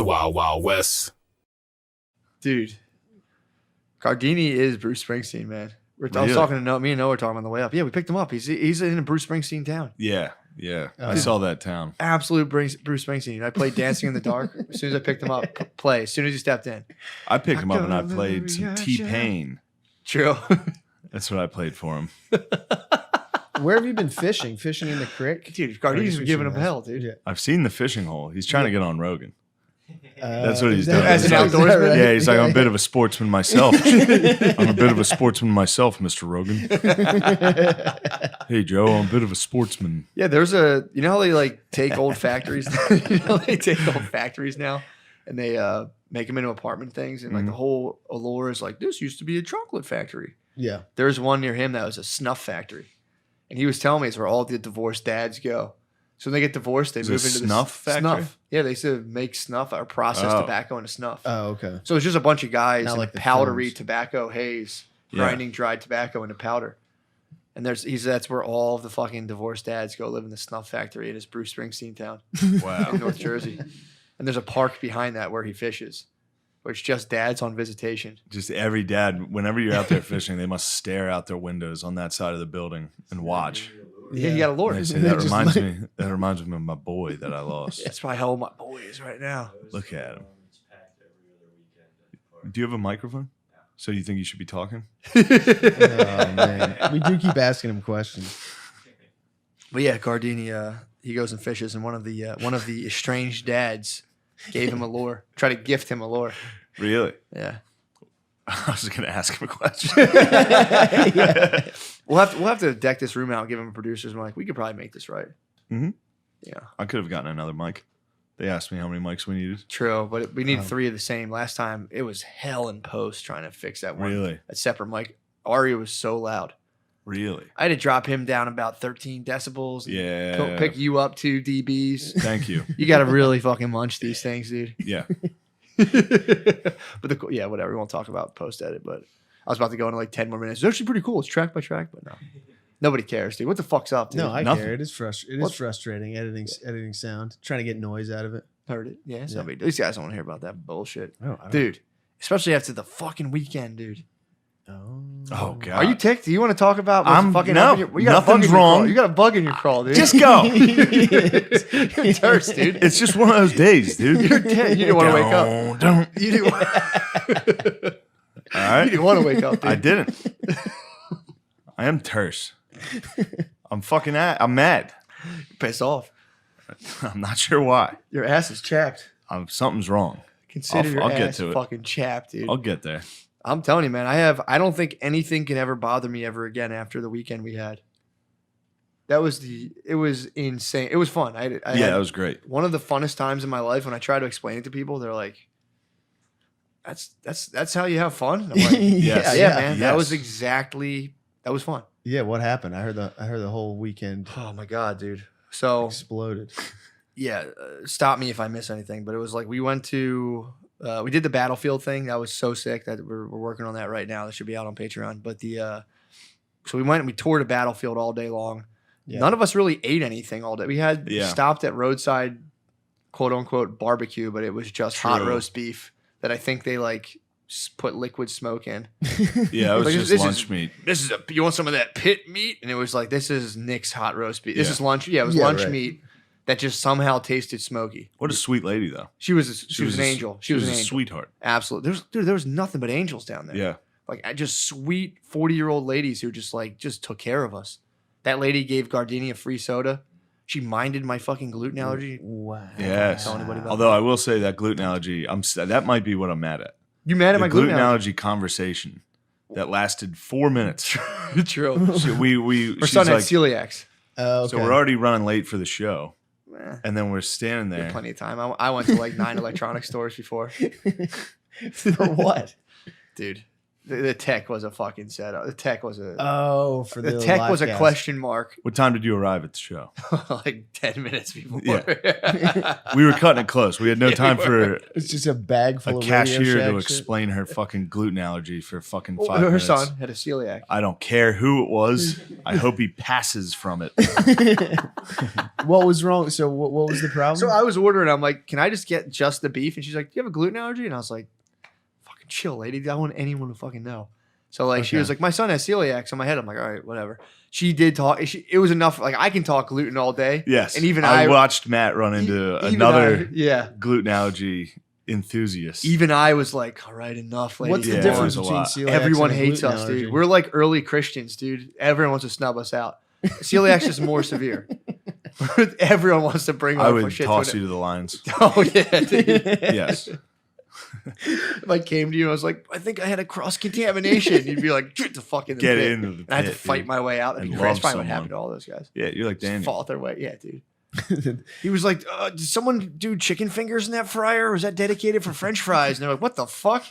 the Wild Wild West. Dude, Gardini is Bruce Springsteen, man. Really? I was talking to Noah. Me and Noah were talking on the way up. Yeah, we picked him up. He's in a Bruce Springsteen town. Yeah. I saw that town. Absolute Bruce Springsteen. I played Dancing in the Dark. As soon as I picked him up, play. As soon as he stepped in. I picked him up and I played some T-Pain. True. That's what I played for him. Where have you been fishing? Fishing in the creek? Dude, Gardini's been giving him hell, dude. Yeah. I've seen the fishing hole. He's trying to get on Rogan. That's what he's doing. As an outdoorsman? Right? Yeah, he's like, I'm a bit of a sportsman myself. I'm a bit of a sportsman myself, Mr. Rogan. Hey, Joe, I'm a bit of a sportsman. Yeah, there's you know how they like take old factories? They take old factories now and they make them into apartment things. And like the whole allure is like, this used to be a chocolate factory. Yeah. There's one near him that was a snuff factory. And he was telling me it's where all the divorced dads go. So when they get divorced, they move into snuff factory? Snuff. Yeah, they used to make snuff or process tobacco into snuff. Oh, okay. So it's just a bunch of guys Not in like the powdery films. tobacco haze, grinding dried tobacco into powder. And that's where all of the fucking divorced dads go live in the snuff factory in his Bruce Springsteen town Wow. in North Jersey. And there's a park behind that where he fishes, where it's just dads on visitation. Just every dad, whenever you're out there fishing, they must stare out their windows on that side of the building and watch. Yeah, you got a lure. And they say, that reminds me of my boy that I lost. That's probably how old my boy is right now. Look at him. Do you have a microphone? So you think you should be talking? Oh, man. We do keep asking him questions. But yeah, Gardini, he goes and fishes, and one of the estranged dads gave him a lure, tried to gift him a lure. Really? Yeah. I was going to ask him a question. We'll have to deck this room out and give him a producer's mic. We could probably make this right. Mm-hmm. Yeah. I could have gotten another mic. They asked me how many mics we needed. True, but we need 3 of the same. Last time, it was hell in post trying to fix that one. Really? A separate mic. Ari was so loud. Really? I had to drop him down about 13 decibels. And Yeah. Pick you up 2 dBs. Thank you. You got to really fucking munch these things, dude. Yeah. But whatever. We won't talk about post edit, but I was about to go into like 10 more minutes. It's actually pretty cool. It's track by track, but no. Nobody cares, dude. What the fuck's up, dude? No, I Nothing. care. It is frustrating editing sound, trying to get noise out of it. Heard it. Yeah, these guys don't want to hear about that bullshit. Oh, I don't- Dude, especially after the fucking weekend, dude. Oh, God. Are you ticked? Do you want to talk about what's I'm- fucking no, you got a bug nothing's in your wrong. crawl. You got a bug in your crawl, dude. Just go. You're terse, dude. It's just one of those days, dude. You're dead. You didn't want to wake up. Don't. You didn't want All right. You didn't want to wake up, dude. I didn't. I am terse. I'm mad. Pissed off. I'm not sure why. Your ass is chapped. Something's wrong. Consider your I'll ass get to it. fucking chapped, dude. I'll get there. I'm telling you, man. I don't think anything can ever bother me ever again after the weekend we had. It was insane. It was fun. That was great. One of the funnest times in my life. When I try to explain it to people, they're like, "That's how you have fun." I'm like, Yes. yeah, man. Yes. That was fun. Yeah, what happened? I heard the whole weekend Oh my god, dude. So exploded. yeah, stop me if I miss anything. But it was like we went to we did the battlefield thing. That was so sick that we're working on that right now. That should be out on Patreon. But so we went and we toured a battlefield all day long. Yeah. None of us really ate anything all day. We Yeah. stopped at roadside, quote unquote barbecue, but it was just hot True. roast beef that I think they like put liquid smoke in. Yeah, it was Like, just this lunch is- meat. You want some of that pit meat? And it was like, this is Nick's hot roast beef. This Yeah. is lunch. Yeah, it was Yeah, lunch right. meat that just somehow tasted smoky. What a sweet lady, though. She was an angel. She was an a angel. sweetheart. Absolutely. There was nothing but angels down there. Yeah. Like just sweet 40-year-old ladies who just took care of us. That lady gave Gardini a free soda. She minded my fucking gluten allergy. Wow. Yes. Tell anybody about Although I will say that gluten allergy, that might be what I'm mad at. You mad at The my gluten gluten allergy? allergy conversation that lasted 4 minutes. True. So Her she's son had like, celiacs. Oh, okay. so we're already running late for the show, Eh, and then we're standing we had there. plenty of time. I went to like 9 electronic stores before. For what? Dude, The tech was a fucking setup. The tech was a for the tech live was a cast. question mark. What time did you arrive at the show? Like 10 minutes before. Yeah. We were cutting it close. We had no time for It's just a bag full a of cashier Radio to Shack shit. explain her fucking gluten allergy for fucking Well, 5 her minutes. son had a celiac. I don't care who it was. I hope he passes from it. What was wrong? So what was the problem? So I was ordering. I'm like, can I just get just the beef? And she's like, do you have a gluten allergy? And I was like, fucking chill, lady. I don't want anyone to fucking know. So like she Okay. was like, my son has celiac. So in my head, I'm like, all right, whatever. She did talk. It was enough. Like I can talk gluten all day. Yes. And even I I watched Matt run into even another yeah. gluten allergy enthusiast. Even I was like, all right, enough, lady. What's the Yeah, difference it was a between lot. celiac Everyone and a hates gluten us, allergy? dude. We're like early Christians, dude. Everyone wants to snub us out. Celiac's just more severe. Everyone wants to bring I our would shit toss to you to the lions. Oh yeah, dude. Yes. If I came to you and I was like, I think I had a cross contamination, you'd be like, get the fuck in the Get pit. into the And I had to pit, fight dude. my way out. That'd be And great. That's love probably what someone. happened to all those guys. Yeah, you're like Just Daniel. fought their way. Yeah, dude. He was like, did someone do chicken fingers in that fryer? Or was that dedicated for French fries? And they're like, what the fuck?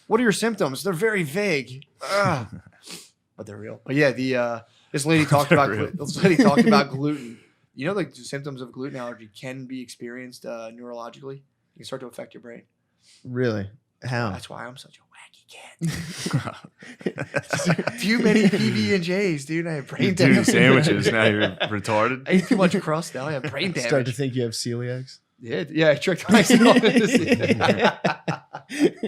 What are your symptoms? They're very vague. But they're real. But yeah, this lady talked They're about real. this lady talked about gluten. You know, like the symptoms of gluten allergy can be experienced neurologically. It can start to affect your brain. Really? How? That's why I'm such a wacky cat. Too many PB&Js, dude. I have brain Dude, damage. sandwiches. Now you're retarded. I eat too much crust now. I have brain damage. Start to think you have celiacs. Yeah, I tricked myself into seeing it.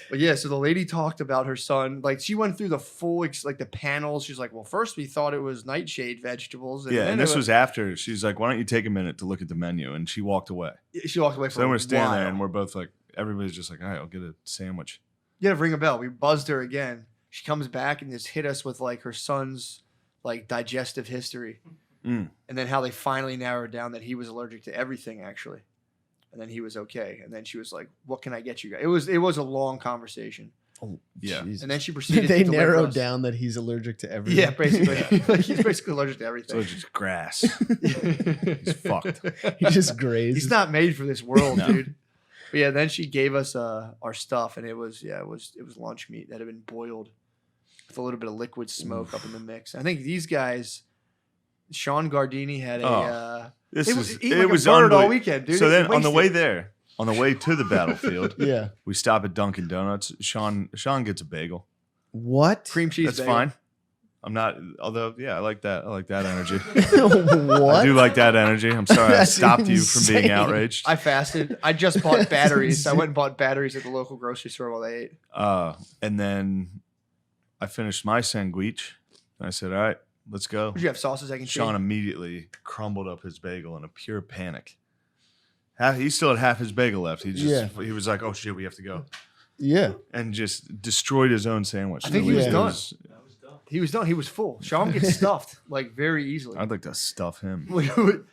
But yeah, so the lady talked about her son. Like she went through the full, like the panels. She's like, well, first we thought it was nightshade vegetables. Yeah, then and it this was after. She's like, why don't you take a minute to look at the menu? And she walked away. She walked away So from then a we're standing there while. and we're both like, everybody's just like, all right, I'll get a sandwich. You gotta ring a bell. We buzzed her again. She comes back and just hit us with like her son's like digestive history. Mm. And then how they finally narrowed down that he was allergic to everything actually. And then he was okay. And then she was like, what can I get you guys? It was a long conversation. Oh, Yeah. Jesus. And then she proceeded they to deliver narrowed us. down that he's allergic to everything. Yeah, basically. Like, he's basically allergic to So everything. it's just grass. He's fucked. He just grazed. He's not made for this world, No. dude. But yeah, then she gave us our stuff, and it was lunch meat that had been boiled with a little bit of liquid smoke up in the mix. I think these guys, Sean Gardini had a. This It is was it was bird all unbelievable. weekend, dude. So It then on the wasted. way there, on the way to the battlefield, Yeah. we stop at Dunkin' Donuts. Sean gets a bagel. What? cream cheese. That's bagel. fine. I'm not. Although, yeah, I like that. I like that energy. What? I do like that energy. I'm sorry I That's stopped you from being insane. outraged. I fasted. I just bought batteries. I went and bought batteries at the local grocery store while they ate. And then I finished my sandwich. And I said, all right, let's go. Did you have sausage, egg, and cheese? Sean immediately crumbled up his bagel in a pure panic. He still had half his bagel left. He was like, oh shit, we have to go. Yeah. And just destroyed his own sandwich. I think he was It done. He was done. He was full. Sean gets stuffed like very easily. I'd like to stuff him.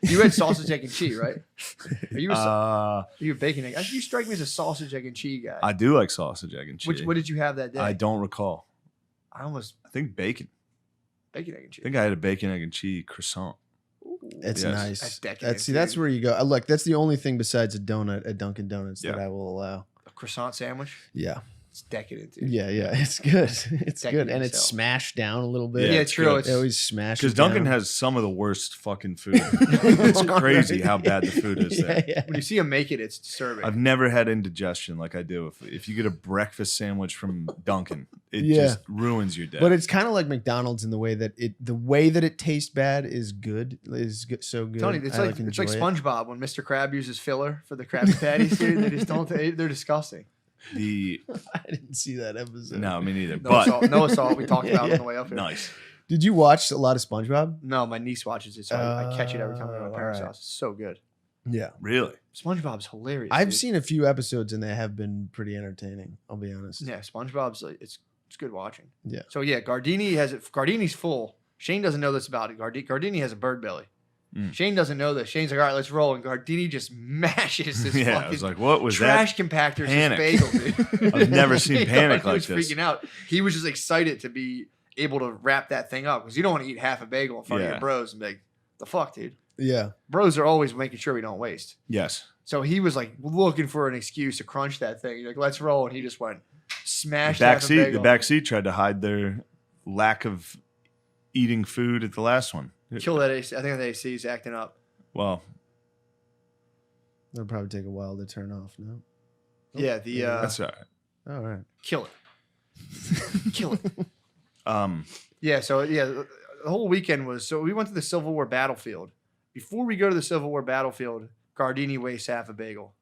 You had sausage, egg, and cheese, right? Are you Uh, you a bacon egg? You strike me as a sausage, egg, and cheese guy. I do like sausage, egg, and cheese. What did you have that day? I don't recall. I almost I think bacon. bacon, egg, and I cheese. think I had a bacon, egg, and cheese croissant. It's Yes. nice. That's decadent, That's dude. where you go. Look, that's the only thing besides a donut at Dunkin' Donuts that Yeah. I will allow. A croissant sandwich. Yeah. It's decadent, dude. Yeah, it's good. It's Decadent good. And as it's hell. smashed down a little bit. Yeah, it's true. good. It's, They always smash Because it Dunkin' down. has some of the worst fucking food. It's crazy how bad the food is there. Yeah. when you see him make it, it's disturbing. I've never had indigestion like I do. If you get a breakfast sandwich from Dunkin', it Yeah. just ruins your day. But it's kind of like McDonald's in the way that it tastes bad is good. So good. Tony, it's I like enjoy it. SpongeBob when Mr. Krab uses filler for the Krabby Patties, dude. They just don't. They're disgusting. the I didn't see that episode. no, me neither. Noah But saw it. We talked about it on the way up here. nice. Did you watch a lot of SpongeBob? No, my niece watches it, so I catch it every time I go to my parents' alright. house. It's so good. Yeah. Really? SpongeBob's hilarious. I've dude. seen a few episodes and they have been pretty entertaining. I'll be honest. Yeah, SpongeBob's it's good watching. Yeah. So yeah, Gardini has it. Gardini's full. Shane doesn't know this about it. Gardini has a bird belly. Mm. Shane doesn't know this. Shane's like, all right, let's roll. And Gardini just mashes this Yeah, I fucking was like, what was trash compactor Panic. bagel, dude. I've never seen He panic like was this. freaking out. He was just excited to be able to wrap that thing up because you don't want to eat half a bagel in front of Yeah. your bros and be like, the fuck, dude. Yeah. Bros are always making sure we don't waste. Yes. So he was like looking for an excuse to crunch that thing. He's like, let's roll. And he just went, smashed The half a bagel. back seat tried to hide their lack of eating food at the last one. Kill that AC. I think the AC is acting up. Well, It'll probably take a while to turn off. No. Yeah, that's all right. All right. kill it. Kill it. Yeah, so the whole weekend was, so we went to the Civil War battlefield. Before we go to the Civil War battlefield, Gardini wastes half a bagel.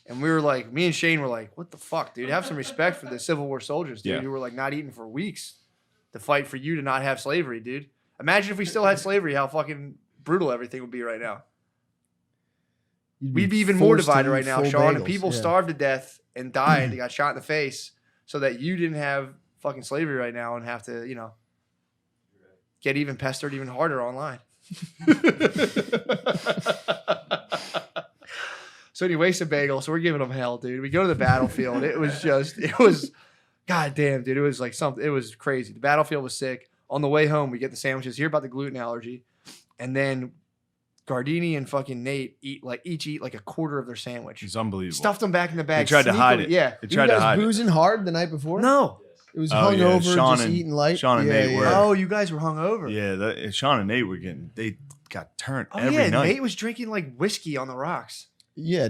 And we were like, me and Shane were like, what the fuck, dude? Have some respect for the Civil War soldiers, dude, who were like not eating for weeks to fight for you to not have slavery, dude. Imagine if we still had slavery, how fucking brutal everything would be right now. We'd be even more divided right now, Sean. And people starved to death and died. They got shot in the face so that you didn't have fucking slavery right now and have to, get even pestered even harder online. So he wastes a bagel. So we're giving him hell, dude. We go to the battlefield. It was, goddamn, dude. It was like something. It was crazy. The battlefield was sick. On the way home, we get the sandwiches. Hear about the gluten allergy, and then Gardini and fucking Nate each eat like a quarter of their sandwich. it's unbelievable. Stuffed them back in the bag. They tried to hide it. Yeah. They tried to hide it. Boozing hard the night before? No. It was Oh, yeah. hungover, Sean just and- eating light. Sean and Nate were. Oh, you guys were hungover. Yeah, Sean and Nate they got turned Oh, every yeah. night. Nate was drinking like whiskey on the rocks. Yeah.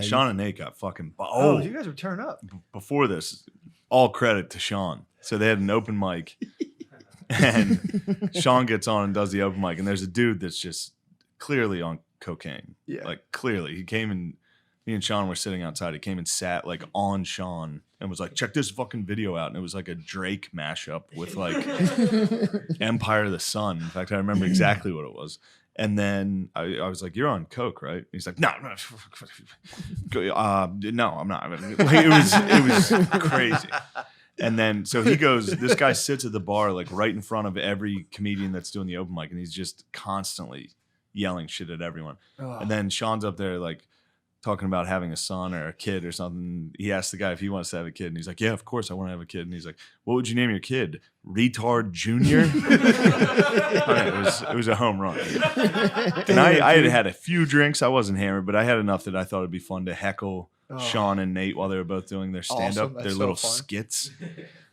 Sean and Nate got fucking. Oh, you guys were turned up. Before this, all credit to Sean. So they had an open mic, and Sean gets on and does the open mic, and there's a dude that's just clearly on cocaine. Yeah. Like clearly, he came and me and Sean were sitting outside. He came and sat like on Sean and was like, "Check this fucking video out." And it was like a Drake mashup with like Empire of the Sun. In fact, I remember exactly what it was. And then I was like, "You're on coke, right?" He's like, "No, no, I'm not." Like, it was crazy. And then so he goes. This guy sits at the bar like right in front of every comedian that's doing the open mic, and he's just constantly yelling shit at everyone. Oh. And then Sean's up there like talking about having a son or a kid or something. He asked the guy if he wants to have a kid, and he's like, "Yeah, of course I want to have a kid." And he's like, "What would you name your kid? Retard Junior?" It was a home run. And I had a few drinks. I wasn't hammered, but I had enough that I thought it'd be fun to heckle Sean and Nate while they were both doing their stand up, Awesome. That's their so little fun. skits.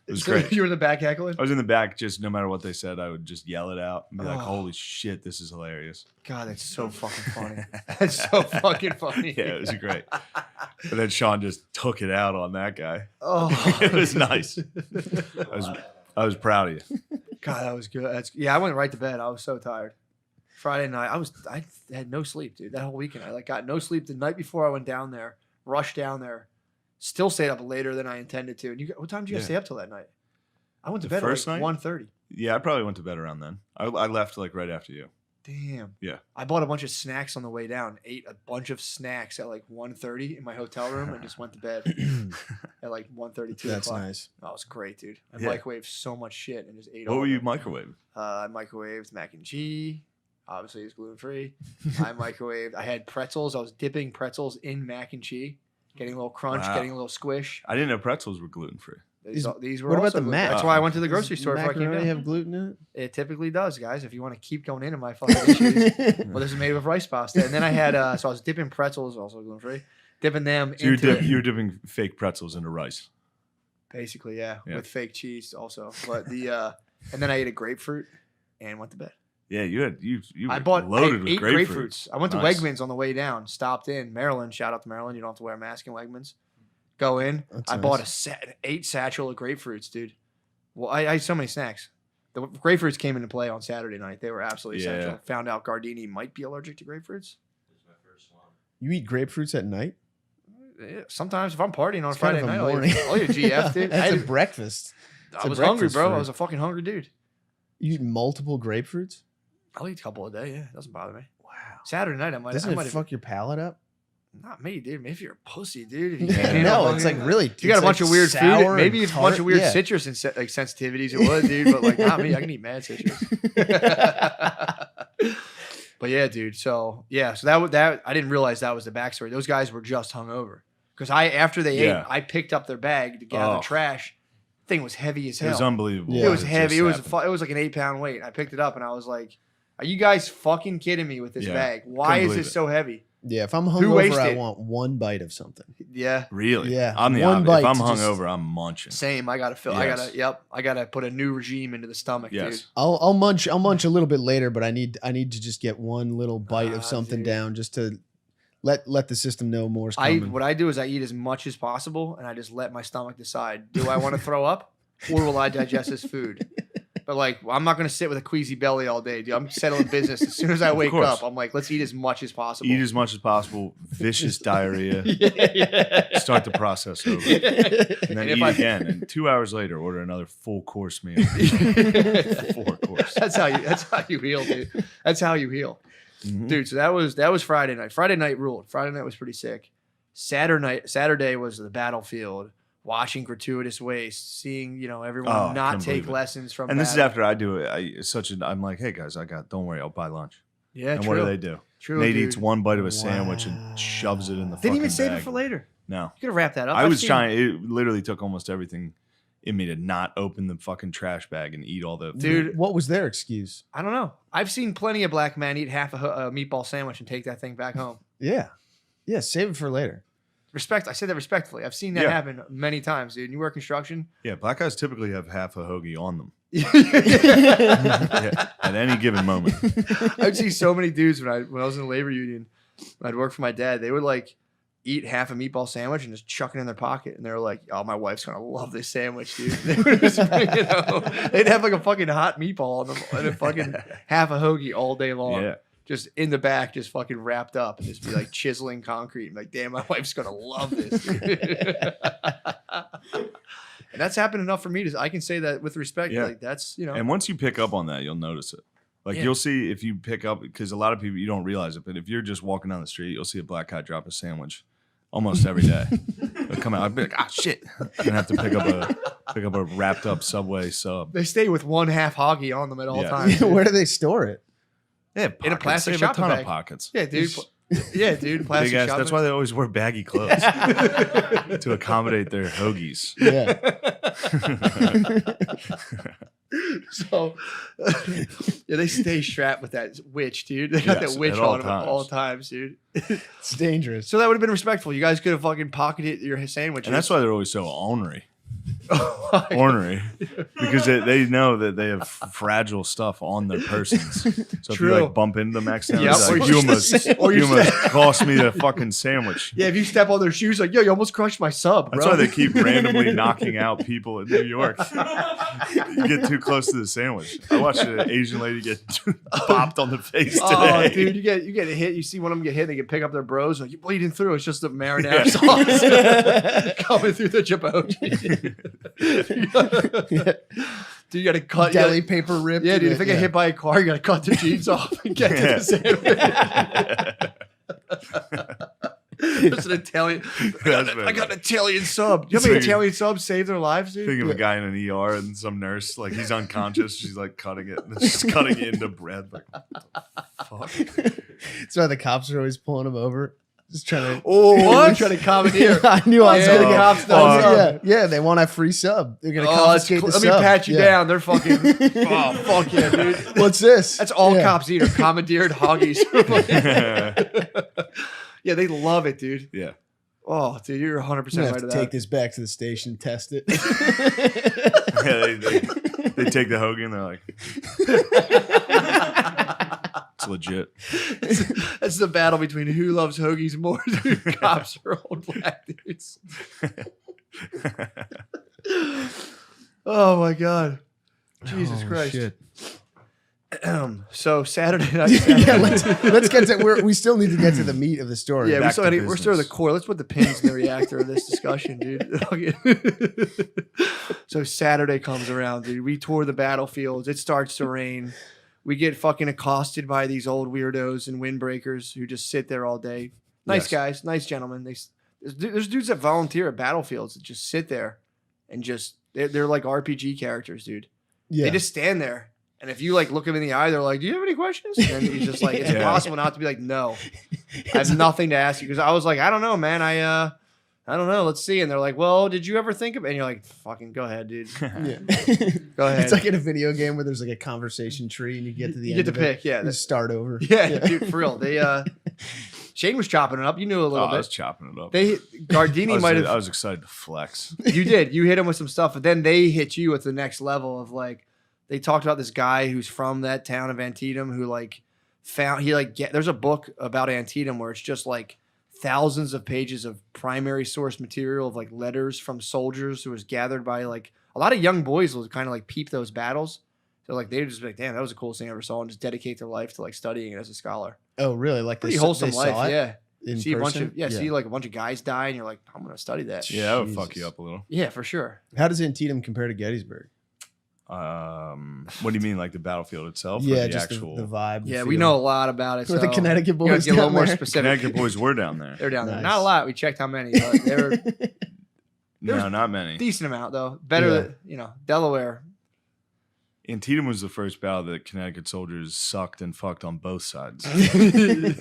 It was So great. you were in the back heckling? I was in the back, just no matter what they said, I would just yell it out and be like, Oh. "Holy shit, this is hilarious!" God, that's so fucking funny. That's so fucking funny. Yeah, it was great. But then Sean just took it out on that guy. Oh, It was nice. I was proud of you. God, that was good. I went right to bed. I was so tired. Friday night, I had no sleep, dude. That whole weekend, I got no sleep. The night before I went down there, rushed down there, still stayed up later than I intended to. And what time did you guys stay up till that night? I went to bed first at like night? 1:30. Yeah, I probably went to bed around then. I left like right after you. Damn. Yeah. I bought a bunch of snacks on the way down. Ate a bunch of snacks at like 1:30 in my hotel room and just went to bed at like 1:32. That's nice. That was great, dude. I Yeah. microwaved so much shit and just ate What all were of you it. microwaving? I microwaved mac and cheese. Obviously, it's gluten free. I microwaved. I had pretzels. I was dipping pretzels in mac and cheese, getting a little crunch, Wow. getting a little squish. I didn't know pretzels were gluten free. These were what about also the gluten- mac? That's why I went to the grocery store before I came Macaroni down. have gluten in it? It typically does, guys. If you want to keep going into my fucking issues. Well, this is made with rice pasta. And then I had, so I was dipping pretzels, also gluten free, dipping them So into you were dipping fake pretzels into rice. basically, yeah, Yeah. with fake cheese also. But and then I ate a grapefruit and went to bed. Yeah, you were I bought loaded eight with grapefruits. I went to Nice. Wegmans on the way down, stopped in Maryland. Shout out to Maryland. You don't have to wear a mask in Wegmans. Go in. That's I nice. bought an 8 satchel of grapefruits, dude. Well, I had so many snacks. The grapefruits came into play on Saturday night. They were absolutely Yeah. essential. Found out Gardini might be allergic to grapefruits. You eat grapefruits at night? Yeah, sometimes if I'm partying on It's kind Friday of a night, morning. I'll eat a GF, dude. That's a I breakfast. a was hungry, breakfast bro. I fruit. was a fucking hungry dude. You eat multiple grapefruits? I'll eat a couple a day. Yeah, it doesn't bother me. Wow. Saturday night, I might. Doesn't I it might fuck your palate up? Not me, dude. Maybe if you're a pussy, dude. If you Yeah. can't handle No, it's like fucking- really. If you got a it's bunch like of weird sour food, maybe and a bunch of tart. weird Yeah. citrus and like sensitivities, it would, dude. But like not me. I can eat mad citrus. But yeah, dude. So that I didn't realize that was the backstory. Those guys were just hungover because after they ate, Yeah. I picked up their bag to get out of Oh. the trash. Thing was heavy as It hell. was unbelievable. Yeah. It was what heavy. just It happened. was like an 8-pound weight. I picked it up and I was like, "Are you guys fucking kidding me with this Yeah. bag? Why Couldn't is believe this it. so heavy?" Yeah, if I'm wasted? hungover, I want one bite of something. Yeah. Really? Yeah, I'm the one opposite. bite If I'm to just- hungover, I'm munching. Same. I gotta fill. Yes. I gotta put a new regime into the stomach, dude. Yes. I'll munch a little bit later, but I need to just get one little bite of something Dude. down just to let the system know more's coming. What I do is I eat as much as possible, and I just let my stomach decide: do I want to throw up, or will I digest this food? But like, I'm not gonna sit with a queasy belly all day, dude. I'm settling business. As soon as I wake course. up, I'm like, let's eat as much as possible. Eat as much as possible. Vicious diarrhea. yeah. Start the process over. Yeah. And then if eat I- again. And 2 hours later, order another full course meal. 4 course. That's how you heal, dude. That's how you heal. Mhm. Dude, so that was Friday night. Friday night ruled. Friday night was pretty sick. Saturday was the battlefield, watching gratuitous waste, seeing everyone Oh, not couldn't take believe it. lessons from. And this is battle. after I do it. I'm like, hey guys, don't worry, I'll buy lunch. Yeah, And true. what do they do? True, Nate dude. eats one bite of a sandwich and shoves it in the Didn't fucking even save bag. it for later. No. You could have wrapped that up. I I've was seen- trying. It literally took almost everything in me to not open the fucking trash bag and eat all the Dude, What was their excuse? I don't know. I've seen plenty of black men eat half a meatball sandwich and take that thing back home. Yeah, save it for later. Respect. I say that respectfully. I've seen that Yeah. happen many times, dude. You work construction. Yeah, black guys typically have half a hoagie on them yeah. at any given moment. I'd see so many dudes when I was in the labor union. When I'd work for my dad. They would like eat half a meatball sandwich and just chuck it in their pocket, and they were like, "Oh, my wife's gonna love this sandwich, dude." They would just, they'd have like a fucking hot meatball on them and a fucking half a hoagie all day long. Yeah. Just in the back, just fucking wrapped up, and just be like chiseling concrete. And like, damn, my wife's gonna love this. Dude. And that's happened enough for me to I can say that with respect. Yeah. Like that's And once you pick up on that, you'll notice it. Like Yeah. you'll see if you pick up, because a lot of people, you don't realize it, but if you're just walking down the street, you'll see a black guy drop a sandwich almost every day. They'll come out, I'll be like, ah, shit. And have to pick up a wrapped up Subway sub. they stay with one half hoggy on them at all Yeah. times. Where do they store it? They have In a pockets. plastic They have shopping a ton bag. of pockets. Yeah, dude. Yeah, dude. Plastic Big ass, shopping. that's why they always wear baggy clothes to accommodate their hoagies. Yeah, So, yeah, they stay strapped with that witch, dude. They got Yes, that witch at all on them at times. all times, dude. it's dangerous. So that would have been respectful. You guys could have fucking pocketed your sandwiches. And that's why they're always so ornery. Ornery. Because they know that they have fragile stuff on their persons. So if you True. like bump into them accidentally, Yeah, it's or like, you you just- almost, or you you almost cost me a fucking sandwich. Yeah, if you step on their shoes, like, yo, you almost crushed my sub, bro. That's why they keep randomly knocking out people in New York. You get too close to the sandwich. I watched an Asian lady get popped on the face Oh, today. dude, you get hit. You see one of them get hit. They can pick up their bros. Like, you bleeding through. It's just the marinara Yeah. sauce coming through the chipotle. Dude, you got to cut. you Deli gotta- paper rip. Yeah, dude. If they get hit by a car, you got to cut the jeans off and get to the sandwich. It's an Italian. I got an Italian sub. You know how many So- Italian subs save their lives, dude? Think of a guy in an ER and some nurse, like he's unconscious. She's like cutting it, and just cutting it into bread. Like, what the fuck? That's why the cops are always pulling him over, just trying to. Oh, what? Trying to commandeer. I knew I was Yeah, gonna get cops I don't was- know. yeah, they want a free sub. They're gonna Oh, confiscate the let sub. me pat you Yeah. down. They're fucking. Oh, fuck yeah, dude. What's this? That's all Yeah. cops eat are commandeered hoggies. Yeah, they love it, dude. Yeah. Oh, dude, you're 100% I'm gonna right have to to that. take this back to the station, and test it. Yeah, they take the hoagie and they're like, it's legit. That's the battle between who loves hoagies more, dude. Cops or old black dudes. Oh my god, Jesus Oh, Christ. shit. So Saturday night. Yeah, let's get to. We still need to get to the meat of the story. Yeah, Back to we're still at the business. core. Let's put the pins in the reactor of this discussion, dude. So Saturday comes around, dude. We tour the battlefields. It starts to rain. We get fucking accosted by these old weirdos and windbreakers who just sit there all day. Nice Yes. guys, nice gentlemen. There's dudes that volunteer at battlefields that just sit there and just they're like RPG characters, dude. yeah. They just stand there. And if you like look him in the eye, they're like, "Do you have any questions?" And he's just like, "It's Yeah. impossible not to be like, no, I have nothing to ask you." Because I was like, "I don't know, man. I don't know. Let's see." And they're like, "Well, did you ever think of?" And you're like, "Fucking go ahead, dude. Yeah. Go ahead." It's like in a video game where there's like a conversation tree and you get to the You end get to of it pick, yeah. and start over. Yeah, dude, for real. They Shane was chopping it up. You knew a little I bit. was chopping it up. Gardini might have. I was excited to flex. You did. You hit him with some stuff, but then they hit you with the next level of like. They talked about this guy who's from that town of Antietam who like there's a book about Antietam where it's just like thousands of pages of primary source material of like letters from soldiers who was gathered by like a lot of young boys will kind of like peep those battles. So like they would just be like, damn, that was the coolest thing I ever saw, and just dedicate their life to like studying it as a scholar. Oh, really? Like Pretty wholesome they life, saw it yeah. in See a bunch person? of see like a bunch of guys die, and you're like, I'm gonna study that. Yeah, that would fuck Jesus. you up a little. Yeah, for sure. How does Antietam compare to Gettysburg? What do you mean, like the battlefield itself? Yeah, or the just actual the vibe. the Yeah, we feel. know a lot about it. With the so Connecticut you gotta boys get a little down more there. specific. Connecticut boys were down there. They're down there. Nice. Not a lot. We checked how many. But they were No, not many. decent amount though. Better Yeah. than Delaware. Antietam was the first battle that Connecticut soldiers sucked and fucked on both sides.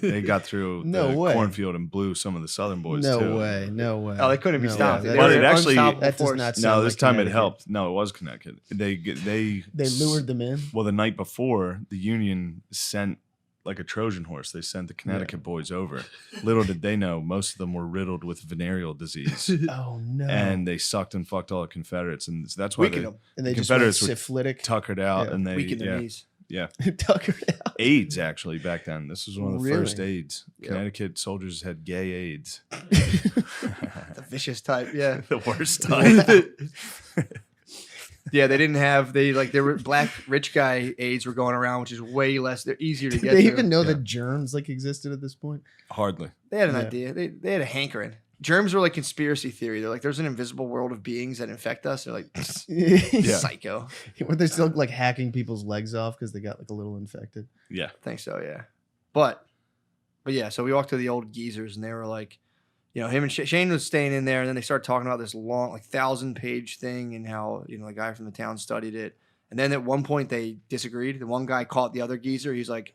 They got through No the way. cornfield and blew some of the southern boys No too. way. No way. Oh, they couldn't be No stopped. way. They But were it actually- unstoppable That does force. not No, sound this like time it Connecticut. helped. No, it was Connecticut. They They lured them in. Well, the night before, the Union sent like a Trojan horse. They sent the Connecticut boys over. Little did they know, most of them were riddled with venereal disease. Oh no. And they sucked and fucked all the Confederates, and that's why Weakened they them. And they the just went Confederates were syphilitic. tuckered out, Yeah. and they Weakened their knees. Tuckered out. AIDS actually back then. This was one of the Really? first AIDS. Yep. Connecticut soldiers had gay AIDS. The vicious type. Yeah. The worst time. Yeah, they didn't have they were black rich guy AIDS were going around, which is way less. They're easier to Did get. they to. even know Yeah. that germs like existed at this point? Hardly. They had an Yeah. idea. They had a hankering. Germs were like conspiracy theory. They're like, there's an invisible world of beings that infect us. They're like, Yeah. psycho. Were they still like hacking people's legs off because they got like a little infected? Yeah. I think so, yeah. But yeah, so we walked to the old geezers, and they were like, him and Shane was staying in there, and then they started talking about this long, like 1,000-page thing, and how the guy from the town studied it. And then at one point they disagreed. The one guy caught the other geezer. He's like,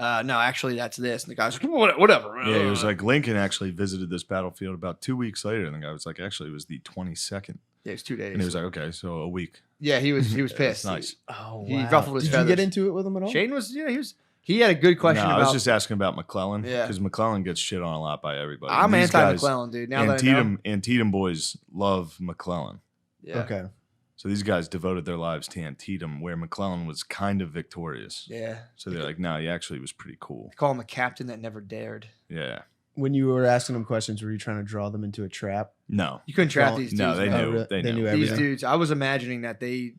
no, actually that's this. And the guy's like, whatever. Yeah, he was like, Lincoln actually visited this battlefield about 2 weeks later. And the guy was like, actually, it was the 22nd. Yeah, it was 2 days. And he was like, okay, so a week. Yeah, he was That's pissed. nice. Oh, He wow. ruffled his Did you get feathers. into it with him at all? Shane was, he had a good question No, I about. was just asking about McClellan. Yeah. Because McClellan gets shit on a lot by everybody. I'm And these guys- anti-McClellan, dude. Now that I know. Antietam boys love McClellan. Yeah. Okay. So these guys devoted their lives to Antietam, where McClellan was kind of victorious. Yeah. So they're like, no, he actually was pretty cool. They call him a captain that never dared. Yeah. When you were asking them questions, were you trying to draw them into a trap? No. You couldn't trap Well, these dudes. No, they man. knew. really? They They knew. knew These everything. dudes, I was imagining that they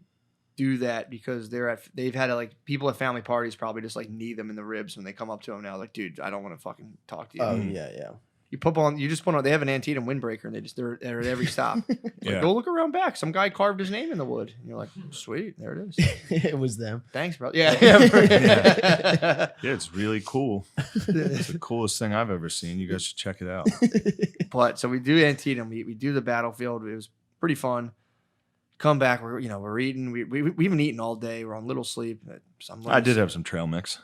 do that because they've had people at family parties probably just like knee them in the ribs when they come up to them now. Like, dude, I don't want to fucking talk to you. Oh Mhm. yeah. You just put on. They have an Antietam windbreaker, and they're at every stop. Yeah. Like, go look around back. Some guy carved his name in the wood. And you're like, sweet, there it is. It was them. Thanks, bro. Yeah, yeah. Yeah, it's really cool. It's the coolest thing I've ever seen. You guys should check it out. But so we do Antietam. We do the battlefield. It was pretty fun. Come back. We're eating. We haven't eaten all day. We're on little sleep. I did have some trail mix.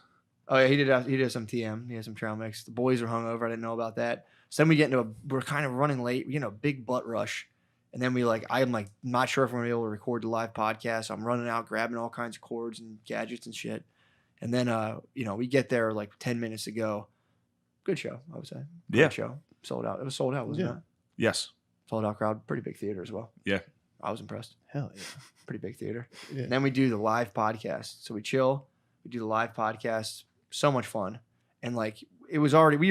Oh yeah, he did some TM. He had some trail mix. The boys were hungover. I didn't know about that. So then we get we're kind of running late. We get a big butt rush, and then I'm like not sure if we're gonna be able to record the live podcast. So I'm running out, grabbing all kinds of cords and gadgets and shit. And then we get there like 10 minutes to go. Good show, I would say. Good Yeah. show. Sold out. It was sold out, wasn't Yeah. it? Yes. Sold out crowd. Pretty big theater as well. Yeah. I was impressed. Hell yeah. Pretty big theater. Yeah. And then we do the live podcast. So we chill. We do the live podcast. So much fun. And we were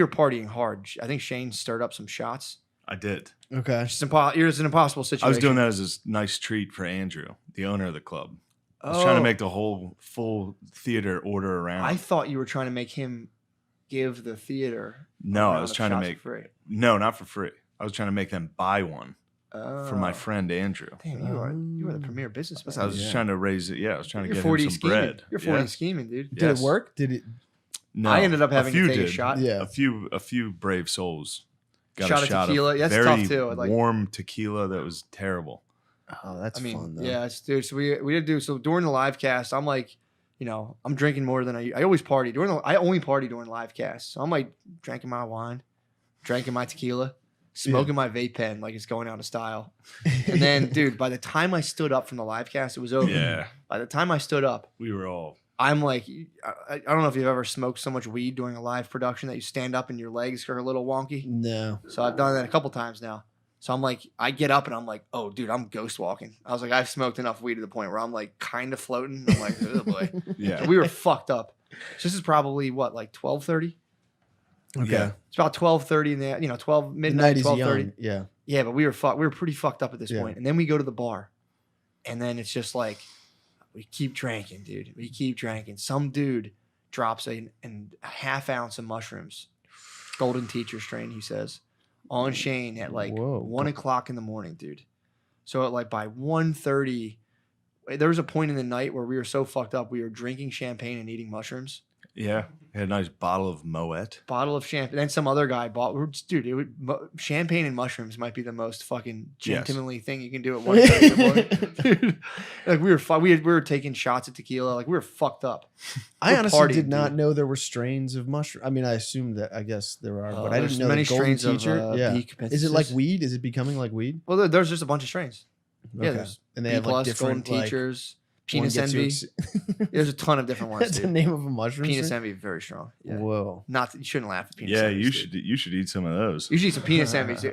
partying hard. I think Shane stirred up some shots. I did. Okay. It was an impossible situation. I was doing that as a nice treat for Andrew, the owner of the club. I was trying to make the whole full theater order around. I thought you were trying to make him give the theater. No, a I round was of trying to shots make for free. No, not for free. I was trying to make them buy one for my Oh. friend Andrew. Damn, you are the premier businessman. I was just trying to raise it. Yeah, I was trying to You're get 40 him some scheming. bread. You're 40 Yes. scheming, dude. Did Yes. it work? Did it? No, I ended up having to few take a did. shot. Yeah. A few brave souls got Shot a of shot tequila. of That's very tough, too. Like- warm tequila that was terrible. Oh, that's fun though. yeah, dude. So we did do so during the live cast. I'm like, I'm drinking more than I always party I only party during live casts. So I'm like drinking my wine, drinking my tequila, smoking my vape pen like it's going out of style. And then, dude, by the time I stood up from the live cast, it was over. Yeah, By the time I stood up, we were all I'm like, I don't know if you've ever smoked so much weed doing a live production that you stand up and your legs are a little wonky. No. So I've done that a couple times now. So I'm like, I get up and I'm like, oh, dude, I'm ghost walking. I was like, I've smoked enough weed to the point where I'm like kind of floating. I'm like, oh boy. Yeah. So we were fucked up. So this is probably what, like 12:30? Okay. Yeah. It's about 12:30 in the 12 midnight, Midnight is 12:30. young. Yeah. Yeah, but we were pretty fucked up at this Yeah. point. And then we go to the bar. And then it's just like we keep drinking, dude. We keep drinking. Some dude drops a half ounce of mushrooms. Golden teacher strain, he says. On Shane at like Whoa. 1 o'clock in the morning, dude. So at like by 1:30, there was a point in the night where we were so fucked up, we were drinking champagne and eating mushrooms. Yeah. Had a nice bottle of Moet. Bottle of champagne. Then some other guy bought. Dude, champagne and mushrooms might be the most fucking gentlemanly thing you can do at 1:30 in the morning. Dude, like we were taking shots at tequila. Like we were fucked up. I We're honestly partying, did not dude. know there were strains of mushroom. I mean, I assumed that. I guess there are, but I There's didn't know many the golden strains teacher. of Yeah. Beak Is it like Penthesis. weed? Is it becoming like weed? Well, there's just a bunch of strains. Yeah, Okay. there's And they B have like plus, different golden like, teachers, one penis gets you envy. There's a ton of different ones. That's the Dude. name of a mushroom. Penis strain? envy, very strong. Yeah. Whoa. Not that you shouldn't laugh at penis. Yeah, envy, you should eat some of those. You should eat some penis envy too.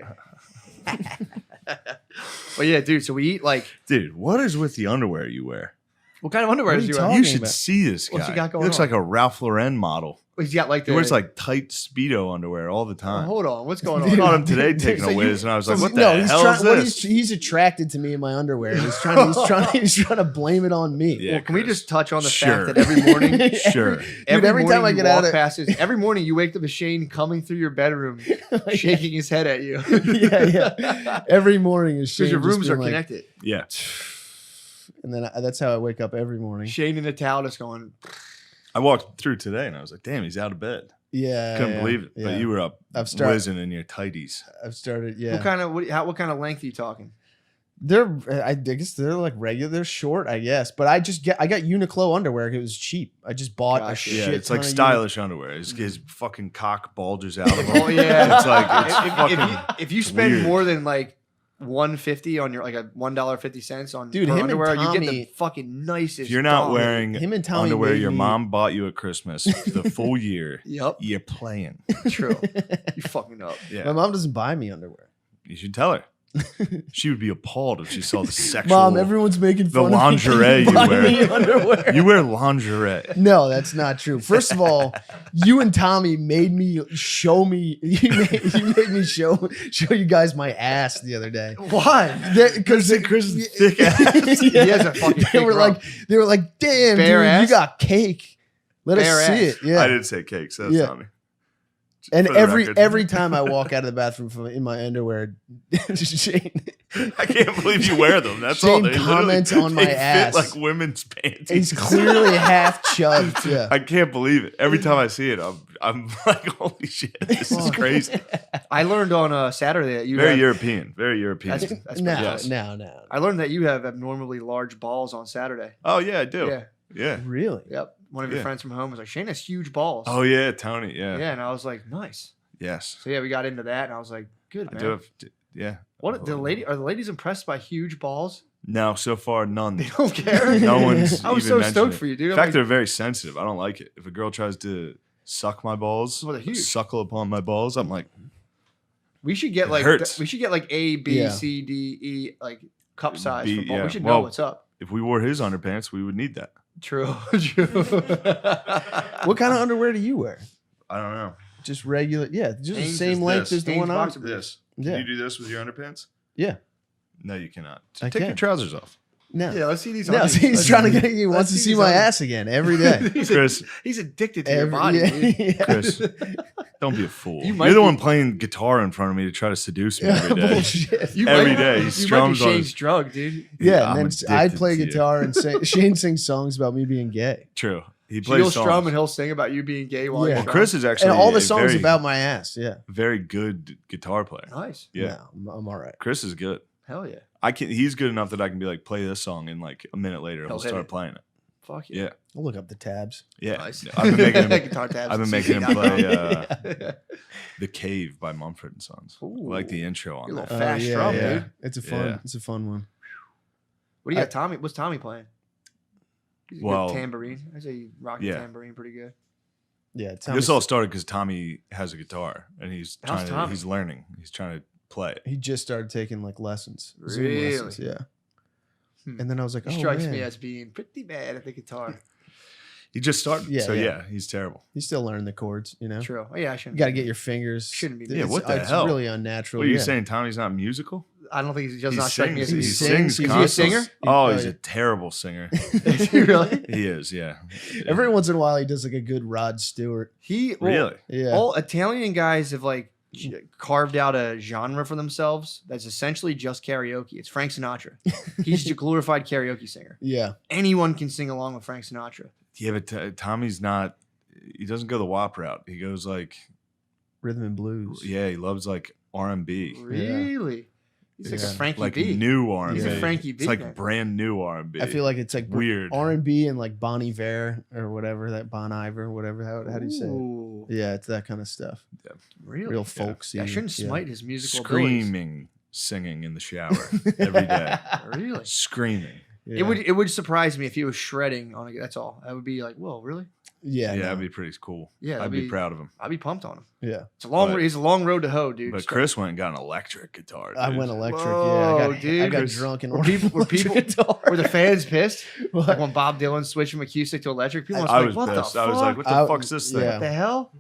But yeah, dude. So we eat like Dude, what is with the underwear you wear? what kind of underwear What are does you he wear? talking You should about? see this guy. What's he got going He looks on? like a Ralph Lauren model. He's got like He wears like tight Speedo underwear all the Oh, time. hold on, what's going I on? saw him today taking So a you- whiz, and I was like, "What the no, he's hell trying. is What this?" he's attracted to me in my underwear. He's trying. He's trying to blame it on me. Yeah, Well, can we Chris. just touch on the Sure. fact that every morning, Sure. Every time I you get out walk of- past every morning you wake up to Shane coming through your bedroom, shaking his head at you. yeah. Every morning is Shane Because your just rooms being are like, connected. Yeah. and then that's how I wake up every morning. Shane in a towel just going. I walked through today, and I was like, "Damn, he's out of bed." Yeah, Couldn't yeah, believe it. yeah. But you were up I've started- whizzing in your tighties. I've started. Yeah, What kind of length are you talking? they're. I guess they're like regular. They're short, I guess. But I got Uniqlo underwear. It was cheap. I just bought a Gotcha. shit. Yeah, it's like ton of stylish underwear. His fucking cock bulges out of him. Oh yeah, It's like it's fucking if you spend weird. more than like $1.50 on your like a $1.50 on Dude, per him and underwear, you get the Tommy- fucking nicest. If you're not dong. wearing Him and Tommy underwear made your me- mom bought you at Christmas the full year, Yep, you're playing. true. You fucking up. My Yeah, mom doesn't buy me underwear. you should tell her. She would be appalled if she saw the sexual. Mom, everyone's making the fun lingerie of me. you Buy me wear. underwear. You wear lingerie. No, that's not true. First of all, you and Tommy made me show me. You made me show you guys my ass the other day. Why? Because Chris's thick ass. He has a fucking They big were rump. they were like, damn, Bare dude, ass? you got cake. Let Bare us see ass. it. Yeah. I didn't say cakes. That's Yeah. Tommy. And For the every record. time I walk out of the bathroom in my underwear, Shane, I can't believe you wear them. That's Shane all. They comments literally- on my they ass. Fit like women's panties. he's clearly half chubbed. Yeah. I can't believe it. Every time I see it, I'm like, holy shit, this is crazy. I learned on Saturday that you Very have, European. Very European. That's No, pretty yes. no. I learned that you have abnormally large balls on Saturday. Oh yeah, I do. Yeah. Yeah. Really? Yep. One of your Yeah. friends from home was like, Shane has huge balls. Oh yeah, Tony. Yeah. Yeah, and I was like, nice. Yes. So yeah, we got into that, and I was like, good I man. do have. Yeah. What are the ladies impressed by huge balls? No, so far none. They don't care. No one's. I was even so mentioned stoked it. for you, dude. In I'm fact, like, they're very sensitive. I don't like it. If a girl tries to suck my balls, Well, they're huge. suckle upon my balls, I'm like, we should get it like hurts. we should get like A, B, Yeah. C, D, E like cup size B, for balls. yeah. We should Well, know what's up. if we wore his underpants, we would need that. True. True. What kind of underwear do you wear? I don't know. Just regular, yeah, just the Hanes same is length this. as the Hanes one on. boxer briefs. This. Yeah. Can you do this with your underpants? Yeah. No, you cannot. I Take your can. trousers off. No. Yeah, let's see these. No, undies. see, he's Let's trying to see- get. He let's wants to see these my undies. ass again every day. Chris, He's addicted to your Every- body, dude. yeah. Chris, don't be a fool. You might You're the be- one playing guitar in front of me to try to seduce me Yeah, every day. bullshit. You Every might- day, he you might be strums on Shane's his- drug, dude. Yeah, I'm and then I addicted play to you. guitar and Shane sings songs about me being gay. True. He So you'll plays strum songs. and he'll sing about you being gay while Yeah. you're Well, Chris is actually And all the a songs very, about my ass. Yeah. very good guitar player. nice. Yeah, No, I'm all right. Chris is good. Hell yeah. I can. He's good enough that I can be like, play this song, and like a minute later, He'll he'll hit start it. playing it. Fuck yeah. Yeah, I'll look up the tabs. yeah. Nice. I've been making him, Guitar tabs I've been and making him CD.com. play "The Cave" by Mumford and Sons. I like the intro on Your that. little fast drum, yeah. dude. It's a fun. Yeah. It's a fun one. What do you got, Tommy? What's Tommy playing? He's a Well, good tambourine. I say he rocked the tambourine pretty good. Yeah, This all started because Tommy has a guitar and he's How's Tommy? he's learning. He's trying to play it. he just started taking like lessons, Zoom Really? lessons, yeah. Hmm. And then I was like, He oh strikes man, me as being pretty bad at the guitar. He just started. Yeah, so yeah. he's terrible. he's still learning the chords, you know. True. Oh, yeah, I You shouldn't. got to get your fingers. Shouldn't be. Yeah, It's- what the it's hell? really unnatural. What are you yeah. saying? Tommy's not musical? I don't think he does He not strike me as sings. a He musician. sings Is he a constantly. singer? Oh, he's a terrible singer. Is he really? He is, yeah. Every once in a while, he does like a good Rod Stewart. He Really? Yeah. All Italian guys have like carved out a genre for themselves that's essentially just karaoke. It's Frank Sinatra. He's a glorified karaoke singer. Yeah. Anyone can sing along with Frank Sinatra. Yeah, but Tommy's not. He doesn't go the WAP route. He goes like, Rhythm and blues. yeah, he loves like R&B, Really? He's like Yeah. a Frankie like B. new R&B. He's a Frankie B It's like man. brand new R&B. I feel like it's like weird. R&B and like Bon Iver or whatever, that Bon Iver, whatever. How do you say it? Ooh, Yeah, it's that kind of stuff. really? Real folksy. I shouldn't yeah. smite his musical abilities. Screaming, singing in the shower every day. Really? Screaming. Yeah. It would surprise me if he was shredding on it. That's all. I would be like, whoa, really? Yeah. Yeah, no. that'd be pretty cool. Yeah, I'd that'd be be- proud of him. I'd be pumped on him. Yeah. It's a long. But- It's a long road to hoe, dude. But Chris went and got an electric guitar. I dude. went electric. Whoa, yeah. I dude. got drunk and Were ordered people- were electric people- guitar. Were the fans pissed? What? Like when Bob Dylan switched from acoustic to electric, people must I be was like, "What pissed. the I was like, fuck? what the fuck's this thing? yeah. What the hell?"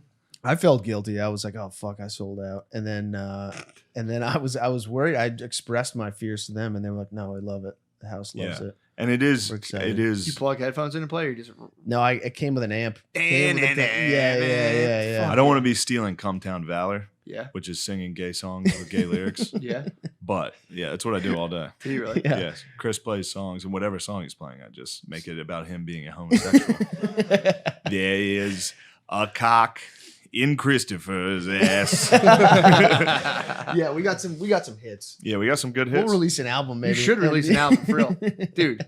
I felt guilty. I was like, "Oh fuck, I sold out." And then I was worried. I expressed my fears to them, and they were like, "No, I love it. The house loves Yeah. it." And it is. We're excited. It You is. plug headphones in and play, or you just No, it came with an amp. Came with a thing. Yeah. I don't want to be stealing "Come Town Valor," yeah, which is singing gay songs with gay lyrics. yeah. But yeah, that's what I do all day. Did you really? Yeah. Yes, Chris plays songs, and whatever song he's playing, I just make it about him being a homosexual. There is a cock in Christopher's ass. Yeah, we got some hits. Yeah, we got some good We'll hits. release an album, maybe. You should release an album for real, dude.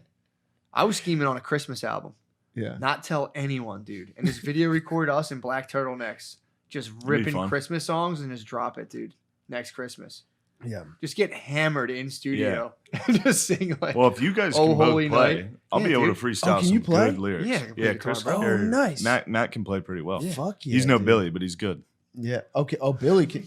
I was scheming on a Christmas album. Yeah. Not tell anyone, dude. And just video record us in black turtlenecks, just ripping fun. Christmas songs and just drop it, dude. Next Christmas, Yeah. just get hammered in studio and just sing like. Well, if you guys Oh, can both Holy play, Night. I'll Yeah, be able dude. to freestyle can some you play? good lyrics. Yeah, I can play guitar, Chris. bro. Oh, or nice. Matt can play pretty well. Fuck yeah. He's no dude. Billy, but he's good. Yeah. Okay. Oh, Billy can.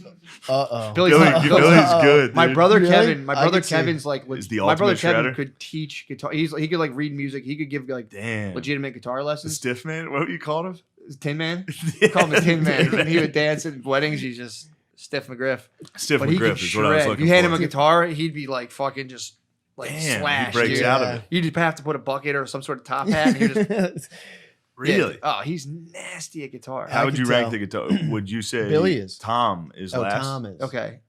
Uh-oh. Billy's Billy- not- Billy's good. My dude. brother Really? Kevin, my I brother could see. Kevin's like, Is the my brother ultimate Kevin shredder? could teach guitar. He could like read music. He could give like Damn. legitimate guitar The lessons. stiff man? What you called him? Tin Man, call him a Tin Man. And he would dance at weddings. He's just stiff McGriff. Stiff But he could McGriff is what I was shred. looking You hand for. him a guitar, he'd be like fucking just like Damn, slash. he breaks dude. out of it. You just have to put a bucket or some sort of top hat. And he just Really? Yeah. Oh, he's nasty at guitar. How would can you rank tell. the guitar? Would you say Billy is. Tom is Oh, last? Tom is. Okay,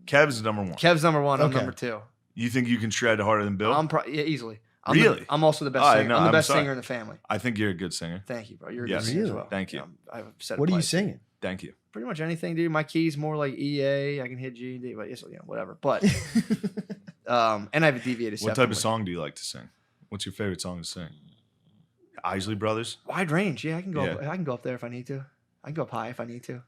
Kev's number one. Kev's number one. I'm Okay. number two. You think you can shred harder than Bill? Yeah, easily. Really? I'm also the best Oh, singer. no, I'm the I'm best sorry. singer in the family. I think you're a good singer. Thank you, bro. You're a Yes. good singer as Really? well. Thank you. I've said What are you twice. singing? Thank you. Pretty much anything, dude. My key's more like EA. I can hit G and D, but yes, whatever. But and I have a deviated. What septum, type of which- song do you like to sing? What's your favorite song to sing? Isley Brothers? Wide range. Yeah, I can go. Yeah. Up, I can go up there if I need to. I can go up high if I need to.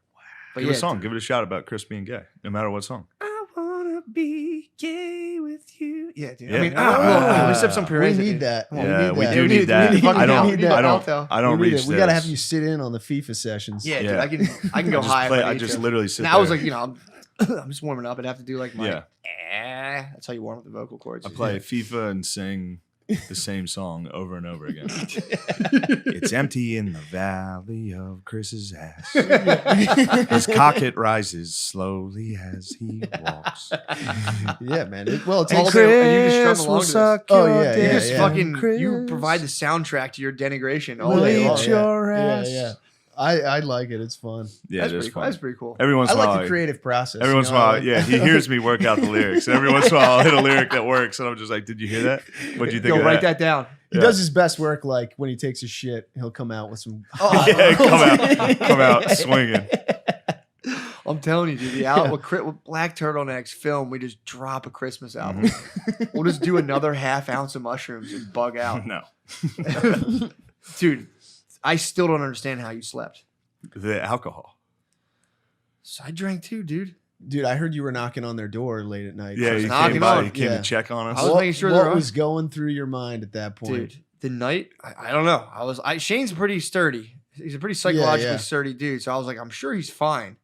But Give yeah, it a song. Give it a shout about Chris being gay, no matter what song. I wanna be gay with you. Yeah, dude. Yeah. I mean, Ah. let's have some We Perez. need that. Come on, Yeah, we that. do We need that. we I don't. we need I that don't. alto. I don't We need reach it. We gotta those. have you sit in on the FIFA sessions. Yeah, dude. Yeah. I can go just high. play- if I I need just to. literally sit And I was there. like, I'm just warming up. I'd have to do like my. Yeah. That's how you warm up the vocal cords. I play FIFA and sing the same song over and over again. It's empty in the valley of Chris's ass. His cocket rises slowly as he walks. Yeah, man. Well, it All takes. day, and you just strum along to this. Oh, yeah, You yeah, just yeah. fucking you provide the soundtrack to your denigration all Will day eat long. your- your yeah, ass. Yeah. I like it. It's fun. Yeah, That's it is pretty cool. fun. That's pretty cool. Every once I in a while, like the creative process. every once in a while, yeah, he hears me work out the lyrics. And every once in a while, I'll hit a lyric that works, and I'm just like, "Did you hear that? What do you think Yo, of write that?" that down. He Yeah. does his best work like when he takes his shit, he'll come out with some. Yeah, come out swinging. I'm telling you, dude. The album with Black Turtlenecks film, we just drop a Christmas album. We'll just do another half ounce of mushrooms and bug out, No, dude. I still don't understand how you slept. the alcohol. So I drank too, dude. Dude, I heard you were knocking on their door late at night. Yeah, was he knocking came by. on. He came Yeah. to check on us. I was What, making sure what they're was going through your mind at that point? Dude, The night, I don't know. Shane's pretty sturdy. He's a pretty psychologically yeah. sturdy dude. So I was like, I'm sure he's fine.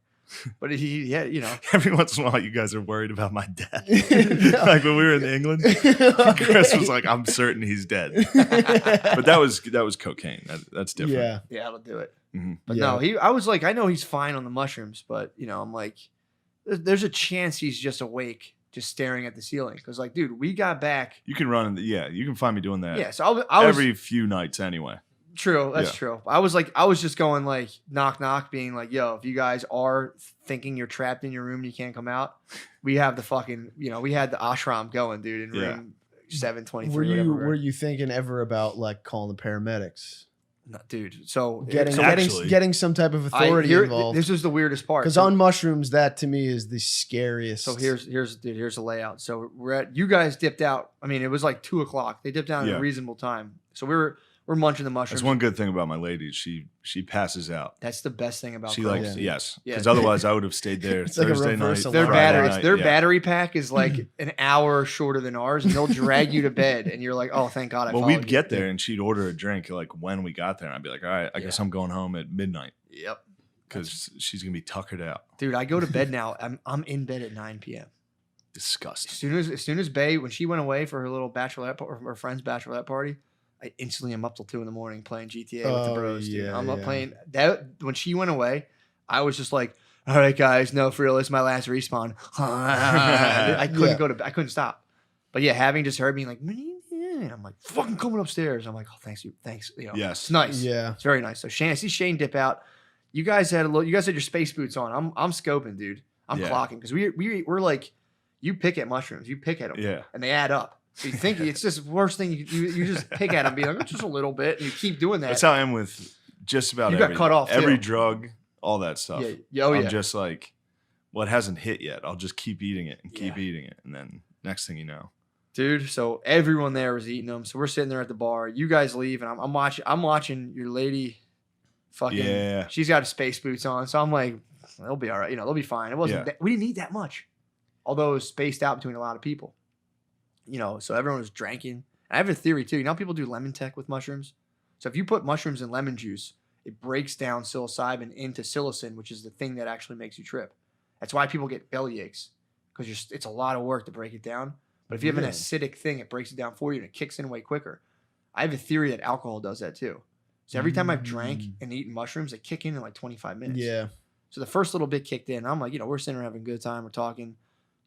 But Every once in a while, you guys are worried about my death. Like when we were in England, Chris was like, "I'm certain he's dead," but that was cocaine. That's different. Yeah, I'll do it. Mm-hmm. But no, I was like, I know he's fine on the mushrooms, but I'm like, there's a chance he's just awake, just staring at the ceiling. Because like, dude, we got back. You can run. You can find me doing that. Yeah, so I was every few nights anyway. True, that's true. I was just going like knock knock, being like, yo, if you guys are thinking you're trapped in your room and you can't come out, we have the fucking we had the ashram going, dude, in room 723. Were you thinking ever about like calling the paramedics? No, dude. So getting some type of authority involved. This was the weirdest part. Because on mushrooms, that to me is the scariest. So here's the layout. So you guys dipped out. I mean, it was like 2:00. They dipped out at a reasonable time. So we're munching the mushrooms. That's one good thing about my lady. She passes out. That's the best thing about. She Coke. likes yes, because otherwise I would have stayed there It's Thursday like a night. reverse Their alarm. battery pack is like an hour shorter than ours, and they'll drag you to bed, and you're like, oh, thank God. Well, we'd get there, and she'd order a drink like when we got there, and I'd be like, all right, I guess I'm going home at midnight. Yep. Because she's gonna be tuckered out. Dude, I go to bed now. I'm in bed at 9 p.m. Disgusting. As soon as Bae, when she went away for her little her friend's bachelorette party, I instantly am up till 2 a.m. playing GTA with the bros, dude. I'm up playing that. When she went away, I was just like, all right, guys, no, for real, it's my last respawn. I couldn't go to bed. I couldn't stop. But yeah, having just heard me like, I'm like, fucking coming upstairs. I'm like, oh, thanks. Yes. It's nice. Yeah. It's very nice. So I see Shane dip out. You guys had your space boots on. I'm scoping, dude. I'm clocking because we're like, you pick at mushrooms, you pick at them, and they add up. So you think it's just the worst thing. You just pick at them, be like, oh, just a little bit, and you keep doing that. That's how I am with just about got cut off, every too. drug, all that stuff. Yeah. I'm just like, well, it hasn't hit yet. I'll just keep eating it and keep eating it, and then next thing you know, dude. So everyone there was eating them. So we're sitting there at the bar. You guys leave, and I'm watching your lady. Fucking she's got space boots on, so I'm like, they'll be all right. They'll be fine. It wasn't. We didn't eat that much, although it was spaced out between a lot of people. So everyone was drinking. I have a theory too. How people do lemon tech with mushrooms? So if you put mushrooms in lemon juice, it breaks down psilocybin into psilocin, which is the thing that actually makes you trip. That's why people get belly aches, because it's a lot of work to break it down. But if you have an acidic thing, it breaks it down for you and it kicks in way quicker. I have a theory that alcohol does that too. So every time I've drank and eaten mushrooms, they kick in like 25 minutes. Yeah. So the first little bit kicked in. I'm like, we're sitting there having a good time. We're talking.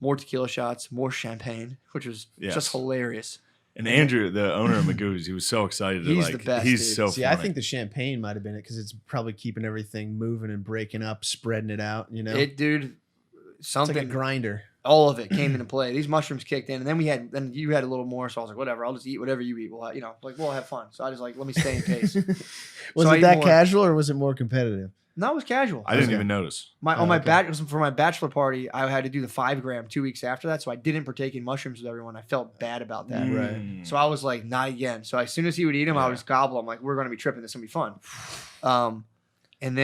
More tequila shots, more champagne, which was just hilarious. And Andrew, the owner of Magoo's, he was so excited. He's the best. He's dude. so See, funny. I think the champagne might have been it because it's probably keeping everything moving and breaking up, spreading it out. Dude, something it's like a grinder. All of it came into play. These mushrooms kicked in, and then you had a little more. So I was like, whatever, I'll just eat whatever you eat. We'll have fun. So I just like, let me stay in pace. Was it that casual or was it more competitive? No, it was casual. I didn't even notice. For my bachelor party, I had to do the 5 gram 2 weeks after that, so I didn't partake in mushrooms with everyone. I felt bad about that. Right. So I was like, not again. So as soon as he would eat them, I would just gobble. I'm like, we're going to be tripping. This is going to be fun. And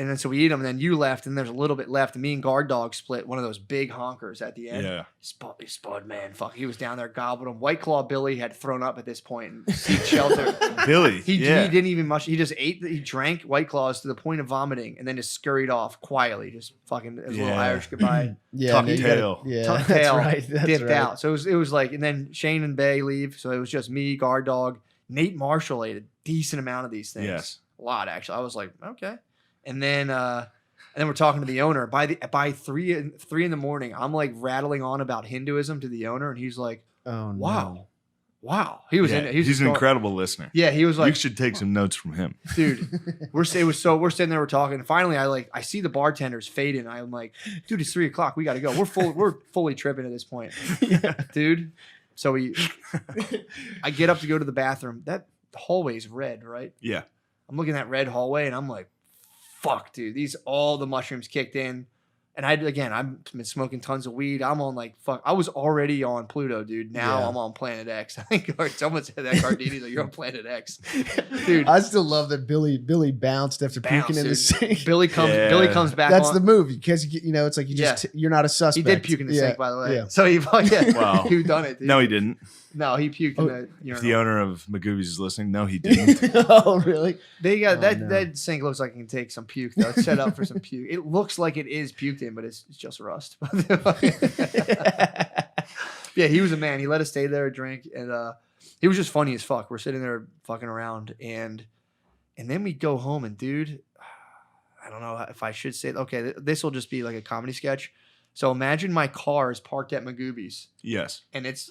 then so we eat them, and then you left, and there's a little bit left. And me and Guard Dog split one of those big honkers at the end. Yeah. Spud, man. Fuck. He was down there gobbling them. White Claw Billy had thrown up at this point and seek shelter. Billy. He didn't even mush. He just he drank White Claws to the point of vomiting and then just scurried off quietly. Just fucking a little Irish goodbye. Tuck tail. Tuck tail. Dipped out. So it was like, and then Shane and Bae leave. So it was just me, Guard Dog. Nate Marshall ate a decent amount of these things. Yes. A lot, actually. I was like, okay. And then we're talking to the owner. By 3 in the morning, I'm like rattling on about Hinduism to the owner, and he's like, "Oh wow." He was he's an incredible listener. Yeah, he was like, you should take some notes from him, dude. We're sitting there, we're talking. And finally, I see the bartenders fade in. I'm like, dude, it's 3:00. We got to go. We're fully tripping at this point, dude. So I get up to go to the bathroom. That hallway's red, right? Yeah. I'm looking at that red hallway, and I'm like, fuck, dude. All the mushrooms kicked in. And I've been smoking tons of weed. I'm on like, fuck. I was already on Pluto, dude. Now Yeah. I'm on Planet X. I think someone said that, Gardini, like, you're on Planet X. Dude. I still love that Billy bounced after puking in the sink. Billy comes back That's on. the movie because it's like you're not a suspect. He did puke in the sink, by the way. Yeah. So he Wow. he done it, dude. No, he didn't. No, he puked in the If urinal. the owner of Magoobies is listening, no, he didn't. Oh, really? They got Oh, that no. that sink looks like it can take some puke though. It's set up for some puke. It looks like it is puked in, but it's just rust. Yeah, he was a man. He let us stay there and drink, and he was just funny as fuck. We're sitting there fucking around, and then we go home, and dude, I don't know if I should say. Okay, this will just be like a comedy sketch. So imagine my car is parked at Magoobies, Yes. and it's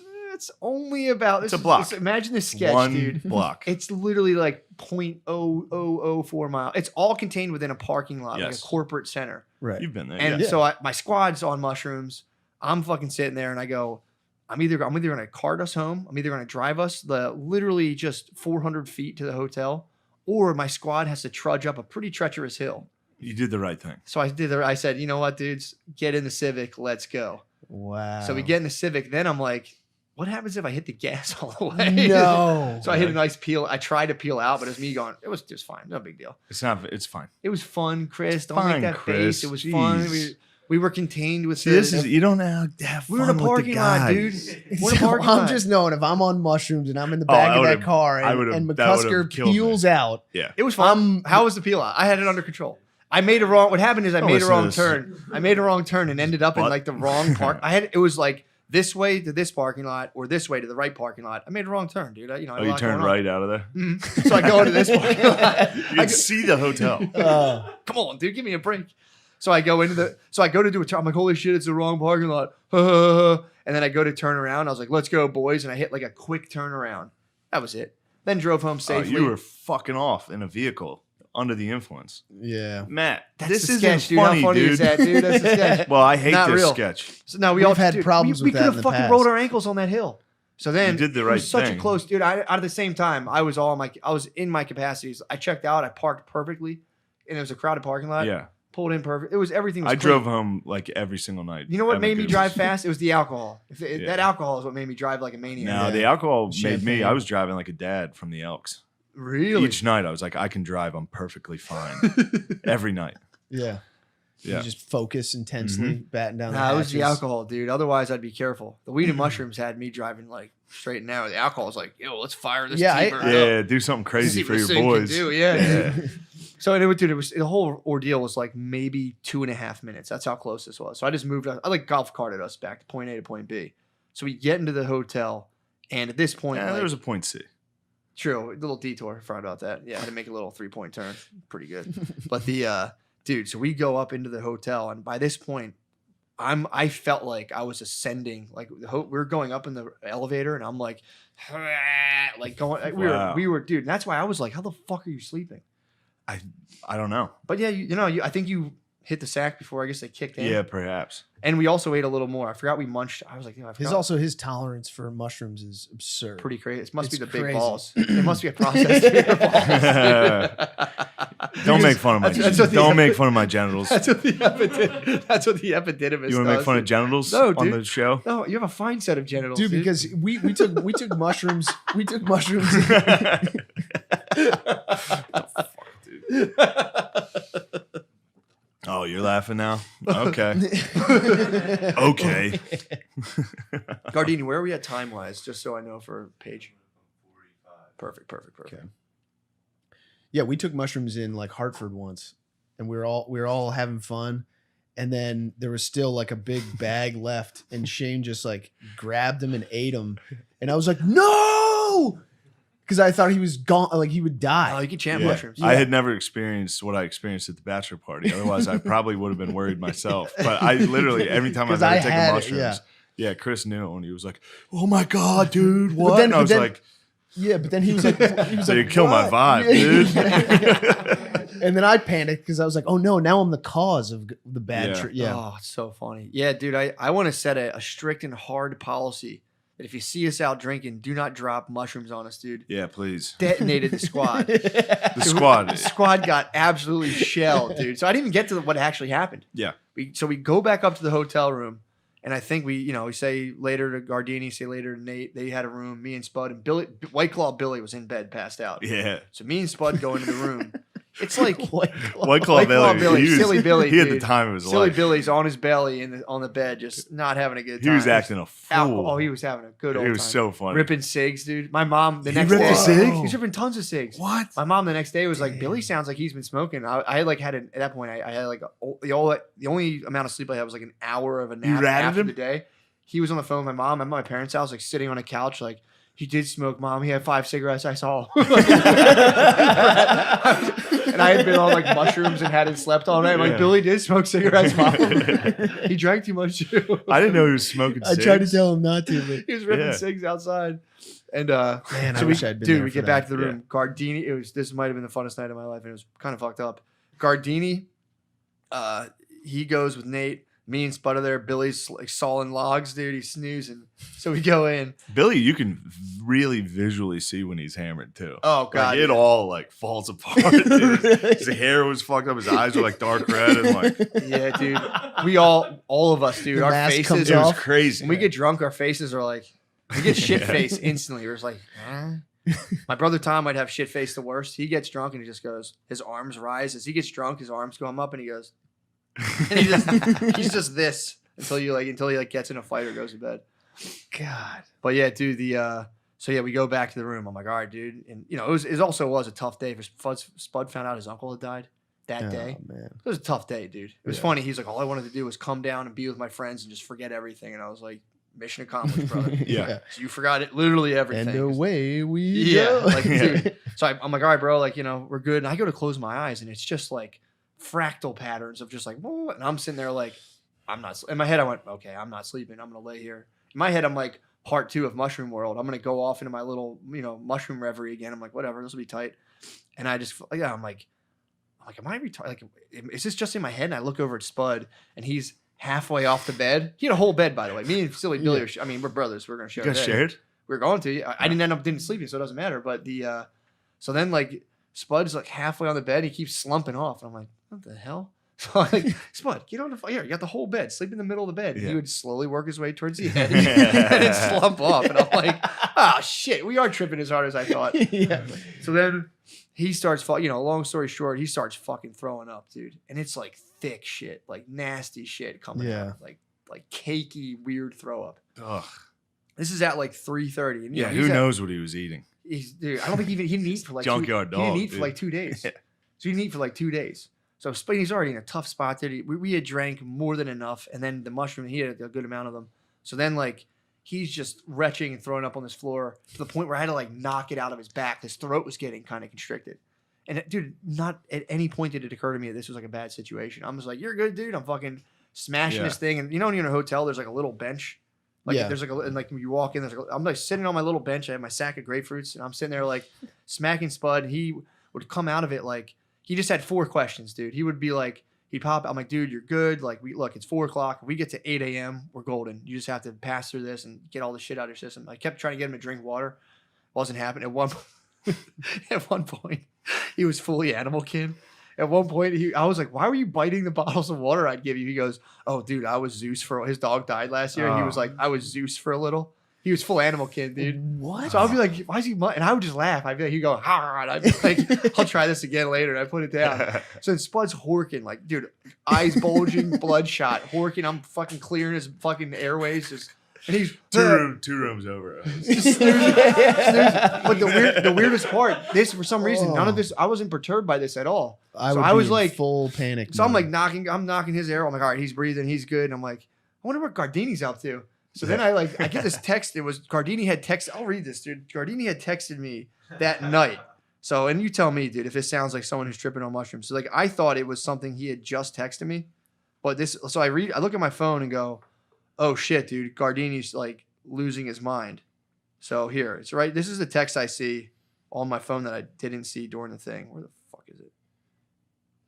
only about It's a block. Imagine this sketch, One dude. block. It's literally like 0.0004 miles. It's all contained within a parking lot, like a Yes. corporate center. Right. You've been there. And yeah. so my squad's on mushrooms. I'm fucking sitting there, and I go, I'm either going to cart us home. I'm either going to drive us literally just 400 feet to the hotel, or my squad has to trudge up a pretty treacherous hill. You did the right thing. So I said, you know what, dudes, get in the Civic, let's go. Wow. So we get in the Civic. Then I'm like, what happens if I hit the gas all the way? No. So I hit a nice peel. I tried to peel out, but it was me going, it was just fine. No big deal. It's not. It's fine. It was fun, Chris. Don't Fine, make that Chris. face. It was fun. Jeez. We were contained with See, this is you don't have fun we were in a with the parking lot, dude. guys. We're in a parking I'm lot. just knowing if I'm on mushrooms and I'm in the Oh, back I of that would've- car I and, would've- and that would've McCusker killed me. peels out. Yeah. It was fun. How was the peel out? I had it under control. I made a wrong. What happened is I Don't made a listen to wrong this. turn. I made a wrong turn and ended up in What? like the wrong park. It was like this way to this parking lot or this way to the right parking lot. I made a wrong turn, dude. I had Oh, a you lot turned going on. right out of there. Mhm. So I go into this parking lot. You can see the hotel. Come on, dude, give me a break. So I go to do a turn. I'm like, holy shit, it's the wrong parking lot. And then I go to turn around. I was like, let's go, boys. And I hit like a quick turnaround. That was it. Then drove home Oh, safely. you were fucking off in a vehicle under the influence. Yeah. Matt, That's this the isn't sketch, dude. funny, How funny dude. is that, dude? That's the sketch. Well, I hate Not this real. sketch. So now we We've all had dude, problems we with that could in have the fucking past. rolled our ankles on that hill. So then You did the it right was such thing. a close, dude. Out of the same time, I was in my capacities. I checked out. I parked perfectly, and it was a crowded parking lot. Yeah. Pulled in perfect. It was everything. Was I clean. drove home like every single night. You know what at made me Magoobies. drive fast? It was the alcohol. Yeah. That alcohol is what made me drive like a maniac. No, Yeah. the alcohol made Champagne. me. I was driving like a dad from the Elks. Really? Each night, I was like, I can drive. I'm perfectly fine. Every night. Yeah. Yeah. You just focus intensely, batting down the Nah, it was the hatches. alcohol, dude. Otherwise, I'd be careful. The weed and mushrooms had me driving like straight and narrow. The alcohol was like, yo, let's fire this Yeah, T-bird up. Yeah, do something See crazy what for this your thing can boys. do, yeah. So dude, it was the whole ordeal was like maybe 2.5 minutes. That's how close this was. So I just moved. I like golf carted us back to point A to point B. So we get into the hotel, and at this point, Yeah, like, there was a point C. true, a little detour. Forgot about that. Yeah, I had to make a little 3-point turn. Pretty good. But the dude, so we go up into the hotel, and by this point, I felt like I was ascending. Like we're going up in the elevator, and I'm like going. Wow. We were, dude. And that's why I was like, how the fuck are you sleeping? I don't know. But yeah, I think you hit the sack before I guess they kicked in. Yeah, perhaps. And we also ate a little more. I forgot we munched. I was like, I forgot. His tolerance for mushrooms is absurd. Pretty crazy. It must be It's the big crazy. balls. It must be a process to your balls. Don't make fun of my. That's what the- Don't make fun of my genitals. That's what the epididymis You want to make fun of genitals No, on dude. the show? No, you have a fine set of genitals, Dude, because we took mushrooms. We took mushrooms. Oh, you're laughing now? Okay. Okay. Gardini, where are we at time wise? Just so I know for Paige. Perfect. Okay. Yeah, we took mushrooms in like Hartford once, and we were all having fun, and then there was still like a big bag left, and Shane just like grabbed them and ate them, and I was like, no, because I thought he was gone, like he would Oh, die. you can champ Yeah. mushrooms. I had never experienced what I experienced at the bachelor party. Otherwise, I probably would have been worried myself. But I literally, every time I've 'Cause ever I taken had it, mushrooms, yeah, Chris knew it when he was like, "Oh my god, dude, what?" then- and I but was then- like, Yeah, but then he was like, "So you kill my "What?" vibe, dude." And then I panicked because I was like, oh no, now I'm the cause of the bad Yeah. trip. Yeah. Oh, it's so funny. Yeah, dude, I want to set a strict and hard policy that if you see us out drinking, do not drop mushrooms on us, dude. Yeah, please. Detonated the squad. The squad. The squad got absolutely shelled, dude. So I didn't even get to what actually happened. Yeah. we go back up to the hotel room, and I think we say later to Gardini, say later to Nate. They had a room. Me and Spud and Billy, White Claw Billy was in bed, passed out. Yeah. So me and Spud go into the room. It's like White Claw Billy. Silly Billy. He had dude. the time of his Silly life. Billy on his belly on the bed, just not having a good time. He was acting a fool. Oh, he was having a good old time. It was so funny. Ripping cigs, dude. My mom the He next ripped day. a cig? He's ripping tons of cigs. What? My mom the next day was like, Billy sounds like he's been smoking. I like had at that point I had like the only amount of sleep I had was like an hour of a nap ratted after him? the day. He was on the phone with my mom. I'm at my parents' house, like sitting on a couch, like he did smoke, Mom. He had 5 cigarettes. I saw. And I had been on like mushrooms and hadn't slept all night. I'm like, Billy did smoke cigarettes, Mom. He drank too much too. I didn't know he was smoking I cigs. tried to tell him not to, but He was ripping Yeah. cigs outside. And man, so I wish I'd been dude, there we for get that. back to the room. Gardini, this might have been the funnest night of my life, and it was kind of fucked up. Gardini, he goes with Nate. Me and Spud are there. Billy's like sawing logs, dude. He's snoozing. So we go in. Billy, you can really visually see when he's hammered too. Oh god, Like, it all like falls apart. His hair was fucked up. His eyes were like dark red and like yeah, dude. We all of us, dude. The Our mask faces. comes it was off. crazy. When we get drunk, our faces are like we get shit Yeah. face instantly. We're just like, My brother Tom might have shit face the worst. He gets drunk and he just goes, his arms rise. As he gets drunk, his arms go up and he goes, and he's just this until he gets in a fight or goes to bed. God. But yeah, dude, so yeah, we go back to the room. I'm like, all right, dude. And it also was a tough day for Spud found out his uncle had died that day. Oh, man. It was a tough day, dude. It was Yeah. funny. He's like, all I wanted to do was come down and be with my friends and just forget everything. And I was like, mission accomplished, brother. Yeah. So you forgot it, literally everything. And away we Yeah, go. like, dude. So I'm like, all right, bro, like, we're good. And I go to close my eyes and it's just like fractal patterns of just like, whoa, and I'm sitting there like, I'm not, in my head, I went, okay, I'm not sleeping. I'm going to lay here. In my head, I'm like, part 2 of Mushroom World. I'm going to go off into my little, mushroom reverie again. I'm like, whatever, this will be tight. And I just, yeah, I'm like, am I retarded? Like, is this just in my head? And I look over at Spud and he's halfway off the bed. He had a whole bed, by the way. Me and Silly Billy, we're brothers. We're going to share You a guys bed. shared? We were going to. I didn't end up sleeping, so it doesn't matter. But so then like Spud's like halfway on the bed. He keeps slumping off. And I'm like, what the hell? So I'm like, Spud, get on the floor. Here, you got the whole bed. Sleep in the middle of the bed. And Yeah. he would slowly work his way towards the edge and then slump off. And I'm like, shit, we are tripping as hard as I thought. Yeah. So then he starts, long story short, he starts fucking throwing up, dude. And it's like thick shit, like nasty shit coming Yeah. out. Like cakey, weird throw up. Ugh. This is at like 3:30. And, Yeah, he's who at- knows what he was eating? Dude, I don't think he didn't eat for like Junkyard he dog, didn't eat for dude. like 2 days. Yeah. So he didn't eat for like 2 days. So Spidey's already in a tough spot. Dude. We had drank more than enough, and then the mushroom, he had a good amount of them. So then like he's just retching and throwing up on this floor to the point where I had to like knock it out of his back. His throat was getting kind of constricted. And dude, not at any point did it occur to me that this was like a bad situation. I'm just like, you're good, dude. I'm fucking smashing Yeah. this thing. And when you're in a hotel, there's like a little bench. Like Yeah. there's like and like when you walk in, I'm like sitting on my little bench. I have my sack of grapefruits, and I'm sitting there like smacking Spud. He would come out of it like he just had 4 questions, dude. He would be like, he'd pop. I'm like, dude, you're good. Like look, it's 4 o'clock. If we get to 8 a.m., we're golden. You just have to pass through this and get all the shit out of your system. I kept trying to get him to drink water. Wasn't happening. At one point, he was fully animal kid. At one point, I was like, why were you biting the bottles of water I'd give you? He goes, oh, dude, I was Zeus for his dog died last year. And he was like, I was Zeus for a little. He was full animal kid, dude. What? So I'd be like, why is he? And I would just laugh. I'd be like, he'd go, ha, and I'd be like, I'll try this again later. And I put it down. So then Spud's horking, like, dude, eyes bulging, bloodshot, horking. I'm fucking clearing his fucking airways. And he's two rooms over. just snoozing. But the weirdest part, this for some reason, none of Oh. this, I wasn't perturbed by this at all. I So would I was be in like- full panic. So I'm mode. like I'm knocking his air. I'm like, all right, he's breathing, he's good. And I'm like, I wonder what Gardini's up to. So then I get this text. It was Gardini had texted. I'll read this, dude. Gardini had texted me that night. So, and you tell me, dude, if it sounds like someone who's tripping on mushrooms. So like, I thought it was something he had just texted me, but so I look at my phone and go, oh shit, dude, Gardini's like losing his mind. So here, it's right. This is the text I see on my phone that I didn't see during the thing. Where the fuck is it?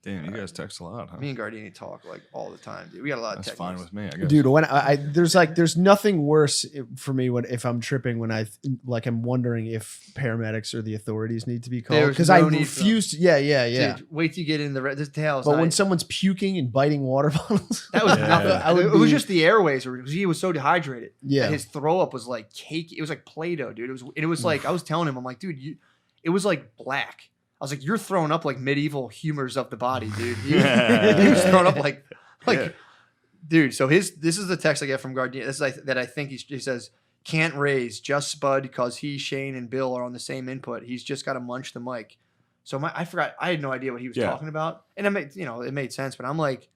Damn, you guys text a lot, huh? Me and Gardini talk like all the time, dude. We got a lot of That's text. fine with me, I guess. Dude, when there's nothing worse for me if I'm tripping when I'm wondering if paramedics or the authorities need to be called There's because no I need for them. refuse to. Yeah. Dude, wait till you get in the details. But when someone's puking and biting water bottles, that was Yeah. nothing. It was just the airways, because he was so dehydrated. Yeah. that his throw up was like cake. It was like Play-Doh, dude. It was like I was telling him, I'm like, dude, it was like black. I was like, you're throwing up like medieval humors of the body, dude. He was throwing up like, Yeah. dude. So this is the text I get from Gardini. This is that I think he says, can't raise, just Spud because he, Shane, and Bill are on the same input. He's just got to munch the mic. So I forgot. I had no idea what he was talking about, and it made sense. But I'm like,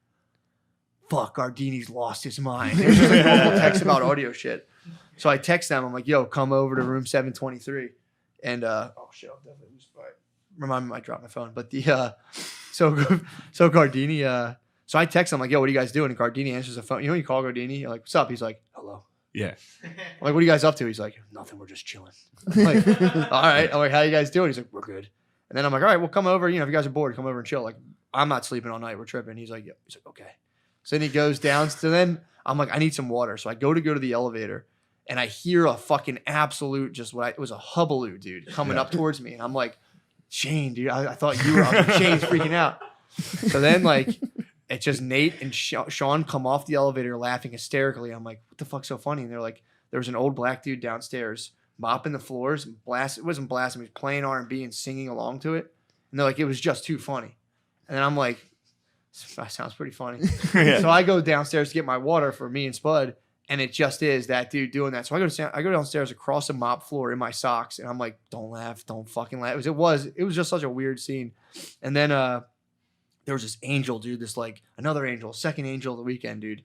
fuck, Gardini's lost his mind. It was just like normal text about audio shit. So I text them. I'm like, yo, come over to room 723, and oh shit, I'll definitely lose. Remind me, I dropped my phone. But so Gardini, so I text him like, yo, what are you guys doing? And Gardini answers the phone. You know, you call Gardini, you're like, what's up? He's like, hello. Yeah. I'm like, what are you guys up to? He's like, nothing. We're just chilling. I'm like, all right. I'm like, how you guys doing? He's like, we're good. And then I'm like, all right, well, come over. You know, if you guys are bored, come over and chill. Like, I'm not sleeping all night. We're tripping. He's like, yeah. He's like, okay. So then he goes down. So then I'm like, I need some water. So I go to the elevator, and I hear a fucking absolute it was a hubbaloo, dude, coming up towards me. And I'm like, Shane, dude, I thought you were up. Shane's freaking out. So then, like, it's just Nate and Sean come off the elevator laughing hysterically. I'm like, what the fuck's so funny? And they're like, there was an old black dude downstairs mopping the floors and it wasn't blasting, he was playing R&B and singing along to it. And they're like, it was just too funny. And then I'm like, that sounds pretty funny. Yeah. So I go downstairs to get my water for me and Spud, and it just is that dude doing that. So I go downstairs across the mop floor in my socks, and I'm like, don't laugh, don't fucking laugh. It was just such a weird scene. And then there was this angel, dude, another angel, second angel of the weekend, dude.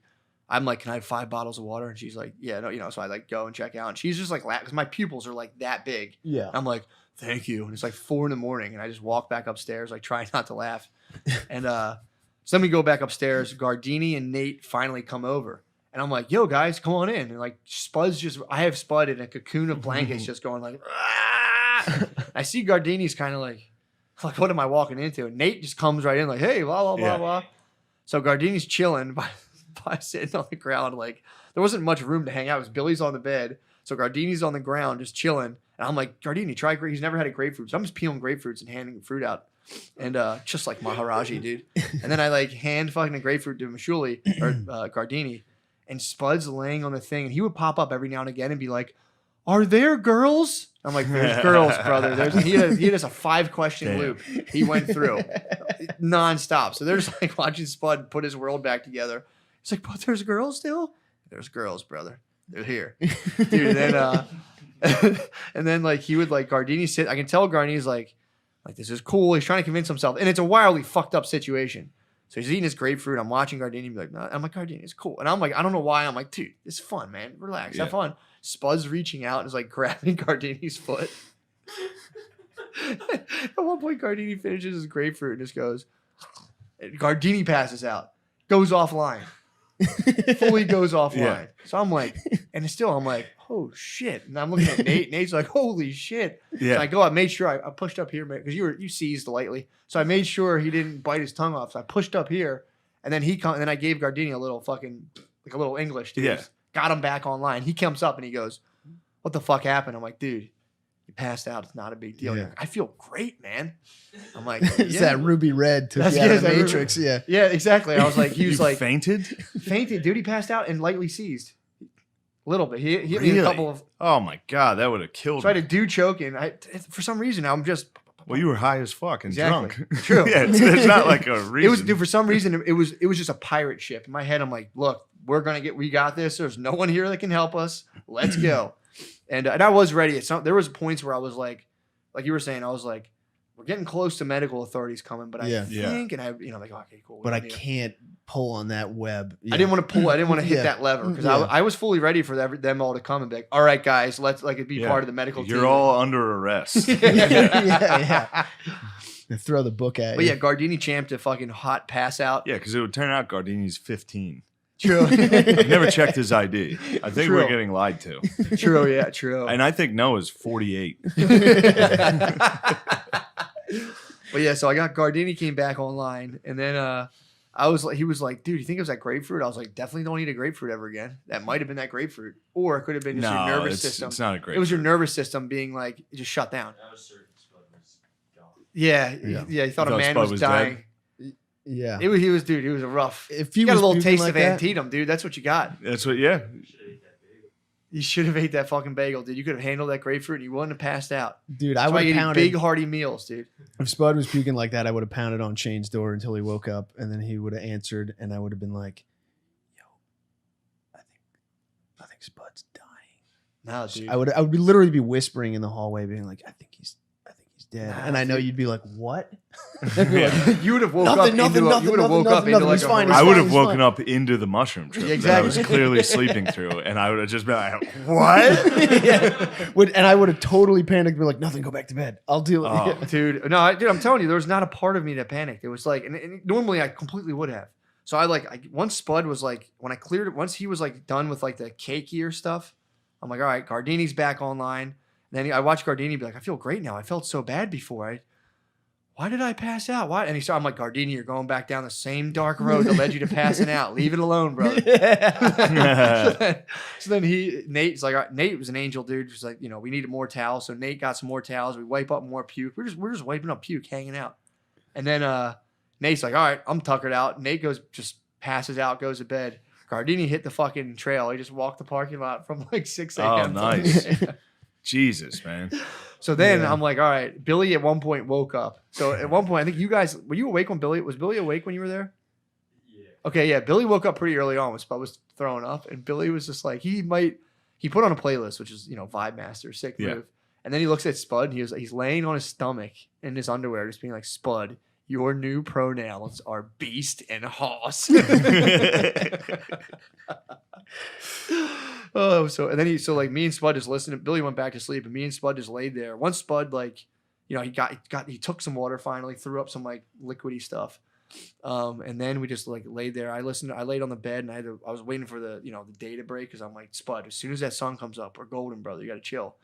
I'm like, can I have 5 bottles of water? And she's like, yeah, no, so I like go and check out, and she's just like, because my pupils are like that big. Yeah. I'm like, thank you. And it's like 4 a.m, and I just walk back upstairs, like trying not to laugh. And so then we go back upstairs. Gardini and Nate finally come over. And I'm like, yo, guys, come on in. And like I have Spud in a cocoon of blankets just going like, ah! I see Gardini's kind of like, what am I walking into? And Nate just comes right in like, hey, blah, blah, blah, blah. So Gardini's chilling by sitting on the ground. Like, there wasn't much room to hang out because Billy's on the bed. So Gardini's on the ground just chilling. And I'm like, Gardini, try grapefruit. He's never had a grapefruit. So I'm just peeling grapefruits and handing fruit out. And just like Maharaji, dude. And then I like hand fucking a grapefruit to Mashuli or Gardini. And Spud's laying on the thing, and he would pop up every now and again and be like, are there girls? I'm like, there's girls, brother. He had us a 5-question loop he went through nonstop. So they're just like watching Spud put his world back together. He's like, but there's girls still? There's girls, brother. They're here. Dude, and then and then like he would like Gardini sit. I can tell Gardini's like this is cool. He's trying to convince himself. And it's a wildly fucked up situation. So he's eating his grapefruit. I'm watching Gardini be like, nah. I'm like, Gardini, it's cool. And I'm like, I don't know why. I'm like, dude, it's fun, man. Relax, have fun. Spud's reaching out and is like grabbing Gardini's foot. At one point, Gardini finishes his grapefruit and just goes, Gardini passes out, goes offline. Fully goes offline. Yeah. So I'm like, and still I'm like, oh shit. And I'm looking at Nate. Nate's like, holy shit. Yeah. So I go, I made sure I pushed up here because you seized lightly. So I made sure he didn't bite his tongue off. So I pushed up here, and then and then I gave Gardini a little fucking like a little English. Dude. Yeah. Got him back online. He comes up and he goes, what the fuck happened? I'm like, dude, you passed out. It's not a big deal. Yeah. Like, I feel great, man. I'm like, it's that ruby red took you out of the Matrix. Yeah. Yeah, exactly. I was like, he was like fainted? Fainted, dude. He passed out and lightly seized. A little bit. He hit me a couple of. Oh my God, that would have killed me. I had a dude choking. For some reason, I'm just. Well, you were high as fuck and drunk. True. Yeah, it's not like a reason. It was, dude, for some reason, it was just a pirate ship. In my head, I'm like, look, we got this. There's no one here that can help us. Let's go. And I was ready. There was points where I was like you were saying, I was like, we're getting close to medical authorities coming, but I think, and I, like, okay, cool. But I can't pull on that web. Yeah. I didn't want to pull. I didn't want to hit that lever because I was fully ready for them all to come and be like, all right, guys, let's like be part of the medical team. You're all under arrest. yeah. Throw the book at you. But yeah, Gardini champed a fucking hot pass out. Yeah, because it would turn out Gardini's 15. True. I've never checked his ID. I think we're getting lied to. True, yeah, true. And I think Noah's 48. But yeah, so I got Gardini came back online, and then he was like, dude, you think it was that grapefruit? I was like, definitely don't eat a grapefruit ever again. That might have been that grapefruit, or it could have been just your nervous system. It's not a grapefruit. It was your nervous system being like it just shut down. I was certain Spud was gone. Yeah. He thought a man Spud was dying. dead? Yeah. He was dude. He was a rough. If he You got a was little puking taste like of that, Antietam, dude. That's what you got. That's what. Yeah. You should have ate that fucking bagel, dude. You could have handled that grapefruit, and you wouldn't have passed out. dude, I That's why would you have eat pounded. big hearty meals, dude. If Spud was puking like that, I would have pounded on Shane's door until he woke up, and then he would have answered, and I would have been like, "Yo, I think Spud's dying." No, dude. I would literally be whispering in the hallway, being like, "I think he's dead," Nah, and I know dude. you'd be like, "What?" You would have woke Nothing, up into nothing, you would have woke up nothing, into like he's a fine, horror- I would have he's woken fine. up into the mushroom trip Yeah, that I was exactly. clearly sleeping through, and I would have just been like, "What?" Yeah. And I would have totally panicked, and be like, "Nothing, go back to bed. I'll deal with Oh. it." dude. No, dude, I'm telling you, there was not a part of me that panicked. It was like, and normally I completely would have. So once Spud was like, when I cleared it, once he was like done with like the cakier stuff, I'm like, all right, Gardini's back online. And then I watched Gardini be like, I feel great now. I felt so bad before. Why did I pass out? Why? And I'm like, Gardini, you're going back down the same dark road that led you to passing out. Leave it alone, brother. So then Nate's like, all right, Nate was an angel, dude. He's like, we needed more towels. So Nate got some more towels. We wipe up more puke. We're just wiping up puke, hanging out. And then Nate's like, all right, I'm tuckered out. Nate just passes out, goes to bed. Gardini hit the fucking trail. He just walked the parking lot from like 6 a.m. Oh, nice. Jesus, man. So then Yeah. I'm like, all right, Billy at one point woke up. So at one point, I think you guys, were you awake when was Billy awake when you were there? Yeah. Okay, yeah. Billy woke up pretty early on when Spud was throwing up. And Billy was just like, he put on a playlist, which is, Vibe Master, sick Yeah. move. And then he looks at Spud and he's laying on his stomach in his underwear, just being like, Spud, your new pronouns are beast and hoss. Oh, and then me and Spud just listened. Billy went back to sleep, and me and Spud just laid there. Once Spud he took some water finally, threw up some like liquidy stuff, and then we just like laid there. I laid on the bed, and I was waiting for the the day to break because I'm like, Spud, as soon as that song comes up, we're golden, brother. You got to chill.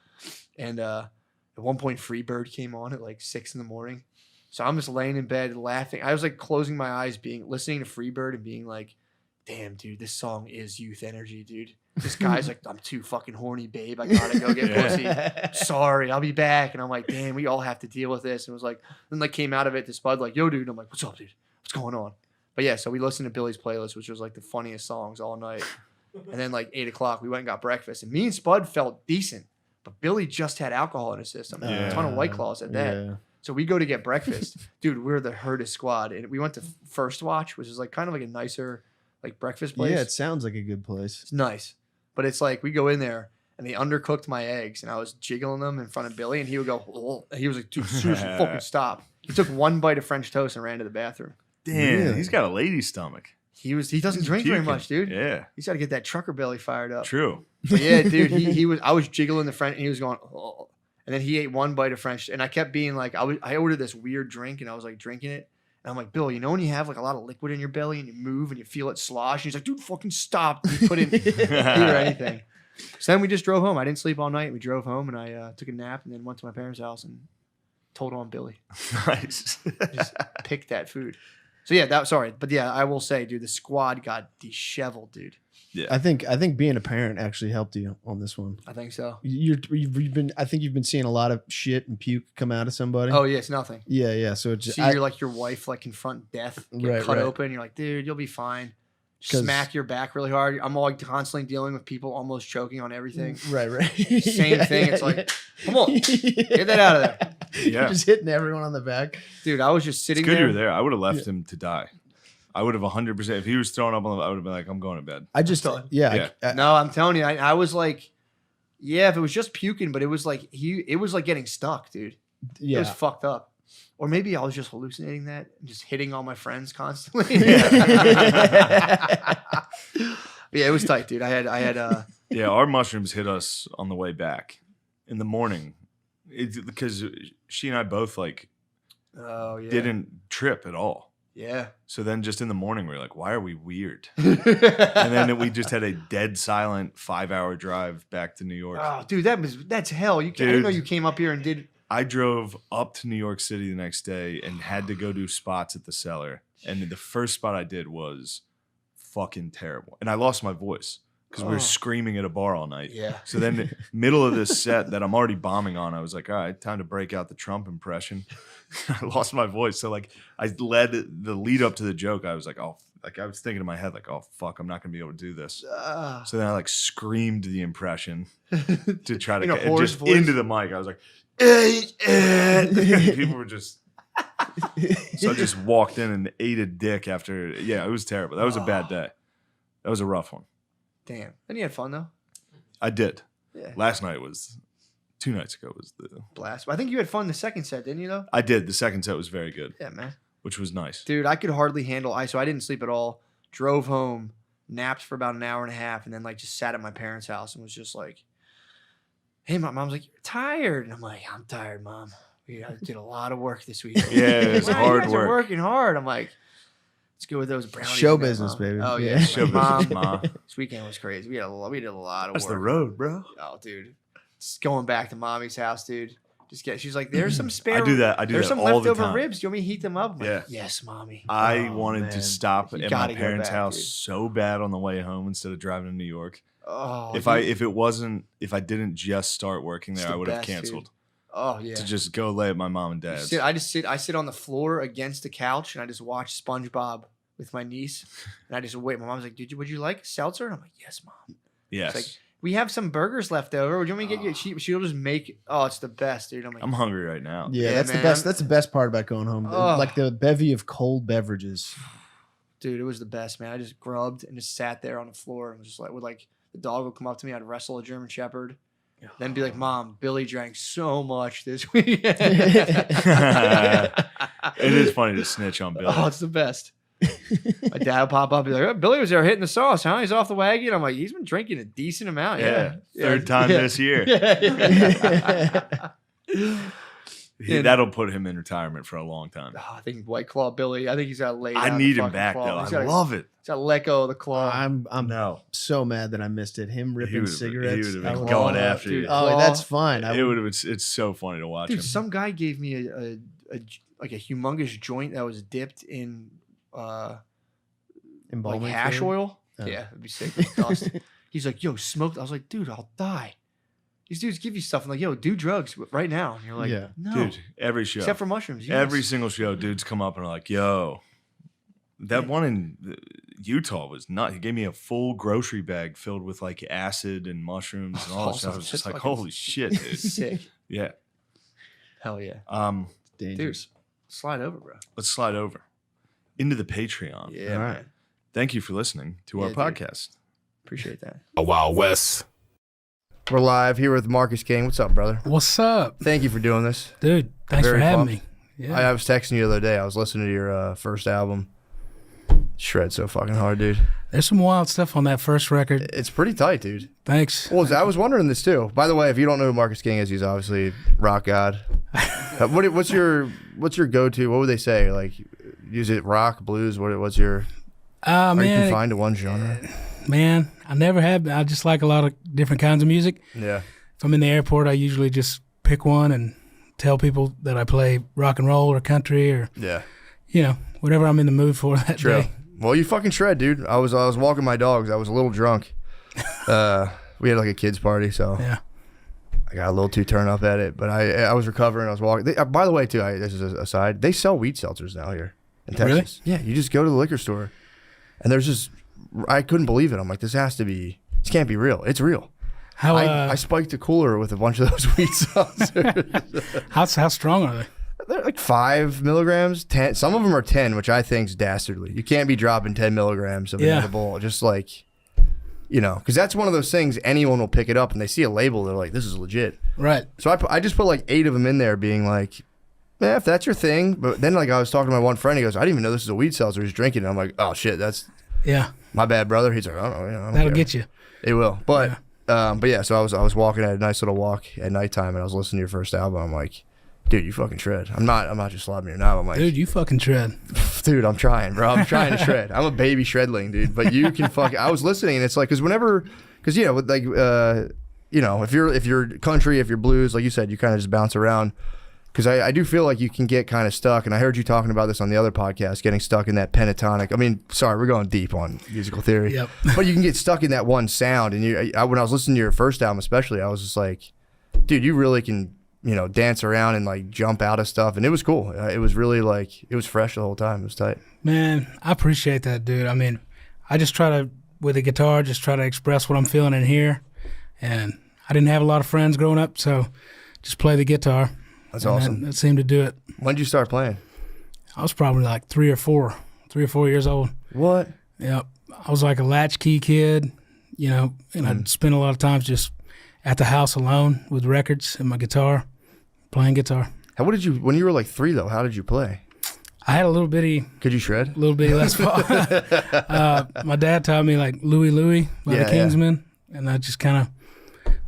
And at one point, Freebird came on at like 6 a.m. So I'm just laying in bed laughing. I was like closing my eyes, listening to Freebird and being like, damn, dude, this song is youth energy, dude. This guy's like, I'm too fucking horny, babe. I gotta go get pussy. Sorry, I'll be back. And I'm like, damn, we all have to deal with this. And it was like, then like came out of it to Spud, like, yo, dude. And I'm like, what's up, dude? What's going on? But yeah, so we listened to Billy's playlist, which was like the funniest songs all night. And then like 8 o'clock, we went and got breakfast. And me and Spud felt decent, but Billy just had alcohol in his system. A ton of White Claws at that. Yeah. So we go to get breakfast. Dude, we're the herdest squad. And we went to First Watch, which is like kind of like a nicer like breakfast place. Yeah, it sounds like a good place. It's nice. But it's like we go in there and they undercooked my eggs and I was jiggling them in front of Billy and he would go, oh. And he was like, dude, seriously, fucking stop. He took one bite of French toast and ran to the bathroom. Damn, Really? he's got a lady stomach. He doesn't drink very much, dude. Yeah, He's got to get that trucker belly fired up. true. But yeah, dude, I was jiggling the French and he was going, oh. And then he ate one bite of French and I kept being like, I ordered this weird drink and I was like drinking it. And I'm like, Bill, when you have like a lot of liquid in your belly and you move and you feel it slosh, and he's like, dude, fucking stop. You put in heat or anything. So then we just drove home. I didn't sleep all night. We drove home and I took a nap and then went to my parents' house and told on Billy. Nice. Just picked that food. So yeah, but yeah, I will say, dude, the squad got disheveled, dude. Yeah. I think being a parent actually helped you on this one. I think so. I think you've been seeing a lot of shit and puke come out of somebody. Oh yeah, it's nothing. Yeah. So it's See, you're like your wife like confront death, get cut Right. open. You're like, dude, you'll be fine. 'Cause- Smack your back really hard. I'm all constantly dealing with people almost choking on everything. right. Same thing. It's like, come on, get that out of there, Yeah. Just hitting everyone on the back. dude. I was just sitting It's good there. you were there. I would have left him to die. I would have 100%. If he was throwing up on the, I would have been like, I'm going to bed. I just Yeah. No, I'm telling you, I was like, yeah, if it was just puking, but it was like it was like getting stuck, dude. It was fucked up. Or maybe I was just hallucinating that and just hitting all my friends constantly. Yeah, it was tight, dude. I had Yeah, our mushrooms hit us on the way back in the morning. It's because she and I both like oh yeah. didn't trip at all. Yeah. So then just in the morning, we were like, why are we weird? And then we just had a dead silent 5-hour drive back to New York. Oh, dude, that's hell. I didn't know you came up here and did I drove up to New York City the next day and had to go do spots at the Cellar. And the first spot I did was fucking terrible. And I lost my voice because we were screaming at a bar all night. Yeah. So then the middle of this set that I'm already bombing on, I was like, all right, time to break out the Trump impression. I lost my voice. So like I led the lead up to the joke. I was like, oh, like I was thinking in my head, like, oh, fuck, I'm not going to be able to do this. So then I like screamed the impression to try to In a get hoarse just voice? into the mic. I was like, people were just. So I just walked in and ate a dick after. Yeah, it was terrible. That was a bad day. That was a rough one. Damn. And you had fun though. I did. Yeah. Last night was 2 nights ago was the. Blast. I think you had fun the second set, didn't you though? I did. The second set was very good, Yeah, man. which was nice. Dude, I could hardly handle so I didn't sleep at all. Drove home, napped for about an hour and a half, and then like just sat at my parents' house and was just like, hey, my mom's like, you're tired. And I'm like, I'm tired, Mom. I did a lot of work this week. Yeah, it was Wow, hard you guys are work. working hard. I'm like, let's go with those brownies. Show in there, business, Mom. baby. Oh yeah, Yeah. Show Mom. business, Ma. This weekend was crazy. We did a lot of That's work. the road, bro. Oh, dude, just going back to Mommy's house, dude. She's like, there's some spare. I do that. I do There's that some all the leftover time. ribs. Do you want me to heat them up? I'm like, Yeah. yes, Mommy. I Oh, wanted man. to stop You at my gotta go parents' back, house dude. so bad on the way home instead of driving to New York. Oh, If dude. I didn't just start working It's there, the I would have best, dude. canceled Oh yeah. to just go lay at my mom and dad's. I sit on the floor against the couch and I just watch SpongeBob with my niece, and I just wait. My mom's like, would you like seltzer? And I'm like, yes, Mom. Yes, It's like, we have some burgers left over. Would you want me to get you? She'll just make. Oh, it's the best, dude. I'm like, I'm hungry right now. Yeah, Yeah, that's man. the best. That's the best part about going home. Oh. Like the bevy of cold beverages. dude, it was the best, man. I just grubbed and just sat there on the floor and was just like, the dog would come up to me. I'd wrestle a German Shepherd, then be like, Mom, Billy drank so much this week. It is funny to snitch on Billy. Oh, it's the best. My dad would pop up and be like, oh, Billy was there hitting the sauce, huh? He's off the wagon. I'm like, he's been drinking a decent amount. yeah, Yeah. third time Yeah. this year. Yeah. That'll put him in retirement for a long time. Oh, I think White Claw Billy. I think he's got to lay down I the need him fucking back claw. though. He's I gotta- love it. He's got to let go of the claw. I'm No, so mad that I missed it. Him ripping would've- cigarettes. he would've been I would- going Oh, after dude. you. Oh, Claw. that's fine. It would have. It's so funny to watch Dude, him. some guy gave me a humongous joint that was dipped in like embalming hash fluid? oil. Oh. Yeah, it'd be sick with dust. He's like, yo, smoke. I was like, dude, I'll die. These dudes give you stuff. I'm like, yo, do drugs right now. And you're like, Yeah. no. Dude, every show, Except for mushrooms. Yes. every single show, dudes come up and are like, "Yo, that one in Utah was nuts. He gave me a full grocery bag filled with like acid and mushrooms and all that stuff." I was just That's like, fucking "Holy shit, dude!" sick. Yeah. Hell yeah. Dangerous. Slide over, bro. Let's slide over into the Patreon. Yeah, All right. man. Thank you for listening to our Yeah, dude. podcast. Appreciate that. A Wild West. We're live here with Marcus King. What's up, brother? What's up, Thank you for doing this. dude? Thanks Very for having pumped. me. Yeah. I was texting you the other day. I was listening to your first album. Shred so fucking hard, dude. There's some wild stuff on that first record. It's pretty tight, dude. Thanks. Well, I was wondering this too. By the way, if you don't know who Marcus King is, he's obviously rock god. What's your go-to? What would they say? Like, is it rock, blues? What's your? Are you Man, confined to one genre? man, I never have. I just like a lot of different kinds of music. Yeah. If I'm in the airport, I usually just pick one and tell people that I play rock and roll or country or Yeah. whatever I'm in the mood for that True. day. Well, you fucking shred, dude. I was walking my dogs. I was a little drunk. We had like a kids party, so Yeah. I got a little too turned up at it. But I was recovering. I was walking. By the way, too, this is a aside. They sell weed seltzers now here in Really? Texas. Yeah, you just go to the liquor store, and there's just. I couldn't believe it. I'm like, this can't be real. It's real. How I spiked a cooler with a bunch of those weed seltzers. how strong are they? They're like 5 milligrams, 10. Some of them are 10, which I think is dastardly. You can't be dropping 10 milligrams of an Yeah. edible, just like, because that's one of those things anyone will pick it up and they see a label, they're like, this is legit. Right. So I just put like 8 of them in there, being like, if that's your thing. But then like I was talking to my one friend, he goes, I didn't even know this is a weed seltzer. He's drinking it. I'm like, oh shit, that's Yeah. my bad, brother. He's like, I don't know. I don't That'll care. get you. It will. But yeah, so I was walking at a nice little walk at nighttime and I was listening to your first album. I'm like, dude, you fucking shred. I'm not just slobbing your knob. I'm like, Dude, you fucking tread. dude, I'm trying, bro. I'm trying to shred. I'm a baby shredling, dude. But you can fucking. I was listening, and it's like, with like you know, if you're country, if you're blues, like you said, you kind of just bounce around. Because I do feel like you can get kind of stuck, and I heard you talking about this on the other podcast, getting stuck in that pentatonic. I mean, sorry, we're going deep on musical theory. Yep. But you can get stuck in that one sound. And when I was listening to your first album especially, I was just like, dude, you really can, you know, dance around and like jump out of stuff. And it was cool. It was really like, it was fresh the whole time. It was tight. Man, I appreciate that, dude. I mean, I just try to, with the guitar, just try to express what I'm feeling in here. And I didn't have a lot of friends growing up, so just play the guitar. That's awesome. That seemed to do it. When did you start playing? I was probably like 3 or 4 years old. What? Yep. I was like a latchkey kid, you know, and I'd spend a lot of times just at the house alone with records and my guitar, playing guitar. When you were like 3 though, how did you play? I had a little bitty shred? Les Paul. My dad taught me like Louie by the Kingsmen, and I just kind of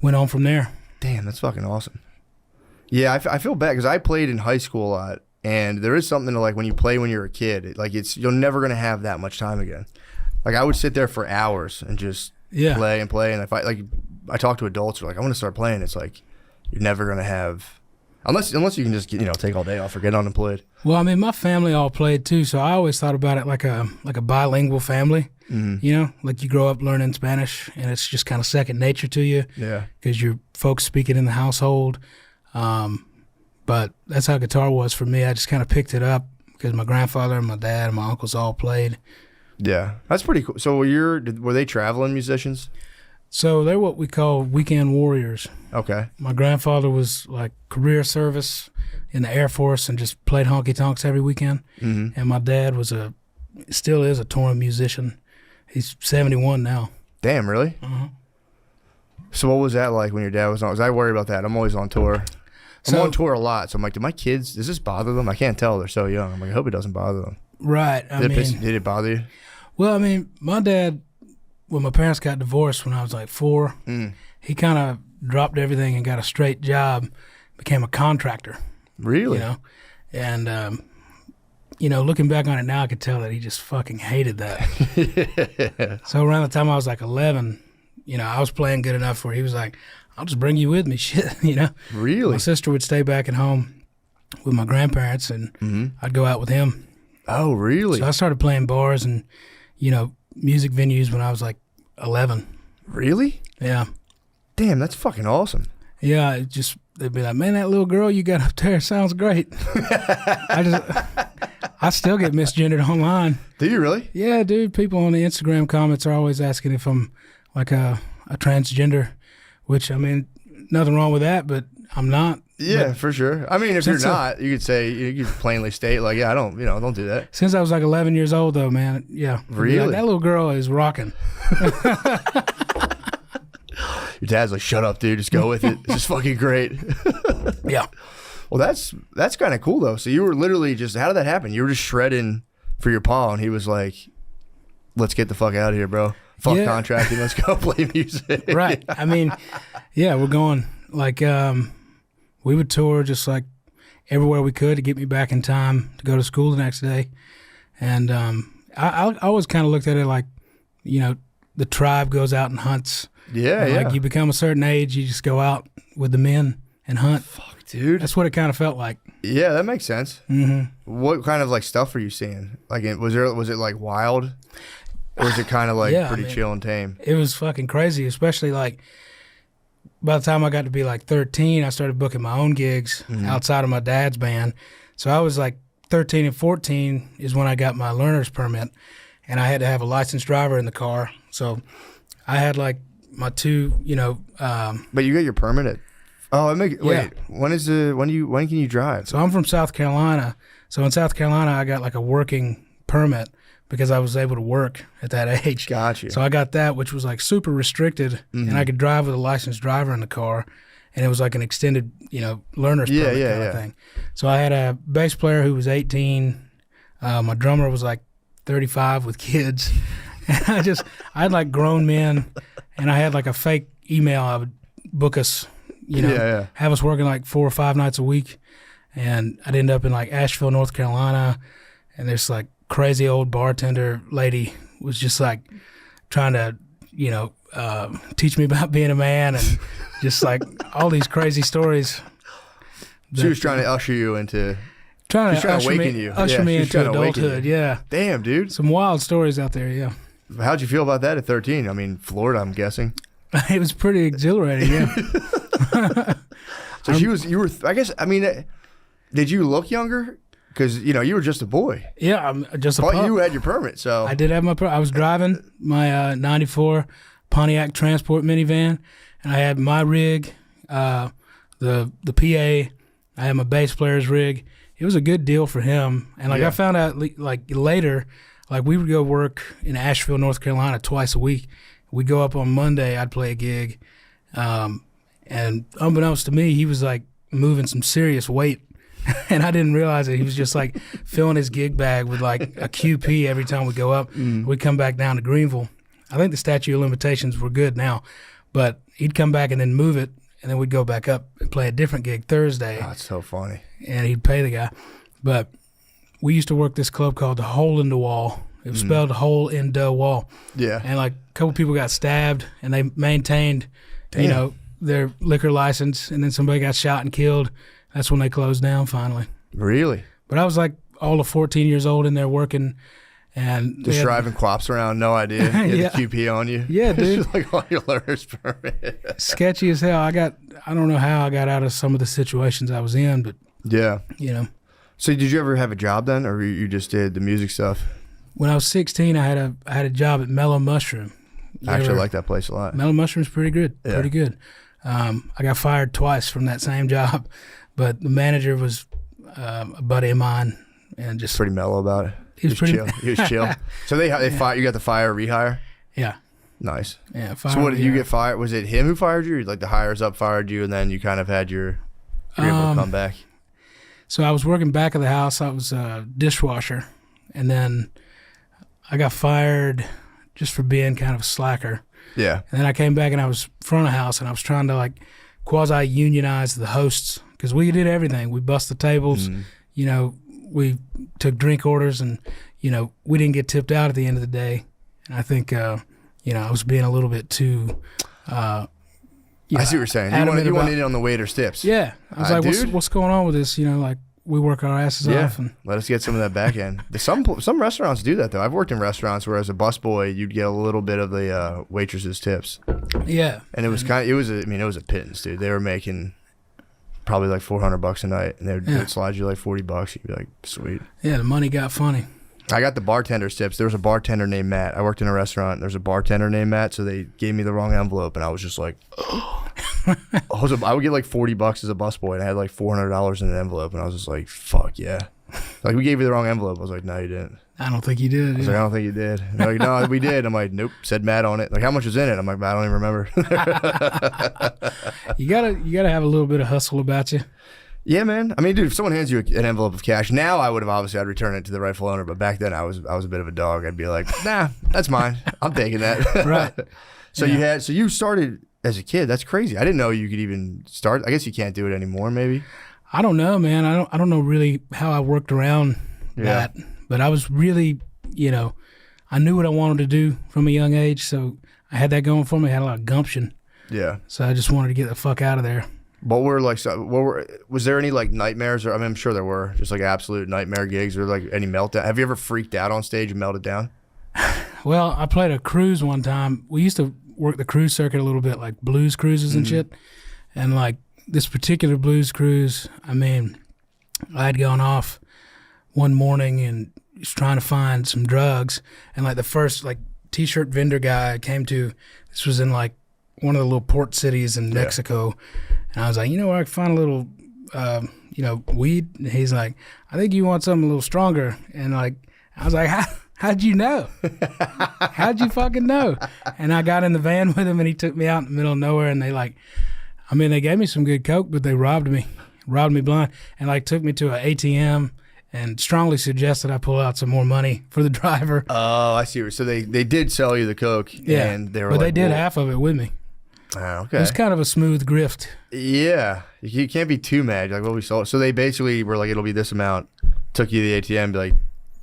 went on from there. Damn, that's fucking awesome. Yeah, I feel bad because I played in high school a lot, and there is something to like when you play when you're a kid, you're never gonna have that much time again. Like I would sit there for hours and just play, and if I talk to adults who are like, I want to start playing. It's like you're never gonna have, unless you can just take all day off or get unemployed. Well, I mean, my family all played too, so I always thought about it like a bilingual family. Mm-hmm. You know, like you grow up learning Spanish, and it's just kind of second nature to you. Yeah, because your folks speak it in the household. But that's how guitar was for me. I just kind of picked it up because my grandfather and my dad and my uncles all played. Yeah, that's pretty cool. So were they traveling musicians? So they're what we call weekend warriors. Okay. My grandfather was like career service in the Air Force and just played honky tonks every weekend. Mm-hmm. And my dad still is a touring musician. He's 71 now. Damn, really? Uh-huh. So what was that like when your dad was on? Because I worry about that. I'm always on tour. I'm on tour a lot, so I'm like, do my kids, does this bother them? I can't tell. They're so young. I'm like, I hope it doesn't bother them. Right. Did it bother you? Well, I mean, my dad, when my parents got divorced when I was like 4, he kind of dropped everything and got a straight job, became a contractor. Really? You know? And, looking back on it now, I could tell that he just fucking hated that. So around the time I was like 11, I was playing good enough where he was like, I'll just bring you with me, shit, Really? My sister would stay back at home with my grandparents, and I'd go out with him. Oh, really? So I started playing bars and, music venues when I was like 11. Really? Yeah. Damn, that's fucking awesome. Yeah, they'd be like, man, that little girl you got up there sounds great. I still get misgendered online. Do you really? Yeah, dude. People on the Instagram comments are always asking if I'm like a transgender. Which, I mean, nothing wrong with that, but I'm not. Yeah, for sure. I mean, if you're not, you could say, you could plainly state, like, yeah, don't do that. Since I was like 11 years old, though, man, yeah. Really? Like, that little girl is rocking. Your dad's like, shut up, dude, just go with it. It's just fucking great. Yeah. Well, that's kind of cool, though. So you were literally how did that happen? You were just shredding for your pa, and he was like, let's get the fuck out of here, bro. Fuck contracting, let's go play music. Right. I mean, yeah, we're going. Like, we would tour just like everywhere we could to get me back in time to go to school the next day. And I always kind of looked at it like, the tribe goes out and hunts. Yeah, and like you become a certain age, you just go out with the men and hunt. Fuck, dude. That's what it kind of felt like. Yeah, that makes sense. Mm-hmm. What kind of like stuff were you seeing? Like, was it like wild? Or is it kind of like pretty chill and tame? It was fucking crazy, especially like by the time I got to be like 13, I started booking my own gigs outside of my dad's band. So I was like 13 and 14 is when I got my learner's permit, and I had to have a licensed driver in the car. So I had like my 2, But you got your permit at? Oh, wait. When can you drive? So I'm from South Carolina. So in South Carolina, I got like a working permit because I was able to work at that age. Gotcha. So I got that, which was like super restricted, and I could drive with a licensed driver in the car, and it was like an extended, learner's permit kind of thing. So I had a bass player who was 18. My drummer was like 35 with kids. And I had like grown men, and I had like a fake email. I would book us, have us working like 4 or 5 nights a week, and I'd end up in like Asheville, North Carolina, and there's like crazy old bartender lady was just like trying to, teach me about being a man and just like all these crazy stories. She was trying to usher you into. Trying to usher me into adulthood. Yeah. Damn, dude. Some wild stories out there. Yeah. How'd you feel about that at 13? I mean, Florida, I'm guessing. It was pretty exhilarating. Yeah. So you were. I guess. I mean, did you look younger? Because you were just a boy. Yeah, I'm just a. But pup. you had your permit, so I did have my. I was driving my '94 Pontiac Transport minivan, and I had my rig, the PA. I had my bass player's rig. It was a good deal for him, and I found out later, we would go work in Asheville, North Carolina, twice a week. We'd go up on Monday. I'd play a gig, and unbeknownst to me, he was like moving some serious weight. And I didn't realize it. He was just like filling his gig bag with like a QP every time we go up. We'd come back down to Greenville. I think the statute of limitations were good now, but he'd come back and then move it, and then we'd go back up and play a different gig Thursday. Oh, that's so funny. And he'd pay the guy. But we used to work this club called the Hole in the Wall. It was spelled Hole in the Wall. Yeah. And like a couple people got stabbed, and they maintained, their liquor license, and then somebody got shot and killed. That's when they closed down finally. Really? But I was like all of 14 years old in there working, and just driving quaps around, no idea. You had the QP on you. Yeah, dude. Just like on your learner's permit. Sketchy as hell. I don't know how I got out of some of the situations I was in, but yeah. So did you ever have a job then, or you just did the music stuff? When I was 16, I had a job at Mellow Mushroom. I actually like that place a lot. Mellow Mushroom's pretty good. Yeah. Pretty good. I got fired twice from that same job. But the manager was a buddy of mine, and just pretty mellow about it. He was pretty chill. He was chill. So they fired you. Got the fire rehire. Yeah. Nice. Yeah. Fire, so what did you get fired? Was it him who fired you, or like the hires up fired you, and then you kind of had you were able to come back? So I was working back of the house. I was a dishwasher, and then I got fired just for being kind of a slacker. Yeah. And then I came back and I was front of house, and I was trying to like quasi unionize the hosts. Because we did everything. We bust the tables, we took drink orders, and, we didn't get tipped out at the end of the day. And I think, I was being a little bit too, I see what you're saying. You wanted in on the waiter's tips. Yeah. I was like, what's going on with this? We work our asses off. And let us get some of that back end. Some restaurants do that, though. I've worked in restaurants where as a busboy, you'd get a little bit of the waitress's tips. Yeah. And it was it was a pittance, dude. They were making probably like $400 a night, and they would slide you like $40. You'd be like, sweet. Yeah, the money got funny. I got the bartender's tips. There was a bartender named Matt. I worked in a restaurant. There's a bartender named Matt, so they gave me the wrong envelope, and I was just like, I would get like $40 as a busboy, and I had like $400 in an envelope, and I was just like, fuck yeah. Like, we gave you the wrong envelope. I was like, no, you didn't. I don't think you did. I was like, I don't think you did. And they're like, no, we did. I'm like, nope, said Matt on it. Like, how much was in it? I'm like, I don't even remember. You gotta have a little bit of hustle about you. Yeah, man. I mean, dude, if someone hands you an envelope of cash, now I would have I'd return it to the rightful owner. But back then, I was a bit of a dog. I'd be like, nah, that's mine. I'm taking that. Right. So you started as a kid. That's crazy. I didn't know you could even start. I guess you can't do it anymore. Maybe. I don't know, man. I don't know really how I worked around that, but I was really, I knew what I wanted to do from a young age, so I had that going for me. I had a lot of gumption. Yeah. So I just wanted to get the fuck out of there. Was there any like nightmares? Or I mean, I'm sure there were just like absolute nightmare gigs or like any meltdown. Have you ever freaked out on stage and melted down? Well, I played a cruise one time. We used to work the cruise circuit a little bit, like blues cruises and shit. And like this particular blues cruise, I mean, I had gone off one morning and was trying to find some drugs. And like the first like t-shirt vendor guy I came to, this was in like one of the little port cities in Mexico. And I was like, where I can find a little, weed? And he's like, I think you want something a little stronger. And like, I was like, how'd you know? How'd you fucking know? And I got in the van with him, and he took me out in the middle of nowhere. And they gave me some good coke, but they robbed me blind, and like took me to an ATM and strongly suggested I pull out some more money for the driver. Oh, I see. So they did sell you the coke. Yeah, and they were they did half of it with me. Oh, okay. It was kind of a smooth grift. Yeah. You can't be too mad. Like, well, we sold. So they basically were like, it'll be this amount. Took you to the ATM, be like,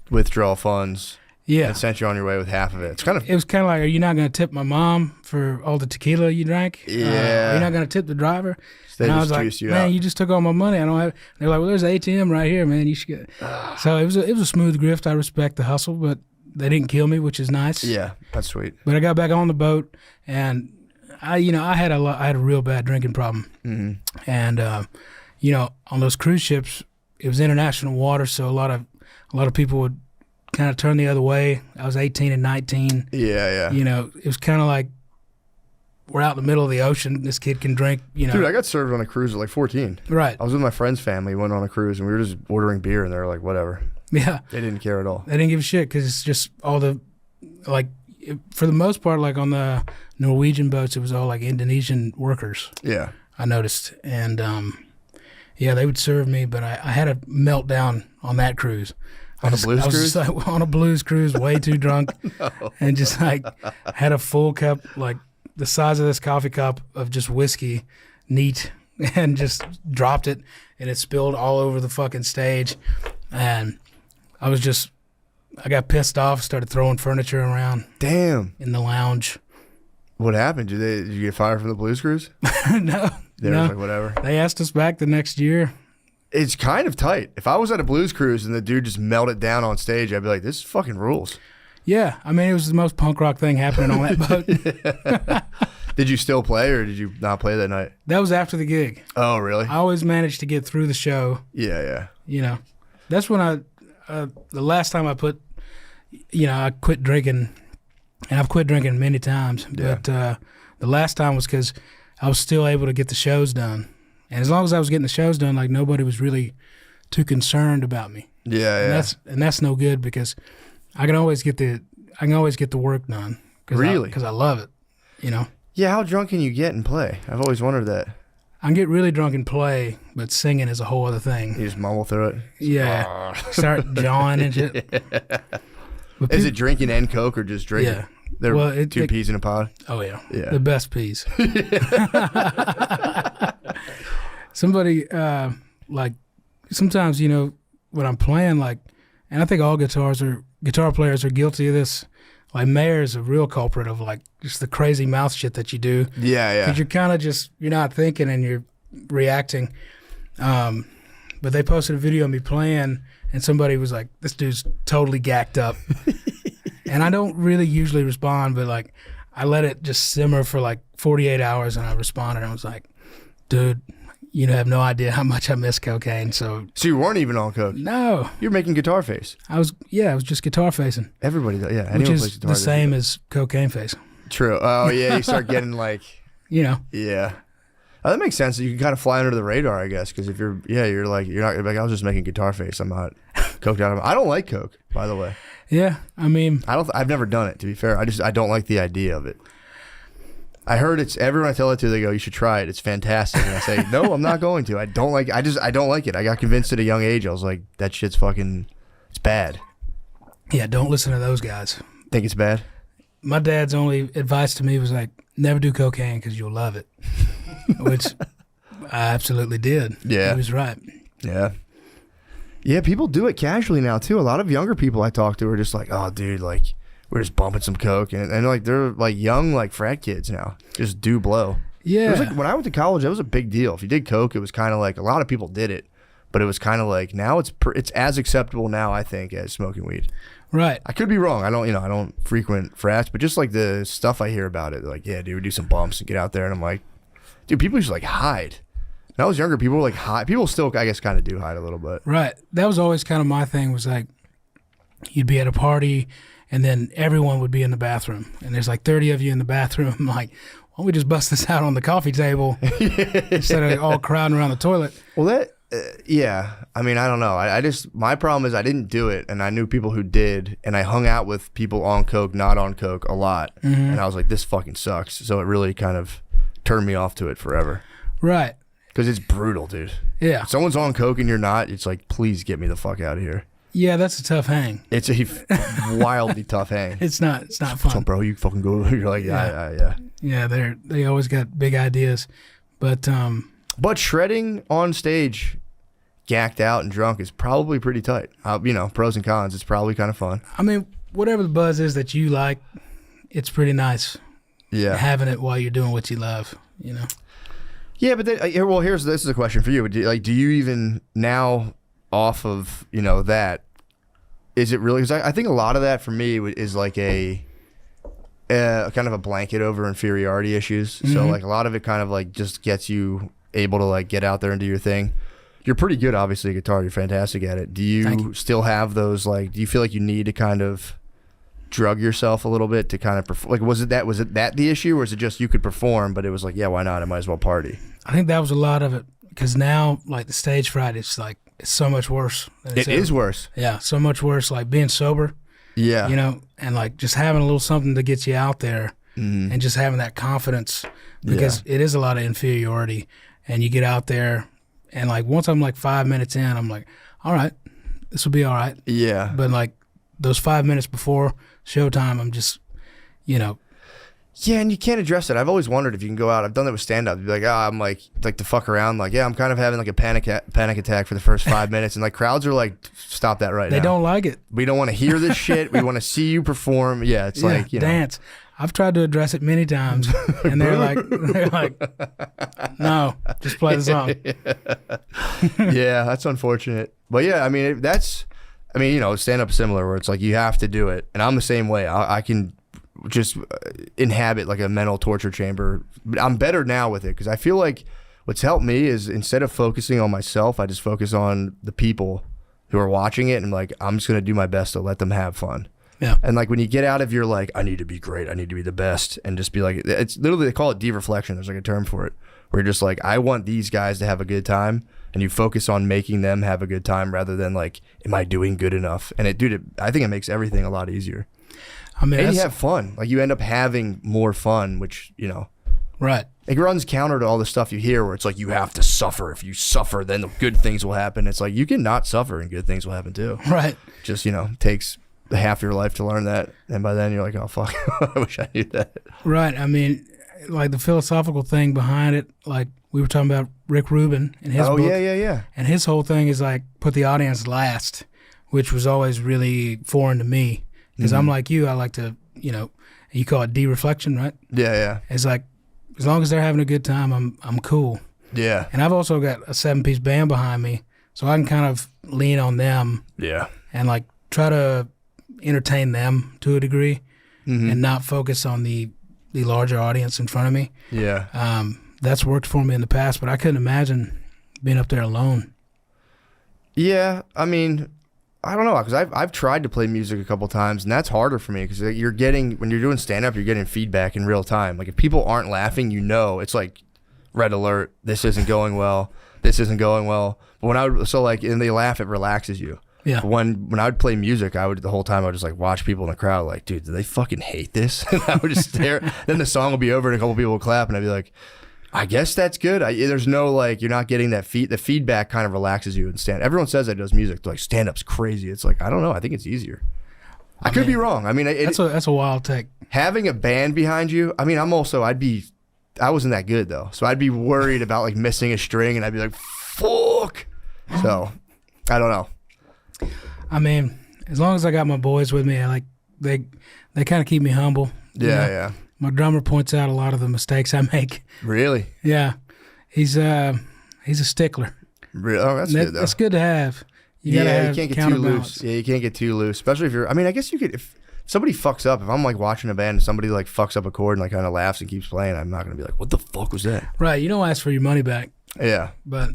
withdraw funds. Yeah. And sent you on your way with half of it. It's kind of. It was kind of like, are you not going to tip my mom for all the tequila you drank? Yeah. Are you not going to tip the driver? They and I just was like, juiced you man, out. you just took all my money. I don't have. They're like, well, there's an ATM right here, man. You should get. So it was a smooth grift. I respect the hustle, but they didn't kill me, which is nice. Yeah, that's sweet. But I got back on the boat, and I had a real bad drinking problem, and on those cruise ships, it was international water, so a lot of people would kind of turn the other way. I was 18 and 19. Yeah. It was kind of like we're out in the middle of the ocean. This kid can drink. Dude, I got served on a cruise at like 14. Right. I was with my friend's family, went on a cruise, and we were just ordering beer, and they were like, whatever. Yeah. They didn't care at all. They didn't give a shit because it's just all the, for the most part, like on the Norwegian boats, it was all like Indonesian workers. Yeah. I noticed. And, they would serve me, but I had a meltdown on that cruise. On a blues cruise? I was just, on a blues cruise, way too drunk, and just like had a full cup, like the size of this coffee cup of just whiskey, neat, and just dropped it, and it spilled all over the fucking stage. And I got pissed off, started throwing furniture around. Damn. In the lounge. What happened? Did you get fired from the blues cruise? No. They were like, whatever. They asked us back the next year. It's kind of tight. If I was at a blues cruise and the dude just melted down on stage, I'd be like, this fucking rules. Yeah. I mean, it was the most punk rock thing happening on that boat. Did you still play or did you not play that night? That was after the gig. Oh, really? I always managed to get through the show. Yeah. That's when the last time I I quit drinking, and I've quit drinking many times, but the last time was because I was still able to get the shows done. And as long as I was getting the shows done, like nobody was really too concerned about me. Yeah. And that's no good because I can always get the work done. Really? Because I love it, Yeah, how drunk can you get and play? I've always wondered that. I can get really drunk and play, but singing is a whole other thing. You just mumble through it? Yeah. Start jawing and shit. But Is it drinking and Coke or just drinking? Yeah. They're two peas in a pod? Oh, yeah. Yeah. The best peas. Somebody, sometimes, when I'm playing, and I think all guitar players are guilty of this. Like, Mayer's a real culprit of, just the crazy mouth shit that you do. Yeah. Because you're kind of you're not thinking and you're reacting. But they posted a video of me playing, and somebody was like, this dude's totally gacked up. And I don't really usually respond, but, I let it just simmer for, 48 hours, and I responded. I was like, dude, you have no idea how much I miss cocaine. So you weren't even on Coke? No. You were making guitar face? I was just guitar facing. Everybody does, yeah. Which is the same as cocaine face. True. Oh, yeah, you start getting Yeah. Oh, that makes sense. You can kind of fly under the radar, I guess, because if you're not I was just making guitar face. I'm not coked out. I don't like Coke, by the way. Yeah, I mean, I've never done it, to be fair. I don't like the idea of it. I heard everyone I tell it to, they go, you should try it. It's fantastic. And I say, no, I'm not going to. I don't like it. I got convinced at a young age. I was like, that shit's it's bad. Yeah, don't listen to those guys. Think it's bad? My dad's only advice to me was never do cocaine because you'll love it. Which I absolutely did. Yeah. He was right. Yeah. Yeah, people do it casually now, too. A lot of younger people I talk to are just like, oh, dude, we're just bumping some Coke. And they're young, frat kids now. Just do blow. Yeah. It was when I went to college, that was a big deal. If you did Coke, it was kind of a lot of people did it. But it was kind of now it's as acceptable now, I think, as smoking weed. Right. I could be wrong. I don't frequent frats, but just the stuff I hear about it, yeah, dude, we do some bumps and get out there. And I'm like, dude, people used to hide. When I was younger, people were hide. People still, I guess, kind of do hide a little bit. Right. That was always kind of my thing was you'd be at a party and then everyone would be in the bathroom. And there's 30 of you in the bathroom. I'm like, why don't we just bust this out on the coffee table instead of all crowding around the toilet? Well, yeah. I mean, I don't know. My problem is I didn't do it, and I knew people who did, and I hung out with people on Coke, not on Coke, a lot. Mm-hmm. And I was like, this fucking sucks. So it really kind of turned me off to it forever. Right. Because it's brutal, dude. Yeah. If someone's on Coke and you're not, it's please get me the fuck out of here. Yeah, that's a tough hang. It's a wildly tough hang. It's not fun. So, bro, you fucking go. You're like, yeah. Yeah, they always got big ideas. But shredding on stage, gacked out and drunk is probably pretty tight. Pros and cons. It's probably kind of fun. I mean, whatever the buzz is that you like, it's pretty nice. Yeah. Having it while you're doing what you love, you know? Yeah, but then, well, this is a question for you. Do you even now off of, that, is it really, because I think a lot of that for me is like a kind of a blanket over inferiority issues. So like a lot of it kind of like just gets you able to like get out there and do your thing. You're pretty good, obviously, at guitar. You're fantastic at it. Do you still have those, like, do you feel like you need to kind of drug yourself a little bit to kind of perform? Like, was it that the issue, or is it just you could perform, but it was like, yeah, why not? I might as well party. I think that was a lot of it, because now, like, the stage fright is like, it's so much worse. It is worse. Yeah, so much worse. Like being sober. Yeah. And like just having a little something to get you out there and just having that confidence, because it is a lot of inferiority, and you get out there. And, like, once I'm, like, 5 minutes in, I'm like, all right, this will be all right. Yeah. But, like, those 5 minutes before showtime, I'm just, Yeah, and you can't address it. I've always wondered if you can go out. I've done that with stand-up. You'd be like, I'm, like to fuck around. Like, yeah, I'm kind of having, like, a panic attack for the first 5 minutes. And, like, crowds are like, stop that right now. They don't like it. We don't want to hear this shit. We want to see you perform. Yeah, it's like, dance. I've tried to address it many times, and they're like, no, just play the song. Yeah, that's unfortunate. But yeah, I mean, stand-up similar, where it's like you have to do it. And I'm the same way. I can just inhabit like a mental torture chamber. But I'm better now with it, because I feel like what's helped me is, instead of focusing on myself, I just focus on the people who are watching it, and like, I'm just going to do my best to let them have fun. Yeah. And like, when you get out of your like, I need to be great, I need to be the best, and just be like, it's literally, they call it de-reflection. There's like a term for it, where you're just like, I want these guys to have a good time, and you focus on making them have a good time rather than like, am I doing good enough? And I think it makes everything a lot easier. I mean, and you have fun. Like, you end up having more fun, which, right. It runs counter to all the stuff you hear, where it's like, you have to suffer. If you suffer, then the good things will happen. It's like, you can not suffer and good things will happen too. Right. Just, takes half your life to learn that, and by then you're like, oh fuck, I wish I knew that. Right. I mean, like, the philosophical thing behind it, like we were talking about Rick Rubin and his book. Yeah. And his whole thing is like, put the audience last, which was always really foreign to me, because I'm like you. I like to, you call it de-reflection, right? Yeah. It's like, as long as they're having a good time, I'm cool. Yeah. And I've also got a 7-piece band behind me, so I can kind of lean on them. Yeah. And like try to entertain them to a degree, and not focus on the larger audience in front of me. Yeah. That's worked for me in the past, but I couldn't imagine being up there alone. Yeah, I mean, I don't know, because I've tried to play music a couple times, and that's harder for me, because when you're doing stand-up, you're getting feedback in real time. Like, if people aren't laughing, it's like red alert. This isn't going well. This isn't going well. But and they laugh, it relaxes you. Yeah. When I would play music, the whole time I would just like watch people in the crowd, like, dude, do they fucking hate this? And I would just stare. Then the song would be over, and a couple people would clap, and I'd be like, I guess that's good. There's no, like, you're not getting that the feedback kind of relaxes you in stand. Everyone says that does music, like, stand-up's crazy. It's like, I don't know. I think it's easier. I could be wrong. I mean, that's a wild take. Having a band behind you. I mean, I wasn't that good though, so I'd be worried about like missing a string, and I'd be like, fuck. So I don't know. I mean, as long as I got my boys with me, they kind of keep me humble. Yeah. My drummer points out a lot of the mistakes I make. Really? Yeah. He's a stickler. Really? Oh, that's good though. It's good to have. You can't get too loose. Yeah, you can't get too loose, especially if I mean, I guess you could, if somebody fucks up, if I'm like watching a band and somebody like fucks up a chord and like kind of laughs and keeps playing, I'm not going to be like, what the fuck was that? Right. You don't ask for your money back. Yeah. But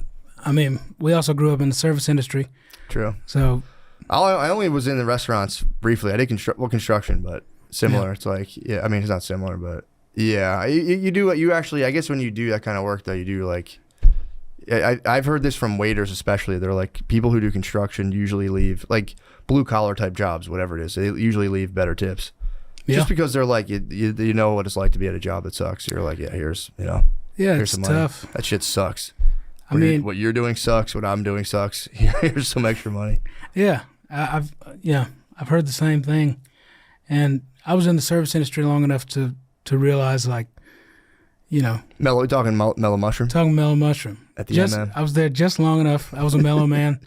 I mean, we also grew up in the service industry. True. So I only was in the restaurants briefly. I did construction, but similar. Yeah. It's like, yeah, I mean, it's not similar, but yeah, you do what you actually, I guess when you do that kind of work though, you do like, I've heard this from waiters especially. They're like, people who do construction usually leave, like blue collar type jobs, whatever it is, they usually leave better tips. Yeah. Just because they're like, you know what it's like to be at a job that sucks. You're like, yeah, here's it's some tough. Money. That shit sucks. I mean, what you're doing sucks. What I'm doing sucks. Here's some extra money. Yeah, I've heard the same thing, and I was in the service industry long enough to realize, like, mellow. Talking mellow mushroom. Talking mellow mushroom. At the end, man. I was there just long enough. I was a mellow man,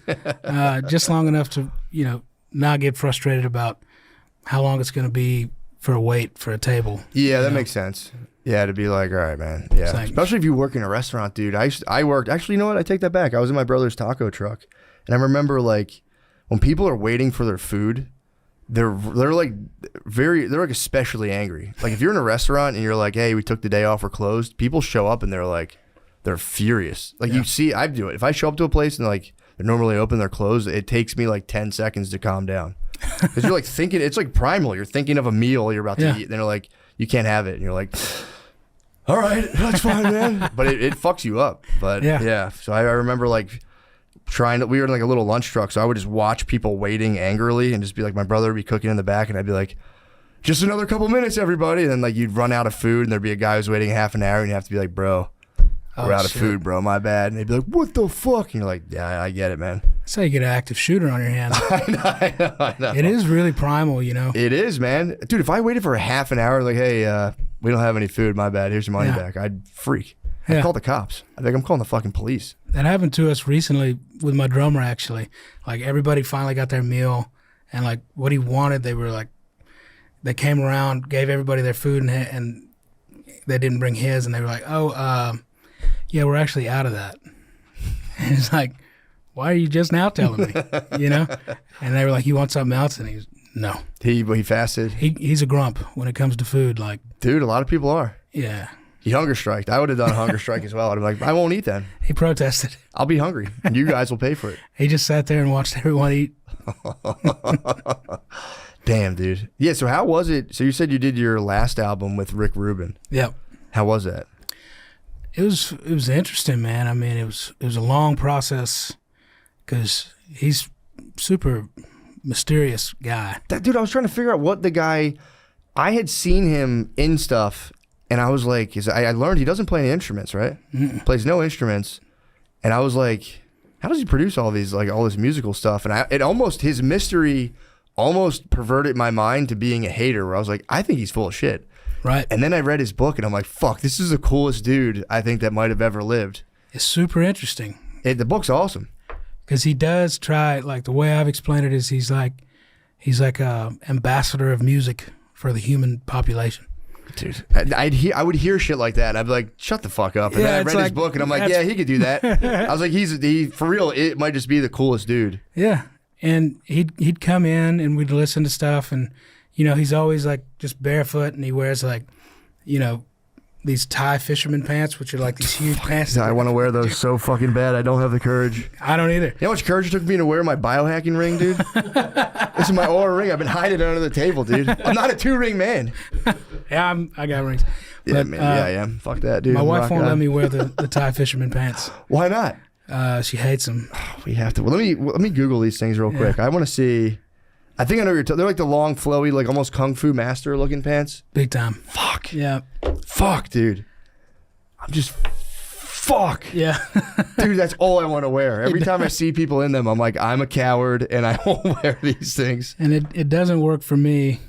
just long enough to not get frustrated about how long it's going to be for a wait for a table. Yeah, that makes sense. Yeah, to be like, all right, man. Yeah, like, especially if you work in a restaurant, dude. I worked. Actually, you know what? I take that back. I was in my brother's taco truck, and I remember like when people are waiting for their food, they're like especially angry. Like if you're in a restaurant and you're like, hey, we took the day off, we're closed. People show up and they're furious. Like you see, I do it. If I show up to a place and like they're normally open, they're closed, it takes me like 10 seconds to calm down. Because you're like thinking, it's like primal. You're thinking of a meal you're about to eat, and they're like, you can't have it. And you're like, all right, that's fine, man. But it fucks you up. But yeah. So I remember like we were in like a little lunch truck, so I would just watch people waiting angrily and just be like, my brother would be cooking in the back, and I'd be like, just another couple minutes, everybody. And then like you'd run out of food, and there'd be a guy who's waiting half an hour, and you have to be like, bro, we're out of food, bro, my bad. And they'd be like, what the fuck? And you're like, yeah, I get it, man. That's how you get an active shooter on your hands. I know. It is really primal, you know. It is, man. Dude, if I waited for a half an hour, like, hey, we don't have any food, my bad, here's your money back, I'd freak. I'd call the cops. I'd be like, I'm calling the fucking police. That happened to us recently with my drummer, actually. Like, everybody finally got their meal, and, like, what he wanted, they came around, gave everybody their food, and they didn't bring his, and they were like, yeah, we're actually out of that. And it's like, why are you just now telling me? You know? And they were like, you want something else? And he's, no. He fasted? He's a grump when it comes to food. Like, dude, a lot of people are. Yeah. He hunger striked. I would have done a hunger strike as well. I'd be like, I won't eat then. He protested. I'll be hungry, and you guys will pay for it. He just sat there and watched everyone eat. Damn, dude. Yeah, so how was it? So you said you did your last album with Rick Rubin. Yep. How was that? It was interesting, man. I mean, it was a long process because he's super mysterious guy. Dude, I was trying to figure out what the guy. I had seen him in stuff, and I was like, I learned he doesn't play any instruments, right? Plays no instruments, and I was like, how does he produce all these, like all this musical stuff? And his mystery almost perverted my mind to being a hater, where I was like, I think he's full of shit. Right. And then I read his book, and I'm like, fuck, this is the coolest dude I think that might have ever lived. It's super interesting. The book's awesome. Because he does try, like the way I've explained it is he's like a ambassador of music for the human population. Dude, I would hear shit like that, and I'd be like, shut the fuck up. And then I read his book, and I'm like, yeah, he could do that. I was like, he for real, it might just be the coolest dude. Yeah. And he'd come in, and we'd listen to stuff, and you know, he's always like just barefoot, and he wears like, you know, these Thai fisherman pants, which are like these huge pants. I want to wear those so fucking bad. I don't have the courage. I don't either. You know how much courage it took me to wear my biohacking ring, dude? This is my Aura ring. I've been hiding it under the table, dude. I'm not a 2-ring man. Yeah, I got rings. Yeah, but, man. Yeah, I am. Fuck that, dude. My wife won't let me wear the Thai fisherman pants. Why not? She hates them. We have to. Well, let me Google these things real quick. I want to see. I think I know what you're talking. They're like the long, flowy, like almost Kung Fu Master looking pants. Big time. Fuck. Yeah. Fuck, dude. I'm just. Fuck. Yeah. Dude, that's all I want to wear. Every time I see people in them, I'm like, I'm a coward, and I won't wear these things. And it doesn't work for me.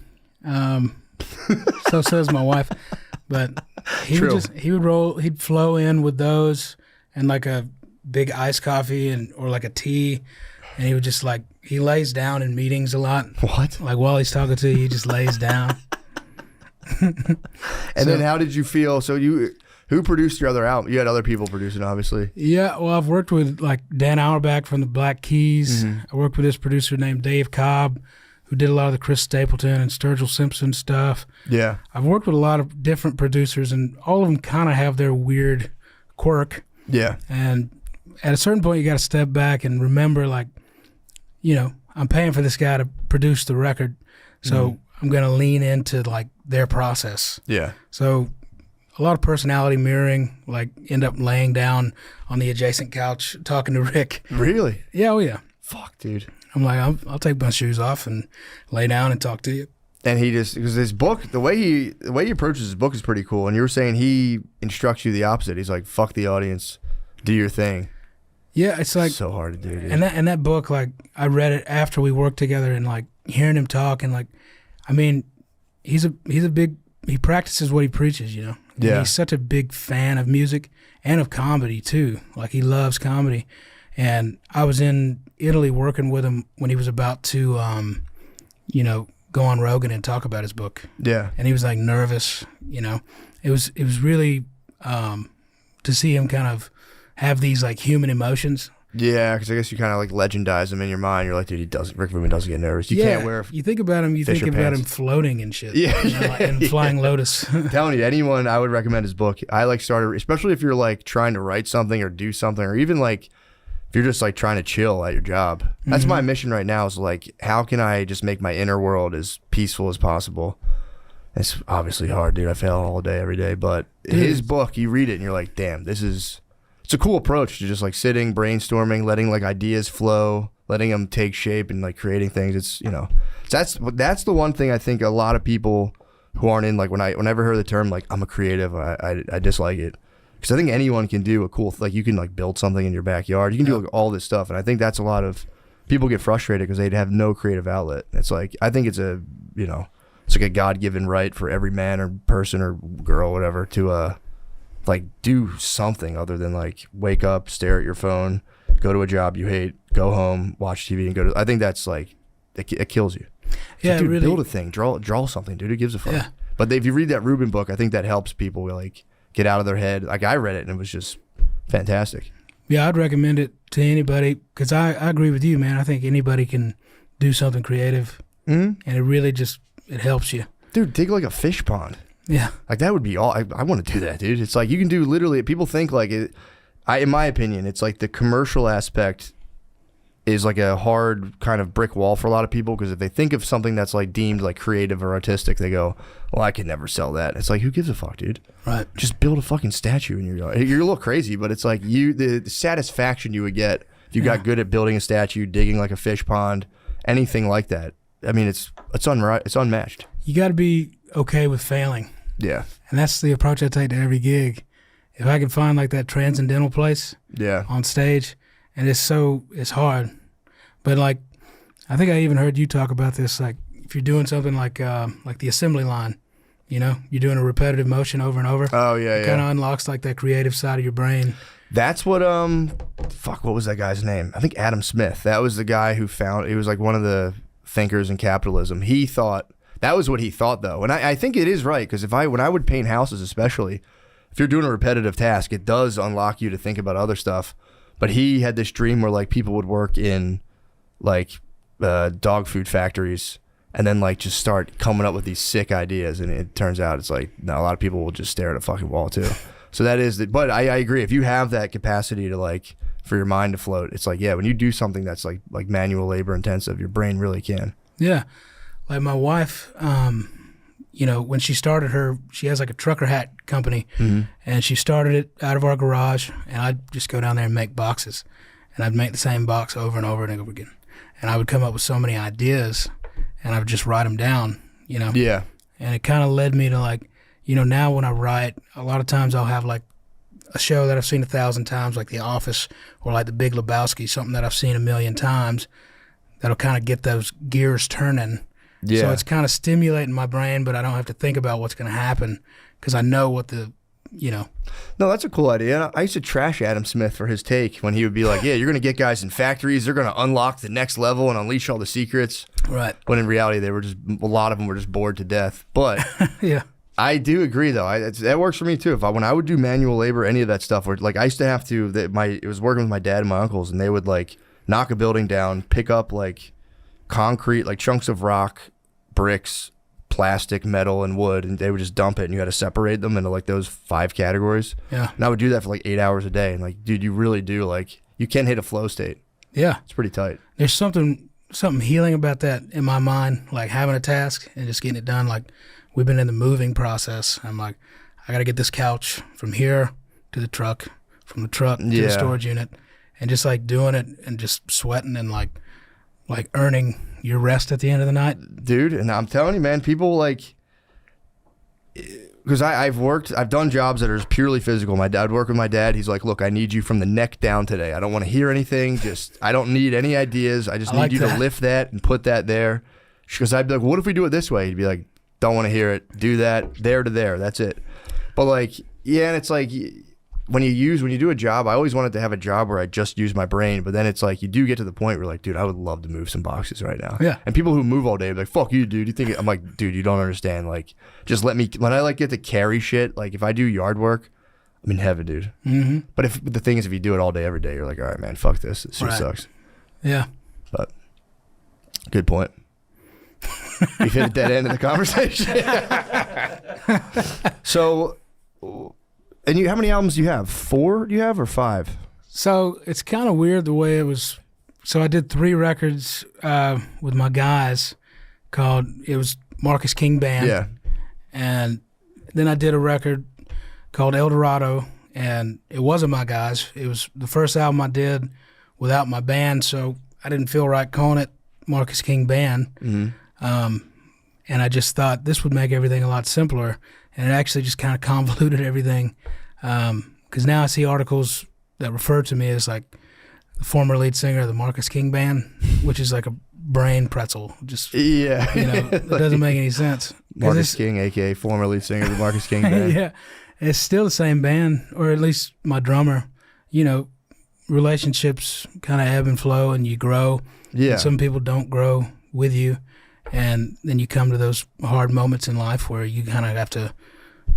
So says my wife. But he'd flow in with those and like a big iced coffee or like a tea, and he would just like, he lays down in meetings a lot. What? Like while he's talking to you, he just lays down. Then how did you feel? So who produced your other album? You had other people producing, obviously. Yeah, well, I've worked with like Dan Auerbach from the Black Keys. I worked with this producer named Dave Cobb, who did a lot of the Chris Stapleton and Sturgill Simpson stuff. Yeah. I've worked with a lot of different producers, and all of them kind of have their weird quirk. Yeah. And at a certain point, you got to step back and remember, like, you know, I'm paying for this guy to produce the record, so I'm going to lean into, like, their process. Yeah. So a lot of personality mirroring, like, end up laying down on the adjacent couch talking to Rick. Really? Yeah, oh yeah. Fuck, dude. I'm like, I'll take my shoes off and lay down and talk to you. And he just, because his book, the way he approaches his book is pretty cool. And you were saying he instructs you the opposite. He's like, fuck the audience, do your thing. Yeah, it's like so hard to do, dude. And that book, like, I read it after we worked together, and like hearing him talk, and like, I mean, he practices what he preaches, you know. And yeah. He's such a big fan of music and of comedy too. Like, he loves comedy. And I was in Italy working with him when he was about to, you know, go on Rogan and talk about his book. Yeah. And he was like nervous, you know. It was really to see him kind of have these like human emotions. Yeah, because I guess you kind of like legendize him in your mind. You're like, dude, Rick Rubin doesn't get nervous. You can't wear. You think about him, you think about him floating and shit. Yeah, you know, and Flying Lotus. I'm telling you, anyone, I would recommend his book. I like started, especially if you're like trying to write something or do something, or even like if you're just like trying to chill at your job. That's my mission right now. Is like, how can I just make my inner world as peaceful as possible? It's obviously hard, dude. I fail all day, every day. But his book, you read it and you're like, damn, it's a cool approach to just like sitting, brainstorming, letting like ideas flow, letting them take shape and like creating things. It's, you know, that's the one thing I think a lot of people who aren't in, like whenever I hear the term, like I'm a creative, I dislike it. Because I think anyone can do a cool, like you can like build something in your backyard. You can do like all this stuff. And I think that's a lot of people get frustrated because they have no creative outlet. It's like, I think it's a, you know, it's like a God-given right for every man or person or girl, whatever, to, like do something other than like wake up, stare at your phone, go to a job you hate, go home, watch TV, and go to. I think that's like it kills you. So, Yeah, dude, really. build a thing, draw something, dude. Who gives a fuck? Yeah. But if you read that Rubin book, I think that helps people like get out of their head. Like I read it and it was just fantastic. Yeah, I'd recommend it to anybody because I agree with you, man. I think anybody can do something creative, and it really just it helps you. Dude, dig like a fish pond. Yeah. Like that would be all. I want to do that, dude. It's like you can do literally. People think like it. In my opinion, it's like the commercial aspect is like a hard kind of brick wall for a lot of people because if they think of something that's like deemed like creative or artistic, they go, "Well, I could never sell that." It's like, who gives a fuck, dude? Right. Just build a fucking statue in your yard. You're a little crazy, but it's like the satisfaction you would get if you got good at building a statue, digging like a fish pond, anything like that. I mean, it's unmatched. You got to be okay with failing. Yeah. And that's the approach I take to every gig. If I can find like that transcendental place on stage, and it's hard. But like, I think I even heard you talk about this, like if you're doing something like the assembly line, you know, you're doing a repetitive motion over and over. Oh, yeah, it kind of unlocks like that creative side of your brain. That's what, what was that guy's name? I think Adam Smith. That was the guy who he was like one of the thinkers in capitalism. He thought, that was what he thought, though. And I think it is right, because when I would paint houses especially, if you're doing a repetitive task, it does unlock you to think about other stuff. But he had this dream where like people would work in like dog food factories and then like just start coming up with these sick ideas. And it turns out it's like, no, a lot of people will just stare at a fucking wall too. So that is, but I agree. If you have that capacity to like, for your mind to float, it's like, yeah, when you do something that's like manual labor intensive, your brain really can. Yeah. Like my wife, you know, when she started she has like a trucker hat company, and she started it out of our garage, and I'd just go down there and make boxes, and I'd make the same box over and over and over again, and I would come up with so many ideas, and I would just write them down, you know. Yeah. And it kind of led me to like, you know, now when I write, a lot of times I'll have like a show that I've seen 1,000 times, like The Office or like The Big Lebowski, something that I've seen 1,000,000 times, that'll kind of get those gears turning. Yeah. So it's kind of stimulating my brain, but I don't have to think about what's going to happen because I know what you know. No, that's a cool idea. I used to trash Adam Smith for his take when he would be like, yeah, you're going to get guys in factories. They're going to unlock the next level and unleash all the secrets. Right. When in reality, a lot of them were just bored to death. But yeah. I do agree, though. That works for me, too. When I would do manual labor, any of that stuff, where like I used to have to, it was working with my dad and my uncles, and they would like knock a building down, pick up like concrete, like chunks of rock, bricks, plastic, metal, and wood, and they would just dump it, and you had to separate them into like those 5 categories. Yeah. And I would do that for like 8 hours a day, and like, dude, you really do, like, you can hit a flow state. Yeah. It's pretty tight. There's something healing about that in my mind, like having a task and just getting it done. Like we've been in the moving process. I'm like, I got to get this couch from here to the truck, from the truck to the storage unit, and just like doing it and just sweating and like earning your rest at the end of the night. Dude, and I'm telling you, man, people like, because I've done jobs that are purely physical. I'd work with my dad. He's like, look, I need you from the neck down today. I don't want to hear anything. I don't need any ideas. I just need you to lift that and put that there. Because I'd be like, well, what if we do it this way? He'd be like, don't want to hear it. Do that, there to there. That's it. But like, yeah, and it's like, when you do a job, I always wanted to have a job where I just use my brain, but then it's like you do get to the point where like, dude, I would love to move some boxes right now. Yeah. And people who move all day are like, fuck you, dude. You think I'm like, dude, you don't understand. Like, just let me when I like get to carry shit. Like if I do yard work, I'm in heaven, dude. Mm-hmm. But the thing is, if you do it all day every day, you're like, all right, man, fuck this. This shit sucks. Yeah. But good point. We've hit a dead end of the conversation. So. And how many albums do you have? 4 do you have or 5? So it's kind of weird the way it was. So I did 3 records with my guys it was Marcus King Band. Yeah. And then I did a record called El Dorado, and it wasn't my guys. It was the first album I did without my band, so I didn't feel right calling it Marcus King Band. Mm-hmm. And I just thought this would make everything a lot simpler. And it actually just kind of convoluted everything. Because now I see articles that refer to me as like the former lead singer of the Marcus King Band, which is like a brain pretzel. Just, it doesn't make any sense. Marcus King, a.k.a. former lead singer of the Marcus King Band. Yeah. It's still the same band, or at least my drummer. Relationships kind of ebb and flow, and you grow. Yeah. And some people don't grow with you. And then you come to those hard moments in life where you kind of have to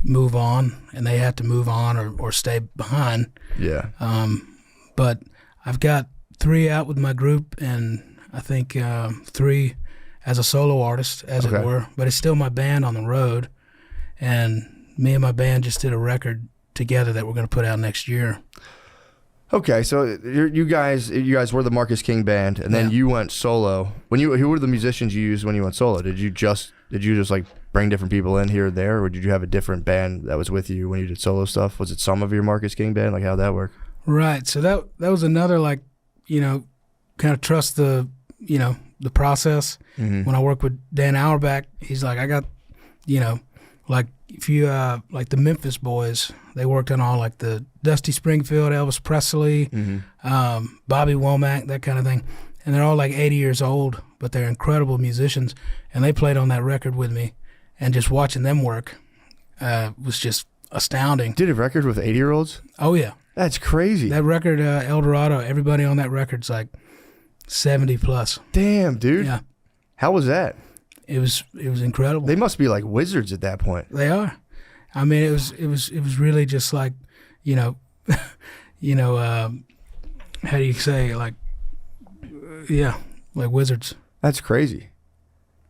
move on, and they have to move on or stay behind. Yeah. But I've got 3 out with my group, and I think 3 as a solo artist, as it were. But it's still my band on the road, and me and my band just did a record together that we're going to put out next year. Okay, so you guys were the Marcus King Band, and then you went solo. Who were the musicians you used when you went solo? Did you just like bring different people in here or there, or did you have a different band that was with you when you did solo stuff? Was it some of your Marcus King Band? Like, how'd that work? Right. So that was another, like, kind of trust the process. Mm-hmm. When I worked with Dan Auerbach, he's like, I got, like if you like the Memphis Boys, they worked on all like the Dusty Springfield, Elvis Presley, Bobby Womack, that kind of thing. And they're all like 80 years old, but they're incredible musicians. And they played on that record with me. And just watching them work was just astounding. Did a record with 80-year-olds? Oh, yeah. That's crazy. That record, El Dorado, everybody on that record's like 70 plus. Damn, dude. Yeah. How was that? It was incredible. They must be like wizards at that point. They are. I mean, it was really just like, how do you say, like, like wizards. That's crazy.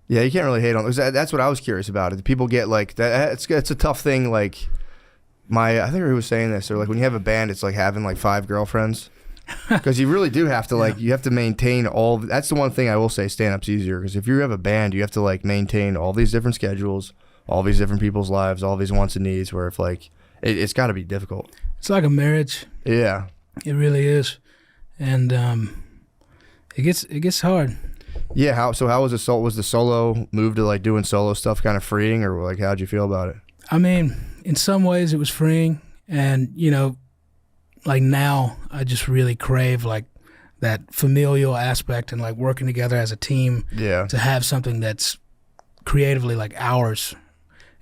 Yeah, you can't really hate on it. That's what I was curious about. Do people get like that? It's a tough thing. Like I think who was saying this, or like when you have a band, it's like having like 5 girlfriends, because you really do have to you have to maintain all. That's the one thing I will say. Stand up's easier because if you have a band, you have to like maintain all these different schedules, all these different people's lives, all these wants and needs. Where if like it's got to be difficult. It's like a marriage. Yeah, it really is, and it gets hard. Yeah, how was the solo move to like doing solo stuff kind of freeing, or like how'd you feel about it? I mean, in some ways it was freeing, and like now I just really crave like that familial aspect and like working together as a team. Yeah. To have something that's creatively like ours,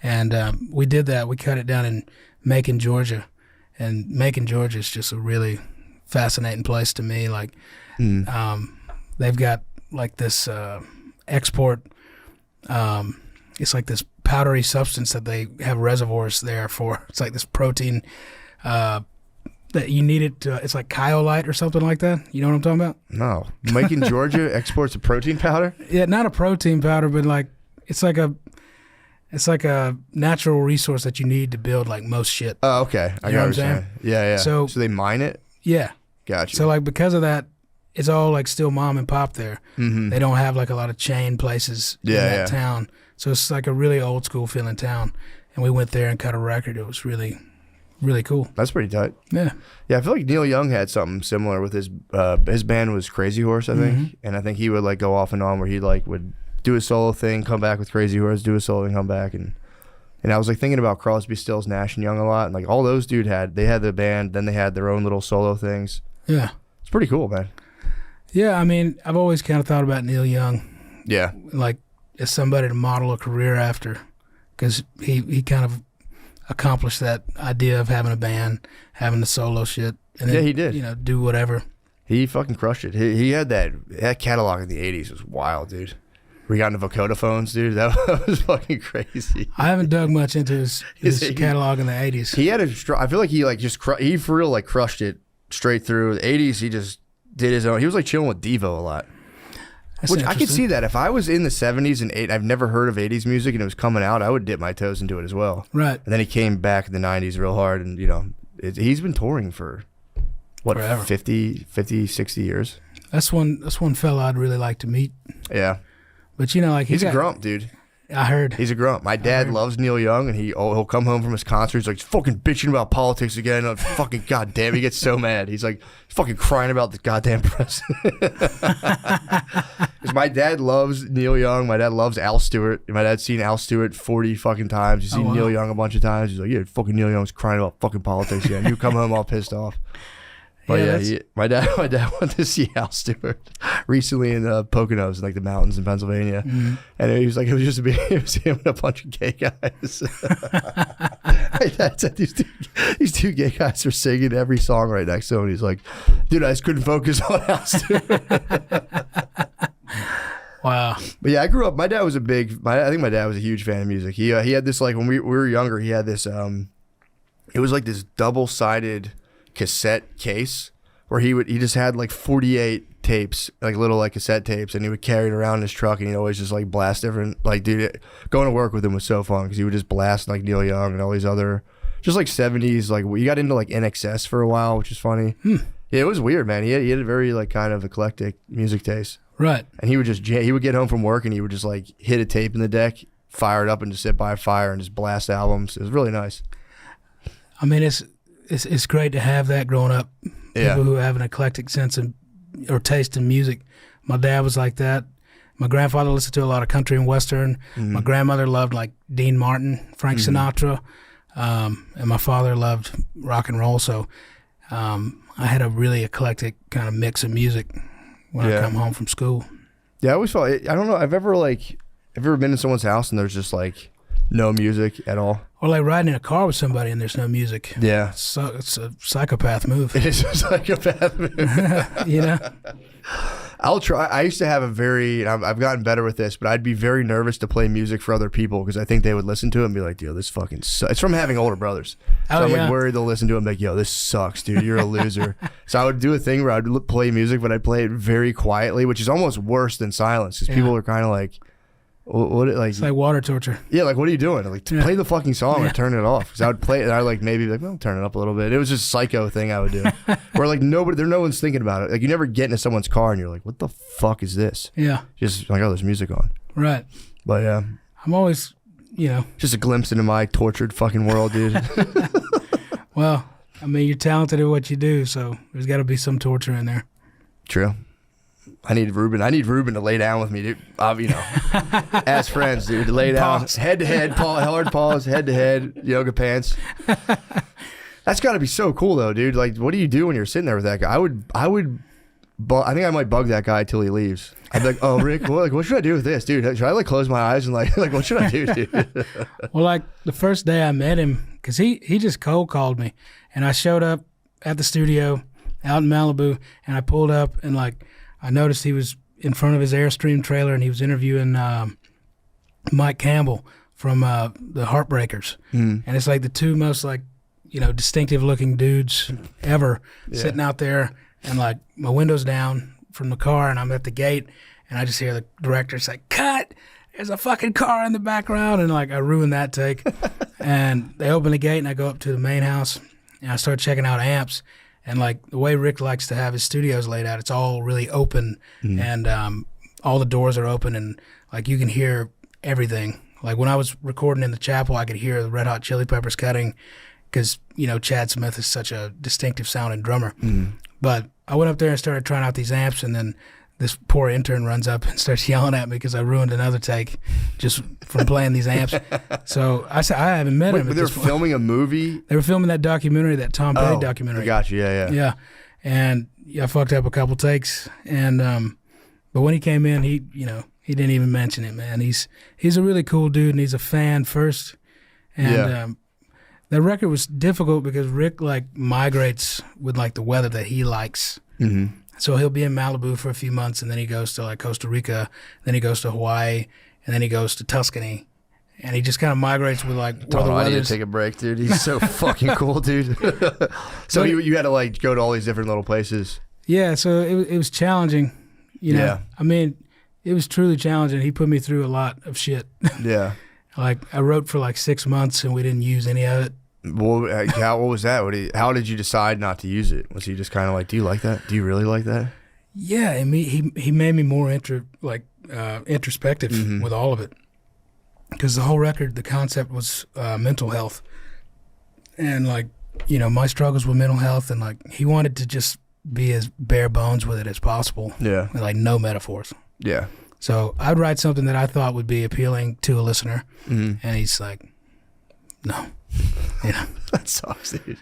and we did that. We cut it down in Macon, Georgia, and Macon, Georgia is just a really fascinating place to me. Like, they've got like this export. It's like this powdery substance that they have reservoirs there for. It's like this protein that you need it to. It's like Kyolite or something like that. You know what I'm talking about? No, Macon, Georgia exports a protein powder. Yeah, not a protein powder, but like it's like a natural resource that you need to build like most shit. Oh, okay. I got what you're saying. Yeah. So they mine it? Yeah. Gotcha. So like because of that, it's all like still mom and pop there. Mm-hmm. They don't have like a lot of chain places in that town. So it's like a really old school feeling town. And we went there and cut a record. It was really, really cool. That's pretty tight. Yeah. Yeah, I feel like Neil Young had something similar with his band was Crazy Horse, I think. Mm-hmm. And I think he would like go off and on where he like would do a solo thing, come back with Crazy Horse, do a solo thing, come back. And I was like thinking about Crosby, Stills, Nash and Young a lot. And like all those dude had the band, then they had their own little solo things. Yeah. It's pretty cool, man. Yeah, I mean, I've always kind of thought about Neil Young. Yeah. Like as somebody to model a career after, because he kind of, accomplish that idea of having a band, having the solo shit. And then, he did. You know, do whatever. He fucking crushed it. He had that catalog in the 80s was wild, dude. We got into Vocodophones, dude. That was fucking crazy. I haven't dug much into his catalog in the 80s. He had I feel like he like just he for real like crushed it straight through. The 80s he just did his own. He was like chilling with Devo a lot. That's Which I could see that if I was in the 70s and 80s, I've never heard of 80s music and it was coming out, I would dip my toes into it as well. Right. And then he came back in the 90s real hard and, you know, he's been touring for, what, forever. 50, 60 years? That's one fella I'd really like to meet. Yeah. But, you know, like he's a grump, dude. I heard. He's a grump. My dad loves Neil Young, and he'll come home from his concert. He's like fucking bitching about politics again. I'm fucking goddamn, he gets so mad. He's like fucking crying about the goddamn president. Because my dad loves Neil Young. My dad loves Al Stewart. My dad's seen Al Stewart 40 fucking times. He's seen Neil Young a bunch of times. He's like, yeah, fucking Neil Young's crying about fucking politics again. You come home all pissed off. But my dad went to see Al Stewart recently in Poconos, in like the mountains in Pennsylvania, and he was like, it was him and a bunch of gay guys. My dad said these two gay guys were singing every song right next to him. And he's like, dude, I just couldn't focus on Al Stewart. Wow. But yeah, I grew up. My dad was I think my dad was a huge fan of music. He had this like when we were younger. He had this. It was like this double-sided cassette case where he just had like 48 tapes, like little like cassette tapes, and he would carry it around in his truck, and he'd always just like blast different, like, dude, going to work with him was so fun because he would just blast like Neil Young and all these other just like 70s, like we got into like NXS for a while, which is funny. Yeah, it was weird, man. He had a very like kind of eclectic music taste, right? And he would get home from work and he would just like hit a tape in the deck, fire it up, and just sit by a fire and just blast albums. It was really nice. I mean, it's great to have that growing up. People who have an eclectic sense or taste in music. My dad was like that. My grandfather listened to a lot of country and western. My grandmother loved like Dean Martin, Frank Sinatra, and my father loved rock and roll. So I had a really eclectic kind of mix of music when I come home from school. Yeah, I always felt. I don't know. Have you ever been in someone's house and there's just like no music at all? Or like riding in a car with somebody and there's no music. Yeah. So it's a psychopath move. It is a psychopath move. You know? I'll try. I used to have I've gotten better with this, but I'd be very nervous to play music for other people because I think they would listen to it and be like, yo, this fucking sucks. It's from having older brothers. So I'm like worried they'll listen to it and be like, yo, this sucks, dude. You're a loser. So I would do a thing where I'd play music, but I'd play it very quietly, which is almost worse than silence because people are kind of like, what like it's like water torture. Yeah, like what are you doing? Like play the fucking song or turn it off. Because I would play it and I like maybe like, well, turn it up a little bit. It was just a psycho thing I would do. Where like no one's thinking about it. Like you never get into someone's car and you're like, what the fuck is this? Yeah. Just like, oh, there's music on. Right. But yeah. I'm always, just a glimpse into my tortured fucking world, dude. Well, I mean, you're talented at what you do, so there's got to be some torture in there. True. I need Ruben to lay down with me, dude. As friends, dude, to lay down, head to head, hard pause, head to head, yoga pants. That's got to be so cool, though, dude. Like, what do you do when you're sitting there with that guy? I think I might bug that guy till he leaves. I'd be like, oh, Rick, what should I do with this, dude? Should I like close my eyes and like what should I do, dude? Well, like the first day I met him, because he just cold called me, and I showed up at the studio out in Malibu, and I pulled up and like. I noticed he was in front of his Airstream trailer and he was interviewing Mike Campbell from the Heartbreakers. And it's like the two most like, distinctive looking dudes ever sitting out there, and like my window's down from the car and I'm at the gate and I just hear the director say, cut, there's a fucking car in the background. And like I ruined that take. And they open the gate and I go up to the main house and I start checking out amps. And like the way Rick likes to have his studios laid out, it's all really open, and all the doors are open, and like you can hear everything. Like when I was recording in the chapel, I could hear the Red Hot Chili Peppers cutting, because Chad Smith is such a distinctive sounding drummer. But I went up there and started trying out these amps, and then this poor intern runs up and starts yelling at me because I ruined another take just from playing these amps. So I said, I haven't met him. They were filming a movie? They were filming that documentary, that Tom Petty documentary. I got you, yeah. Yeah. And I fucked up a couple takes. And but when he came in, he didn't even mention it, man. He's a really cool dude, and he's a fan first. And That record was difficult because Rick like migrates with like the weather that he likes. Mm-hmm. So he'll be in Malibu for a few months, and then he goes to like Costa Rica, then he goes to Hawaii, and then he goes to Tuscany, and he just kind of migrates with like where the I need to weather's. take a break, dude. He's so fucking cool, dude. So you had to like go to all these different little places. Yeah, so it was challenging, you know. Yeah. I mean, it was truly challenging. He put me through a lot of shit. Yeah. Like I wrote for like 6 months, and we didn't use any of it. Well, what was that? How did you decide not to use it? Was he just kind of like, do you like that? Do you really like that? Yeah, and he made me more introspective Mm-hmm. with all of it, because the whole record, the concept was mental health, and like, you know, my struggles with mental health, and like he wanted to just be as bare bones with it as possible. Yeah. And, like no metaphors. Yeah. So I'd write something that I thought would be appealing to a listener, Mm-hmm. and he's like, no, you know. That sucks, dude.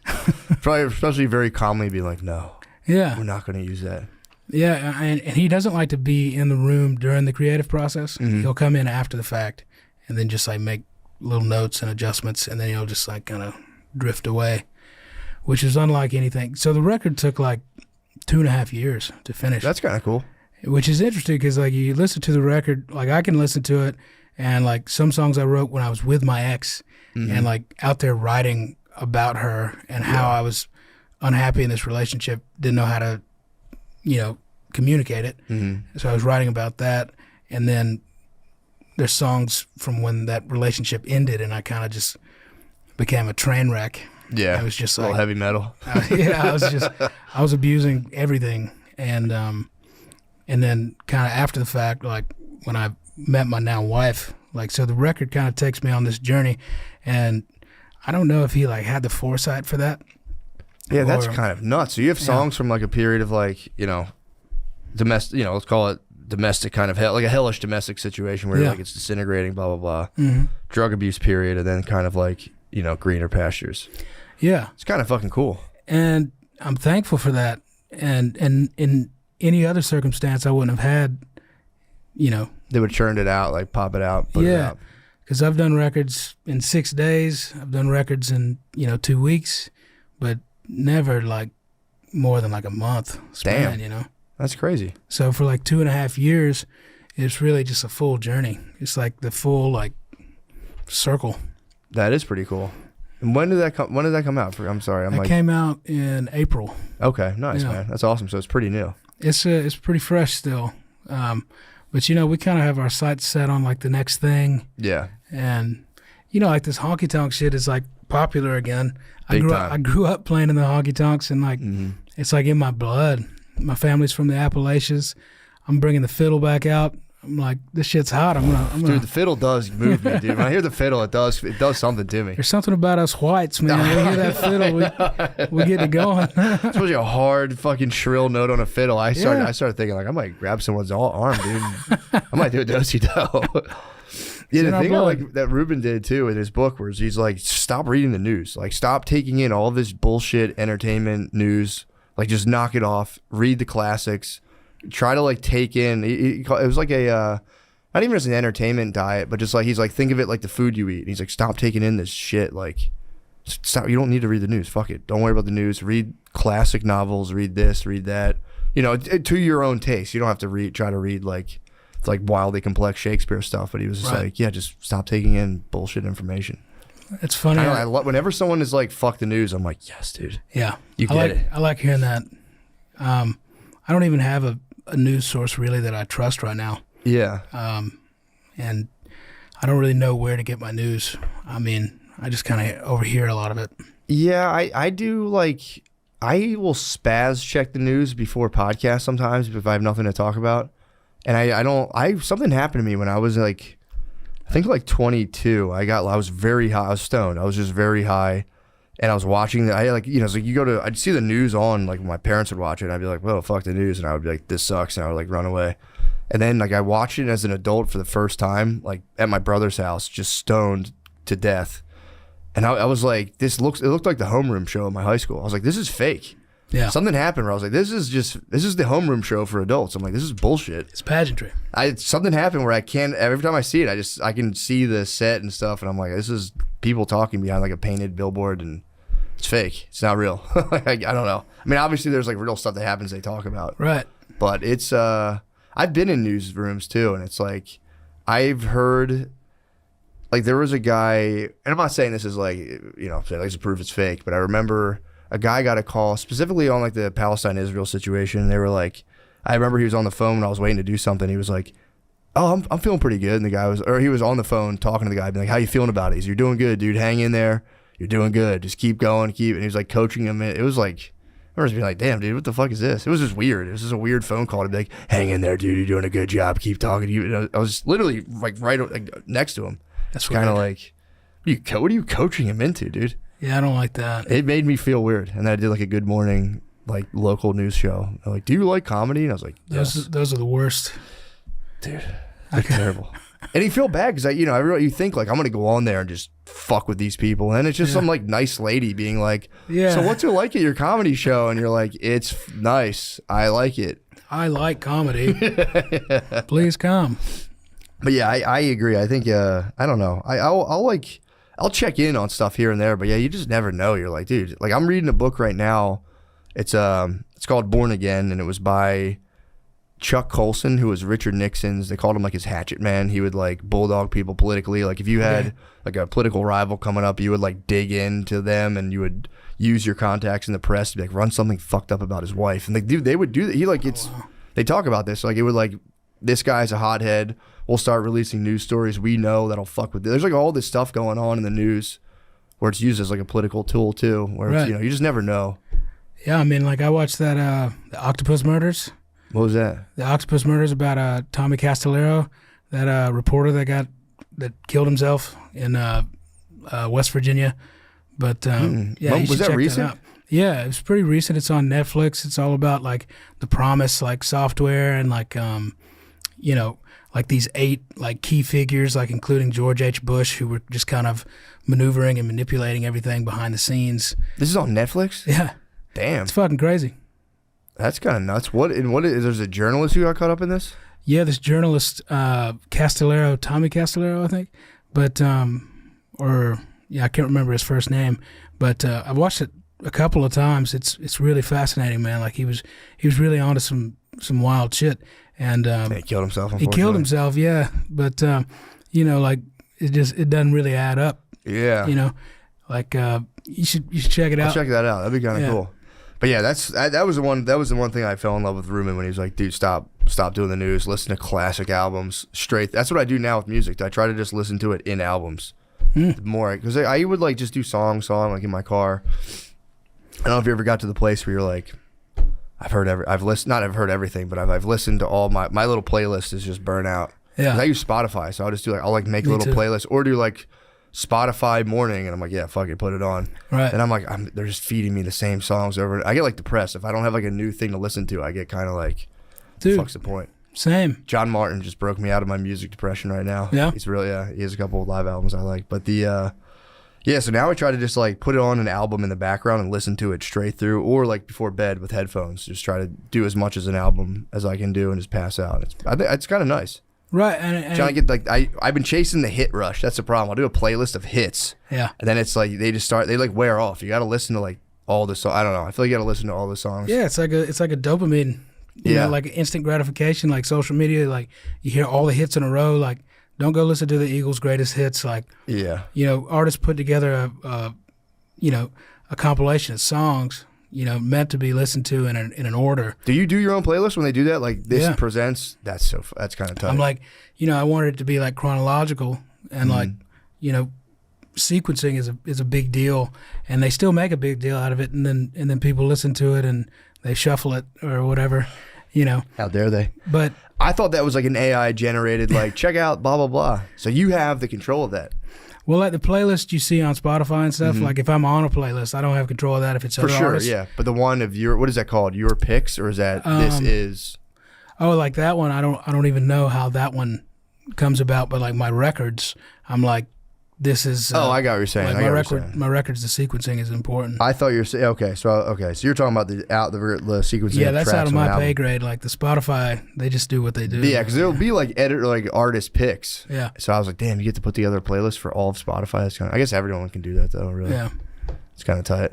Probably, especially very calmly be like, no, Yeah. we're not going to use that. Yeah, and he doesn't like to be in the room during the creative process. Mhm. He'll come in after the fact and then just like make little notes and adjustments, and then he'll just like kind of drift away, which is unlike anything. So the record took like 2.5 years to finish. That's kind of cool. Which is interesting because like you listen to the record, like I can listen to it, and like some songs I wrote when I was with my ex, Mhm. and like out there writing about her and how I was unhappy in this relationship, didn't know how to, you know, communicate it. Mm-hmm. So I was writing about that, and then there's songs from when that relationship ended, and I kind of just became a train wreck. Yeah. I was just a little like, heavy metal. I was abusing everything, and then kind of after the fact, like when I met my now wife, like so the record kind of takes me on this journey, and I don't know if he like had the foresight for that. Yeah, that's Or- kind of nuts. So you have songs from like a period of like, you know, domestic, you know, let's call it domestic kind of hell, like a hellish domestic situation where Yeah. like it's disintegrating, blah, blah, blah. Mm-hmm. Drug abuse period, and then kind of like, you know, greener pastures. Yeah, It's kind of fucking cool. and I'm thankful for that. And in any other circumstance, I wouldn't have had, you know, They would churn it out, like pop it out, put it Yeah. out. because I've done records in 6 days. I've done records in 2 weeks, but never like more than like a month span. Damn. You know. That's crazy. So for like 2.5 years, it's really just a full journey. It's like the full like circle. That is pretty cool. And when did that come out? I'm sorry. It came out in April. Okay, nice, Yeah. man. That's awesome. So it's pretty new. It's pretty fresh still, but we kind of have our sights set on like the next thing, Yeah. and like this honky tonk shit is like popular again. Big I time. grew up playing in the honky tonks, and like Mm-hmm. it's like in my blood. My family's from the Appalachians. I'm bringing the fiddle back out. I'm like, this shit's hot. I'm gonna. Dude, the fiddle does move me, dude. When I hear the fiddle, it does something to me. There's something about us whites, man. We hear that fiddle, we get it going. Especially a hard fucking shrill note on a fiddle. I started Yeah. thinking like I might grab someone's arm, dude. I might do a do-si-do. Yeah, in the our thing I blood. like that Ruben did too in his book was he's like, stop reading the news. Like, stop taking in all this bullshit entertainment news. Like, just knock it off. Read the classics. Try to like take in. It was like a not even as an entertainment diet, but just like he's like, think of it like the food you eat. And he's like, stop taking in this shit. Like, stop. You don't need to read the news. Fuck it. Don't worry about the news. Read classic novels. Read this. Read that. To your own taste. You don't have to try to read like wildly complex Shakespeare stuff. But he was just Right. like, yeah, just stop taking in bullshit information. It's funny. Whenever someone is like, fuck the news, I'm like, yes, dude. Yeah, You get it. I like hearing that. I don't even have a news source really that I trust right now, Yeah. and I don't really know where to get my news. I mean, I just kind of overhear a lot of it. Yeah, I do like I will spaz check the news before podcasts sometimes if I have nothing to talk about. And something happened to me when I was like I think like 22. I was very high. I was stoned. I was just very high. And I was watching I'd see the news on, like my parents would watch it and I'd be like, well, fuck the news, and I would be like, this sucks, and I would like run away. And then like I watched it as an adult for the first time, like at my brother's house, just stoned to death. And I was like, it looked like the homeroom show in my high school. I was like, this is fake. Yeah, Something happened where I was like, this is the homeroom show for adults. I'm like, this is bullshit. it's pageantry. Something happened where I can't, every time I see it, I can see the set and stuff, and I'm like, this is people talking behind like a painted billboard, and it's fake. It's not real. Like, I don't know. I mean, obviously there's like real stuff that happens they talk about. Right. But it's I've been in newsrooms too, and it's like I've heard like there was a guy, and I'm not saying this is like, you know, like to prove it's fake, but I remember a guy got a call specifically on like the Palestine-Israel situation. And they were like, I remember he was on the phone when I was waiting to do something. He was like, "Oh, I'm feeling pretty good." And the guy was, or he was on the phone talking to the guy, being like, "How you feeling about it?" He's, "You're doing good, dude. Hang in there. You're doing good. Just keep going, keep." And he was like coaching him. It was like, I remember being like, "Damn, dude, what the fuck is this?" It was just weird. It was just a weird phone call to be like, "Hang in there, dude. You're doing a good job. Keep talking to you." And I was literally like right like, next to him. That's kind of like, what are you coaching him into, dude? Yeah, I don't like that. It made me feel weird. And then I did like a Good Morning, like local news show. They're like, "Do you like comedy?" And I was like, "Yes." Those are the worst. Dude, they're terrible. And you feel bad because, you know, you think like, I'm going to go on there and just fuck with these people. And it's just some like nice lady being like, "So what's it like at your comedy show?" And you're like, "It's nice. I like it. I like comedy. Please come." But yeah, I agree. I think, I don't know. I'll check in on stuff here and there, but yeah, you just never know. You're like, dude, like I'm reading a book right now. It's called Born Again, and it was by Chuck Colson, who was Richard Nixon's. They called him like his hatchet man. He would like bulldog people politically. Like if you had like a political rival coming up, you would like dig into them, and you would use your contacts in the press to be like run something fucked up about his wife. And like, dude, they would do that. He like they talk about this. Like it would like, this guy's a hothead. We'll start releasing news stories we know that'll fuck with. There's like all this stuff going on in the news where it's used as like a political tool too, where it's, you know, you just never know. Yeah, I mean, like I watched that the Octopus Murders. What was that? The Octopus Murders about Tommy Castellero, that reporter that killed himself in West Virginia. But yeah, was that recent? That yeah, it was pretty recent. It's on Netflix. It's all about like the Promise like software and like you know, like these 8 like key figures, like including George H. Bush, who were just kind of maneuvering and manipulating everything behind the scenes. This is on Netflix? Yeah. Damn. It's fucking crazy. That's kind of nuts. What is there's a journalist who got caught up in this? Yeah, this journalist, Castellero, Tommy Castellero, I think. But, or, yeah, I can't remember his first name. But I've watched it a couple of times. It's really fascinating, man. Like he was really onto some wild shit. And he killed himself, unfortunately. He killed himself, yeah. But, you know, like it doesn't really add up. Yeah. You know, like you should check it out. I'll check that out. That'd be kind of cool. But yeah, that was the one thing I fell in love with Ruben when he was like, "Dude, stop doing the news. Listen to classic albums straight." That's what I do now with music. I try to just listen to it in albums more, because I would like just do song like in my car. I don't know if you ever got to the place where you're like, I've heard everything, but I've listened to all my little playlist is just burnt out. Yeah, I use Spotify, so I'll just do like, I'll like make a little playlist or do like Spotify morning, and I'm like, yeah, fuck it, put it on. Right. And I'm like, they're just feeding me the same songs over. I get like depressed if I don't have like a new thing to listen to. I get kind of like, dude, fuck's the point? Same. John Martin just broke me out of my music depression right now. Yeah. He's really he has a couple of live albums I like, but so now I try to just like put it on an album in the background and listen to it straight through, or like before bed with headphones. Just try to do as much as an album as I can do and just pass out. I think it's kind of nice. Right, and trying to get like I've been chasing the hit rush. That's the problem. I'll do a playlist of hits. Yeah, and then it's like they like wear off. You got to listen to like all the songs. I don't know. I feel like you got to listen to all the songs. Yeah, it's like a dopamine. You know, like instant gratification, like social media. Like you hear all the hits in a row. Like don't go listen to the Eagles' greatest hits. Like you know, artists put together a compilation of songs, you know, meant to be listened to in an order. Do you do your own playlist when they do that? Like this presents. That's kind of tough. I'm like, you know, I wanted it to be like chronological and like, you know, sequencing is a big deal, and they still make a big deal out of it, and then people listen to it and they shuffle it or whatever, you know. How dare they? But I thought that was like an AI generated, like check out blah blah blah. So you have the control of that. Well, like the playlist you see on Spotify and stuff, like if I'm on a playlist, I don't have control of that if it's other artists. Yeah. But the one of what is that called? Your picks, or is that this is? Oh, like that one. I don't even know how that one comes about. But like my records, I'm like this is. I got what you're saying. Like I got what you're saying. My records, the sequencing is important. I thought you were saying okay. So you're talking about the sequencing. Yeah, of that's tracks out of on an my pay album. grade. Like the Spotify, they just do what they do. Yeah, because it'll be like artist picks. Yeah. So I was like, damn, you get to put together a playlist for all of Spotify. That's I guess everyone can do that though. Really. Yeah. It's kind of tight.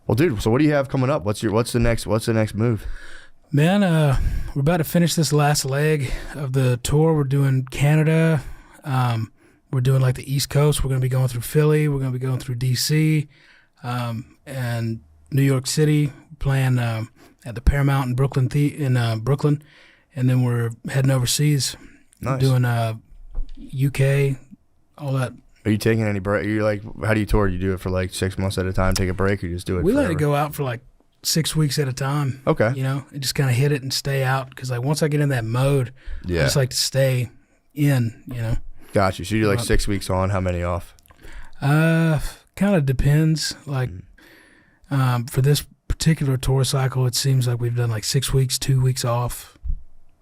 Well, dude. So what do you have coming up? What's the next move? Man, we're about to finish this last leg of the tour. We're doing Canada. We're doing like the East Coast. We're going to be going through Philly. We're going to be going through D.C. And New York City, playing at the Paramount in Brooklyn, Brooklyn. And then we're heading overseas, doing UK, all that. Are you taking any break? You like, how do you tour? You do it for like 6 months at a time, take a break, or you just do it We forever? let it go out for like 6 weeks at a time. Okay. You know, and just kind of hit it and stay out. Because like once I get in that mode, I just like to stay in, you know. Got you. So you do like 6 weeks on, how many off? Kind of depends. Like for this particular tour cycle, it seems like we've done like 6 weeks, 2 weeks off.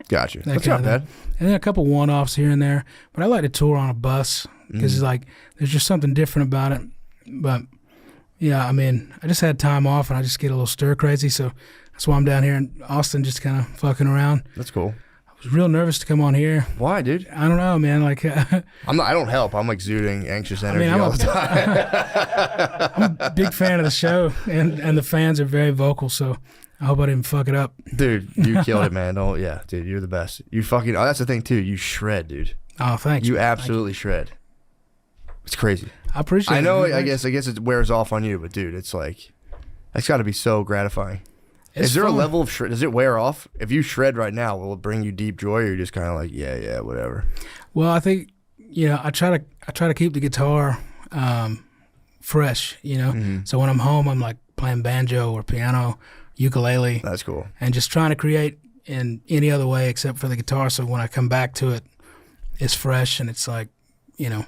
Got you. That That's kind not of bad. And then a couple one-offs here and there. But I like to tour on a bus because it's like there's just something different about it. But yeah, I mean, I just had time off and I just get a little stir crazy. So that's why I'm down here in Austin just kind of fucking around. That's cool. I was real nervous to come on here. Why, dude? I don't know, man. Like I don't help. I'm exuding anxious energy I'm all the time. I'm a big fan of the show, and the fans are very vocal. So I hope I didn't fuck it up. Dude, you killed it, man. Dude, you're the best. You fucking, that's the thing too. You shred, dude. Oh, thanks. You absolutely shred. It's crazy. I appreciate it. I know, man. I guess it wears off on you, but dude, it's like, that's got to be so gratifying. It's Is there fun. a level of shred? Does it wear off? If you shred right now, will it bring you deep joy, or you're just kind of like, yeah, whatever? Well, I think, you know, I try to keep the guitar fresh, you know. So when I'm home, I'm like playing banjo or piano, ukulele. That's cool. And just trying to create in any other way except for the guitar. So when I come back to it, it's fresh and it's like, you know,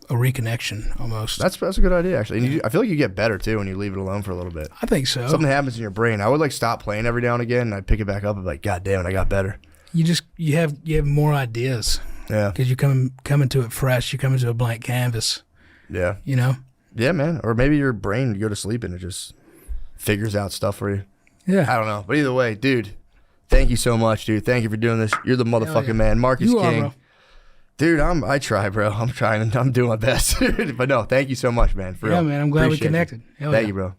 a reconnection almost. That's a good idea, actually. And I feel like you get better too when you leave it alone for a little bit. I think so. Something happens in your brain. I would like stop playing every now and again, and I'd pick it back up and be like, God damn it, I got better. You have more ideas. Yeah. Because you come into it fresh. You come into a blank canvas. Yeah. You know. Yeah, man. Or maybe your brain, you go to sleep and it just figures out stuff for you. Yeah. I don't know. But either way, dude, thank you so much, dude. Thank you for doing this. You're the motherfucking man. Marcus You are, King. bro. Dude, I try, bro. I'm trying. I'm doing my best. But no, thank you so much, man. For Yeah, real. man. I'm glad we Appreciate it. connected. Hell Thank yeah. you, bro.